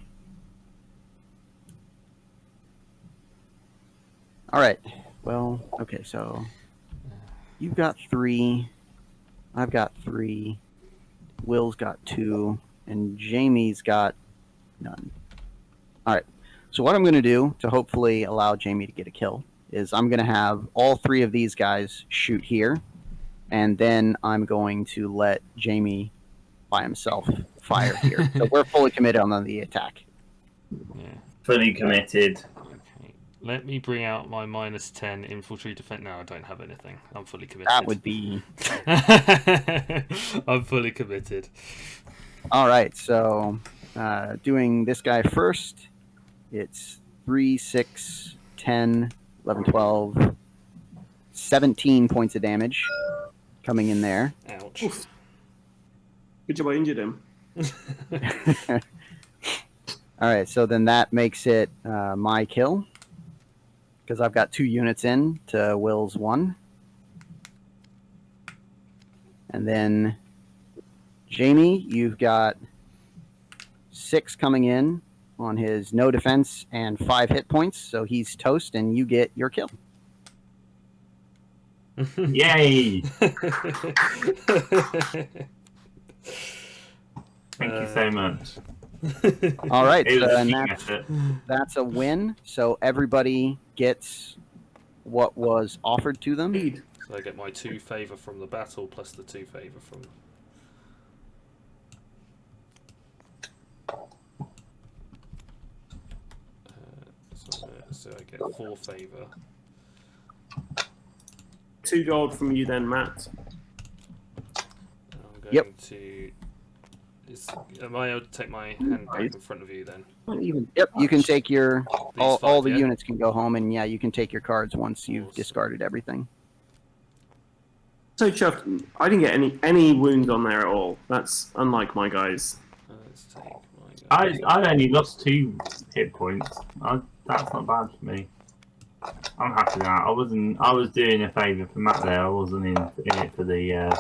right. Well, okay, so you've got 3. I've got 3. Will's got 2. And Jamie's got none. All right. So what I'm going to do to hopefully allow Jamie to get a kill is I'm going to have all 3 of these guys shoot here. and then I'm going to let Jamie by himself fire here. So we're fully committed on the attack. Yeah. Fully committed. Okay. Let me bring out my -10 infantry defense. No, I don't have anything. I'm fully committed. That would be... I'm fully committed. All right, so doing this guy first, it's 3, 6, 10, 11, 12, 17 points of damage coming in there. Ouch. Oof. Good job I injured him. All right, so then that makes it my kill, because I've got 2 units in to Will's 1. And then Jamie, you've got 6 coming in on his no defense and 5 hit points, so he's toast, and you get your kill. Yay! Thank you so much. All right, It was so a and team that's, effort. that's a win. So everybody gets what was offered to them. Indeed. So I get my 2 favour from the battle plus the 2 favour from. So I get 4 favour. 2 gold from you then, Matt. I'm going Yep. to. Am I able to take my hand back in front of you then? Not even. Yep, you can take your These all 5, the yeah? units can go home, and yeah, you can take your cards once you've Awesome. discarded everything. So chuffed. I didn't get any wounds on there at all. That's unlike my guys. Let's take my guys. I only lost 2 hit points. That's not bad for me. I'm happy with that. I was doing a favour for Matt there. I wasn't in it for the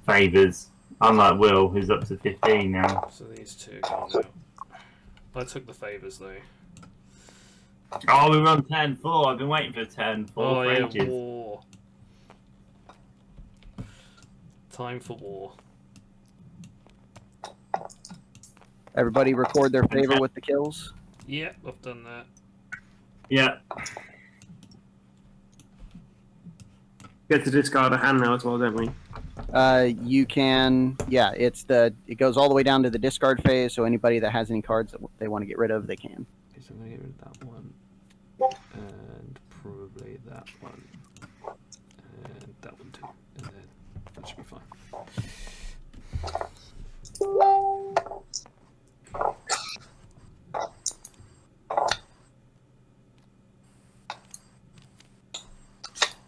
favours. Unlike Will, who's up to 15 now. So these 2 are going out. I took the favours though. Oh, we run 10-4. I've been waiting for 10-4 Oh for yeah, ages. war. Time for war. Everybody record their favor with the kills. Yep, I've done that. Yeah. Get to discard a hand now as well, don't we? You can, yeah, it goes all the way down to the discard phase, so anybody that has any cards that they want to get rid of, they can. Okay, so I'm going to get rid of that one. And probably that one. And that one too. And then that should be fine.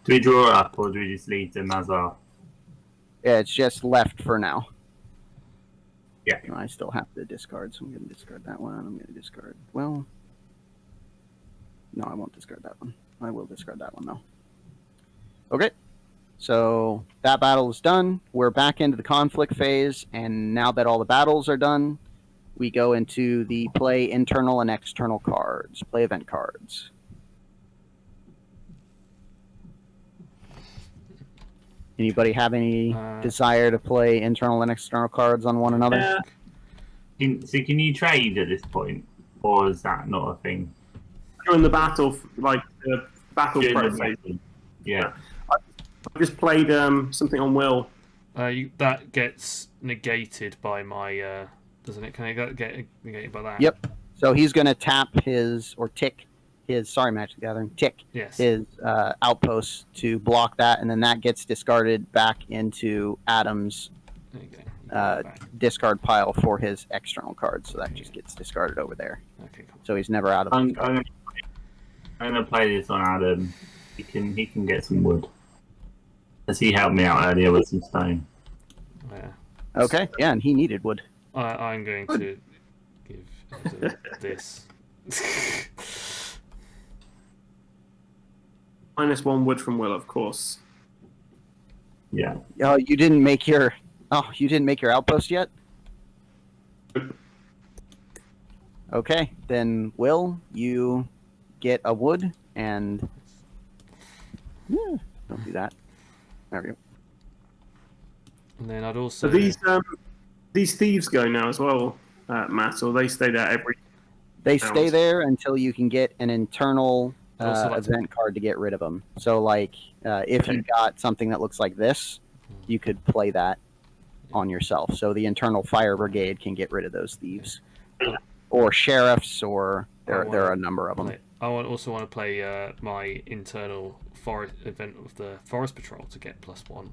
Do we draw up or do we just leave them as are? Yeah, it's just left for now. Yeah. I still have to discard, so I'm going to discard that one. I'm going to discard, well, no, I won't discard that one. I will discard that one, though. Okay, so that battle is done. We're back into the conflict phase, and now that all the battles are done, we go into the play internal and external cards, play event cards. Anybody have any desire to play internal and external cards on one another? So can you trade at this point? Or is that not a thing? During the battle, like the battle During prep the phase. battle. Yeah. I just played something on Will. That gets negated by my. Doesn't it? Can it get negated by that? Yep. So he's going to tap his, or tick his, sorry, Magic the Gathering, tick Yes. his outpost to block that, and then that gets discarded back into Adam's There you go. Back. discard pile for his external cards. So that just gets discarded over there. Okay, cool. So he's never out of I'm the card. gonna play this on Adam. He can get some wood. As he helped me out earlier with some stone. Yeah. Okay, yeah, and he needed wood. I'm going to give Adam this. -1 wood from Will, of course. Yeah. Oh, you didn't make your outpost yet? Okay, then Will, you get a wood, and don't do that. There we go. And then I'd also. So these thieves go now as well, Matt, or they stay there every. They stay there until you can get an internal Also like event card to get rid of them. So, like, if you got something that looks like this, you could play that on yourself. So the internal fire brigade can get rid of those thieves, or sheriffs, or there are a number of them. I also want to play my internal forest event of the forest patrol to get +1.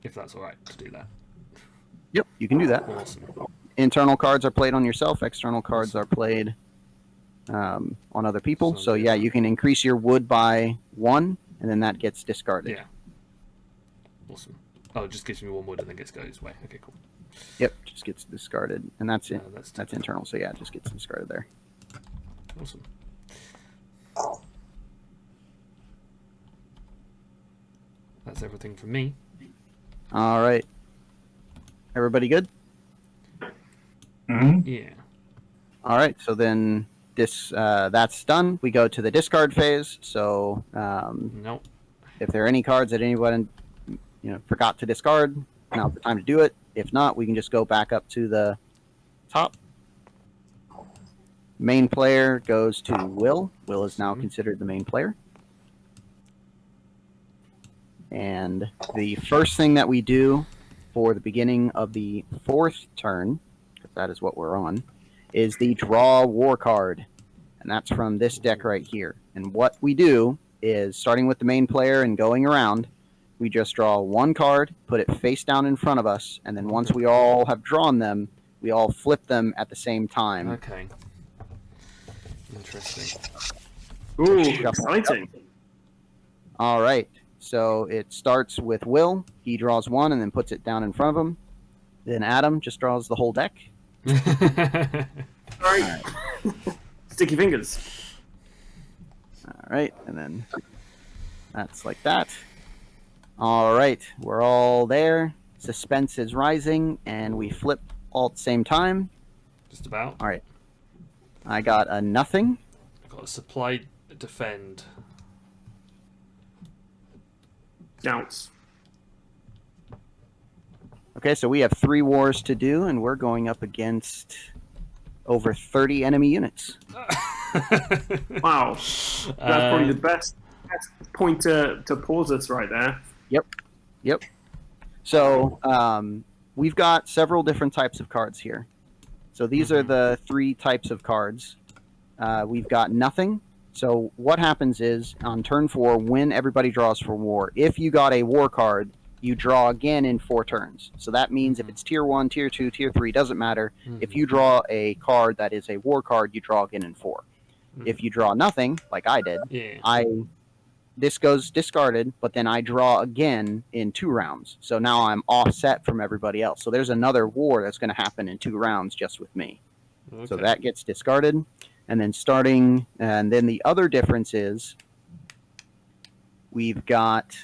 If that's all right to do that. Yep, you can do that. Awesome. Internal cards are played on yourself. External cards are played on other people. So yeah, you can increase your wood by 1, and then that gets discarded. Yeah. Awesome. Oh, it just gives me 1 wood and then goes away. Okay, cool. Yep, just gets discarded, and that's it. That's typical. internal. So yeah, it just gets discarded there. Awesome. That's everything from me. All right. Everybody good? Mm-hmm. Yeah. All right. So then that's done. We go to the discard phase. So Nope. if there are any cards that anyone forgot to discard, now's the time to do it. If not, we can just go back up to the top. Main player goes to Will. Will is now considered the main player. And the first thing that we do for the beginning of the 4th turn, because that is what we're on, is the draw war card. And that's from this deck right here. And what we do is, starting with the main player and going around, we just draw 1 card, put it face down in front of us, and then once we all have drawn them, we all flip them at the same time. Okay. Interesting. Ooh, exciting. All right. So it starts with Will. He draws 1 and then puts it down in front of him. Then Adam just draws the whole deck. All right. Sticky fingers. All right. And then that's like that. All right. We're all there. Suspense is rising, and we flip all at the same time. Just about. All right. I got a nothing. I've got a supply defend. Counts. Okay, so we have 3 wars to do, and we're going up against over 30 enemy units. Wow. That's probably the best point to pause us right there. Yep. So we've got several different types of cards here. So these are the 3 types of cards. We've got nothing. So what happens is, on turn 4, when everybody draws for war, if you got a war card, you draw again in 4 turns. So that means if it's tier 1, tier 2, tier 3, doesn't matter. If you draw a card that is a war card, you draw again in 4. If you draw nothing, like I did, this goes discarded, but then I draw again in 2 rounds. So now I'm offset from everybody else. So there's another war that's going to happen in 2 rounds just with me. Okay. So that gets discarded. And then the other difference is we've got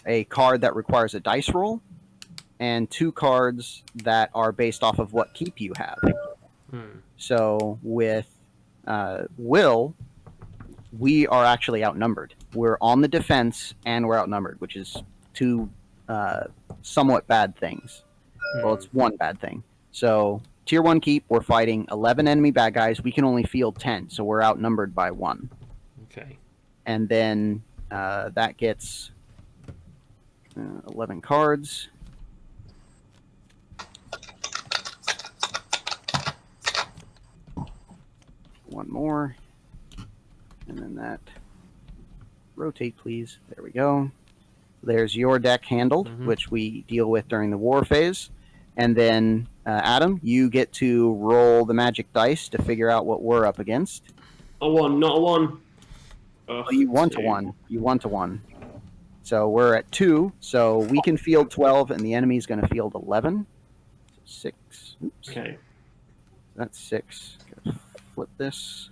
a card that requires a dice roll and 2 cards that are based off of what keep you have. So with Will, we are actually outnumbered. We're on the defense and we're outnumbered, which is 2 somewhat bad things. Well, it's 1 bad thing. So tier 1 keep, we're fighting 11 enemy bad guys. We can only field 10, so we're outnumbered by 1. Okay. And then that gets 11 cards. One more. And then that. Rotate, please. There we go. There's your deck handled, which we deal with during the war phase. And then, Adam, you get to roll the magic dice to figure out what we're up against. A 1, not a 1. Oh, you want to 1. You want to 1. So we're at 2. So we can field 12, and the enemy's going to field 11. So 6. Oops. Okay. That's 6. Gotta flip this.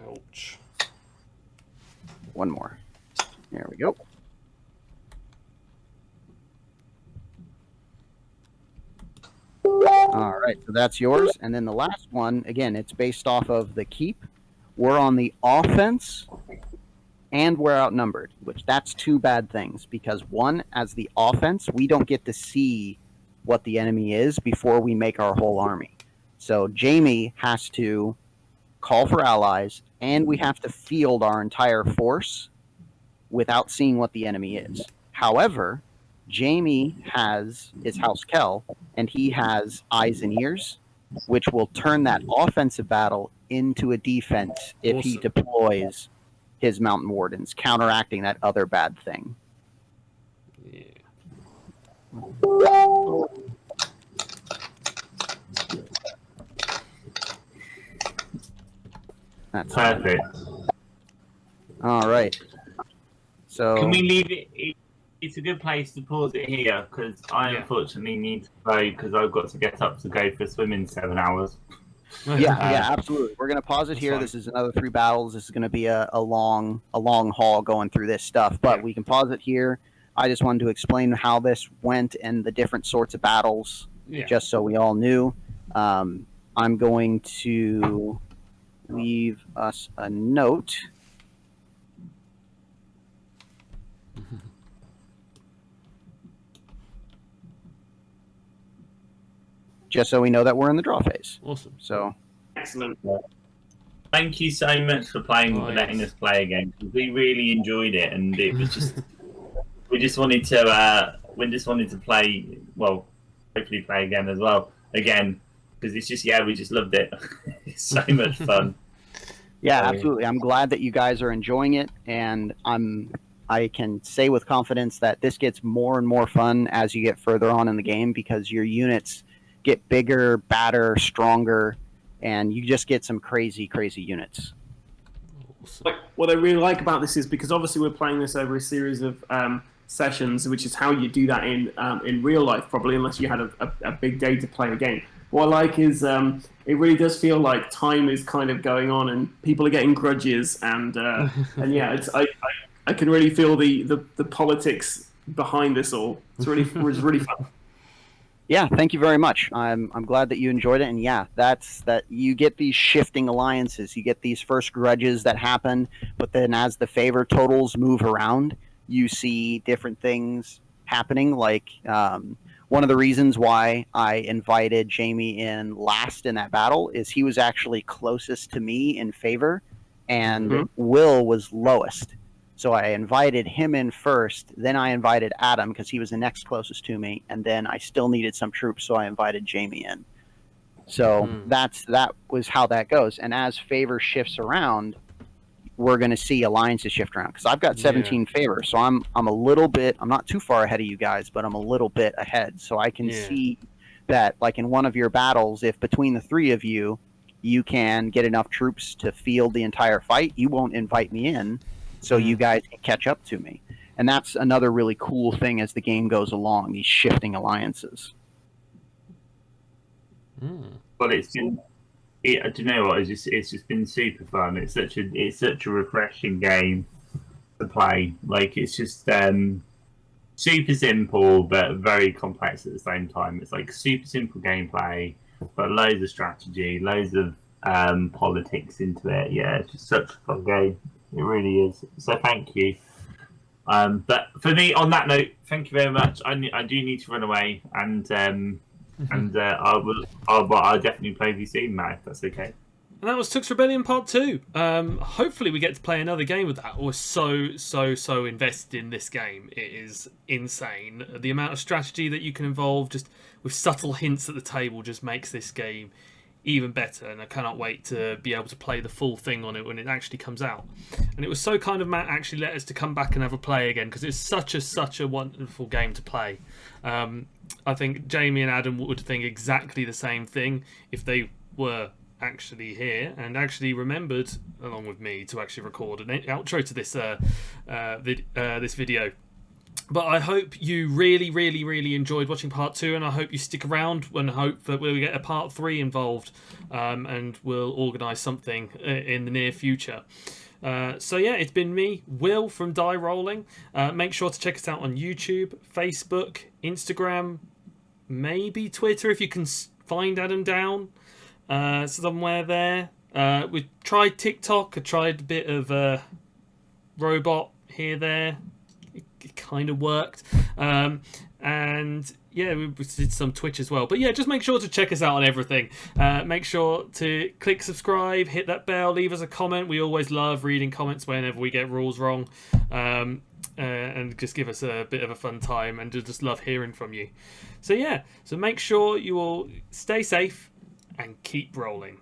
Ouch. 1 more. There we go. All right, so that's yours. And then the last one, again, it's based off of the keep. We're on the offense, and we're outnumbered, which that's 2 bad things. Because 1, as the offense, we don't get to see what the enemy is before we make our whole army. So Jamie has to call for allies, and we have to field our entire force without seeing what the enemy is. However, Jamie has his House Kell, and he has eyes and ears, which will turn that offensive battle into a defense if he Awesome. deploys his Mountain Wardens, counteracting that other bad thing. Yeah. That's Perfect. all right. So Can we leave it? It's a good place to pause it here because I Yeah. unfortunately need to go because I've got to get up to go for a swim in 7 hours. yeah, absolutely. We're gonna pause it That's here. fine. This is another 3 battles. This is gonna be a long haul going through this stuff. But Yeah. we can pause it here. I just wanted to explain how this went and the different sorts of battles, Yeah. just so we all knew. I'm going to leave us a note. Just so we know that we're in the draw phase. Awesome. So Excellent. Thank you so much for playing, Oh, letting yes. us play again. We really enjoyed it, and it was just we just wanted to play. Well, hopefully play again as well because it's just we just loved it. It's so much fun. yeah, So- absolutely. I'm glad that you guys are enjoying it, and I can say with confidence that this gets more and more fun as you get further on in the game because your units get bigger, badder, stronger, and you just get some crazy units. Awesome. What I really like about this is because obviously we're playing this over a series of sessions, which is how you do that in real life, probably unless you had a big day to play a game. What I like is it really does feel like time is kind of going on and people are getting grudges and yeah, I can really feel the politics behind this all. It's really fun. Yeah, thank you very much. I'm glad that you enjoyed it, and yeah, that you get these shifting alliances, you get these first grudges that happen, but then as the favor totals move around, you see different things happening. Like one of the reasons why I invited Jamie in last in that battle is he was actually closest to me in favor, and Mhm. Will was lowest. So I invited him in first, then I invited Adam because he was the next closest to me, and then I still needed some troops, so I invited Jamie in. So that was how that goes. And as favor shifts around, we're going to see alliances shift around because I've got 17 favor, so I'm a little bit. I'm not too far ahead of you guys, but I'm a little bit ahead. So I can see that, like in one of your battles, if between the 3 of you, you can get enough troops to field the entire fight, you won't invite me in. So you guys can catch up to me. And that's another really cool thing as the game goes along, these shifting alliances. But it's been, do you know what? It's just been super fun. It's such a refreshing game to play. Like it's just super simple but very complex at the same time. It's like super simple gameplay, but loads of strategy, loads of politics into it. Yeah, it's just such a fun game. It really is. So thank you. But for me, on that note, thank you very much. I do need to run away, and I'll definitely play with you soon, Matt. If that's okay. And that was Tux Rebellion Part 2. Hopefully we get to play another game with that. We're so invested in this game. It is insane. The amount of strategy that you can involve just with subtle hints at the table just makes this game even better, and I cannot wait to be able to play the full thing on it when it actually comes out. And it was so kind of Matt actually let us to come back and have a play again because it's such a wonderful game to play. I think Jamie and Adam would think exactly the same thing if they were actually here and actually remembered along with me to actually record an outro to this this video. But I hope you really enjoyed watching part 2, and I hope you stick around and hope that we'll get a part 3 involved, and we'll organise something in the near future. So yeah, it's been me, Will from Die Rolling. Make sure to check us out on YouTube, Facebook, Instagram, maybe Twitter if you can find Adam down somewhere there. We tried TikTok, I tried a bit of robot here there. It kind of worked, and And yeah, we did some Twitch as well. But yeah, just make sure to check us out on everything. Make sure to click subscribe, hit that bell, leave us a comment. We always love reading comments whenever we get rules wrong. And just give us a bit of a fun time, and just love hearing from you. So yeah, so make sure you all stay safe and keep rolling.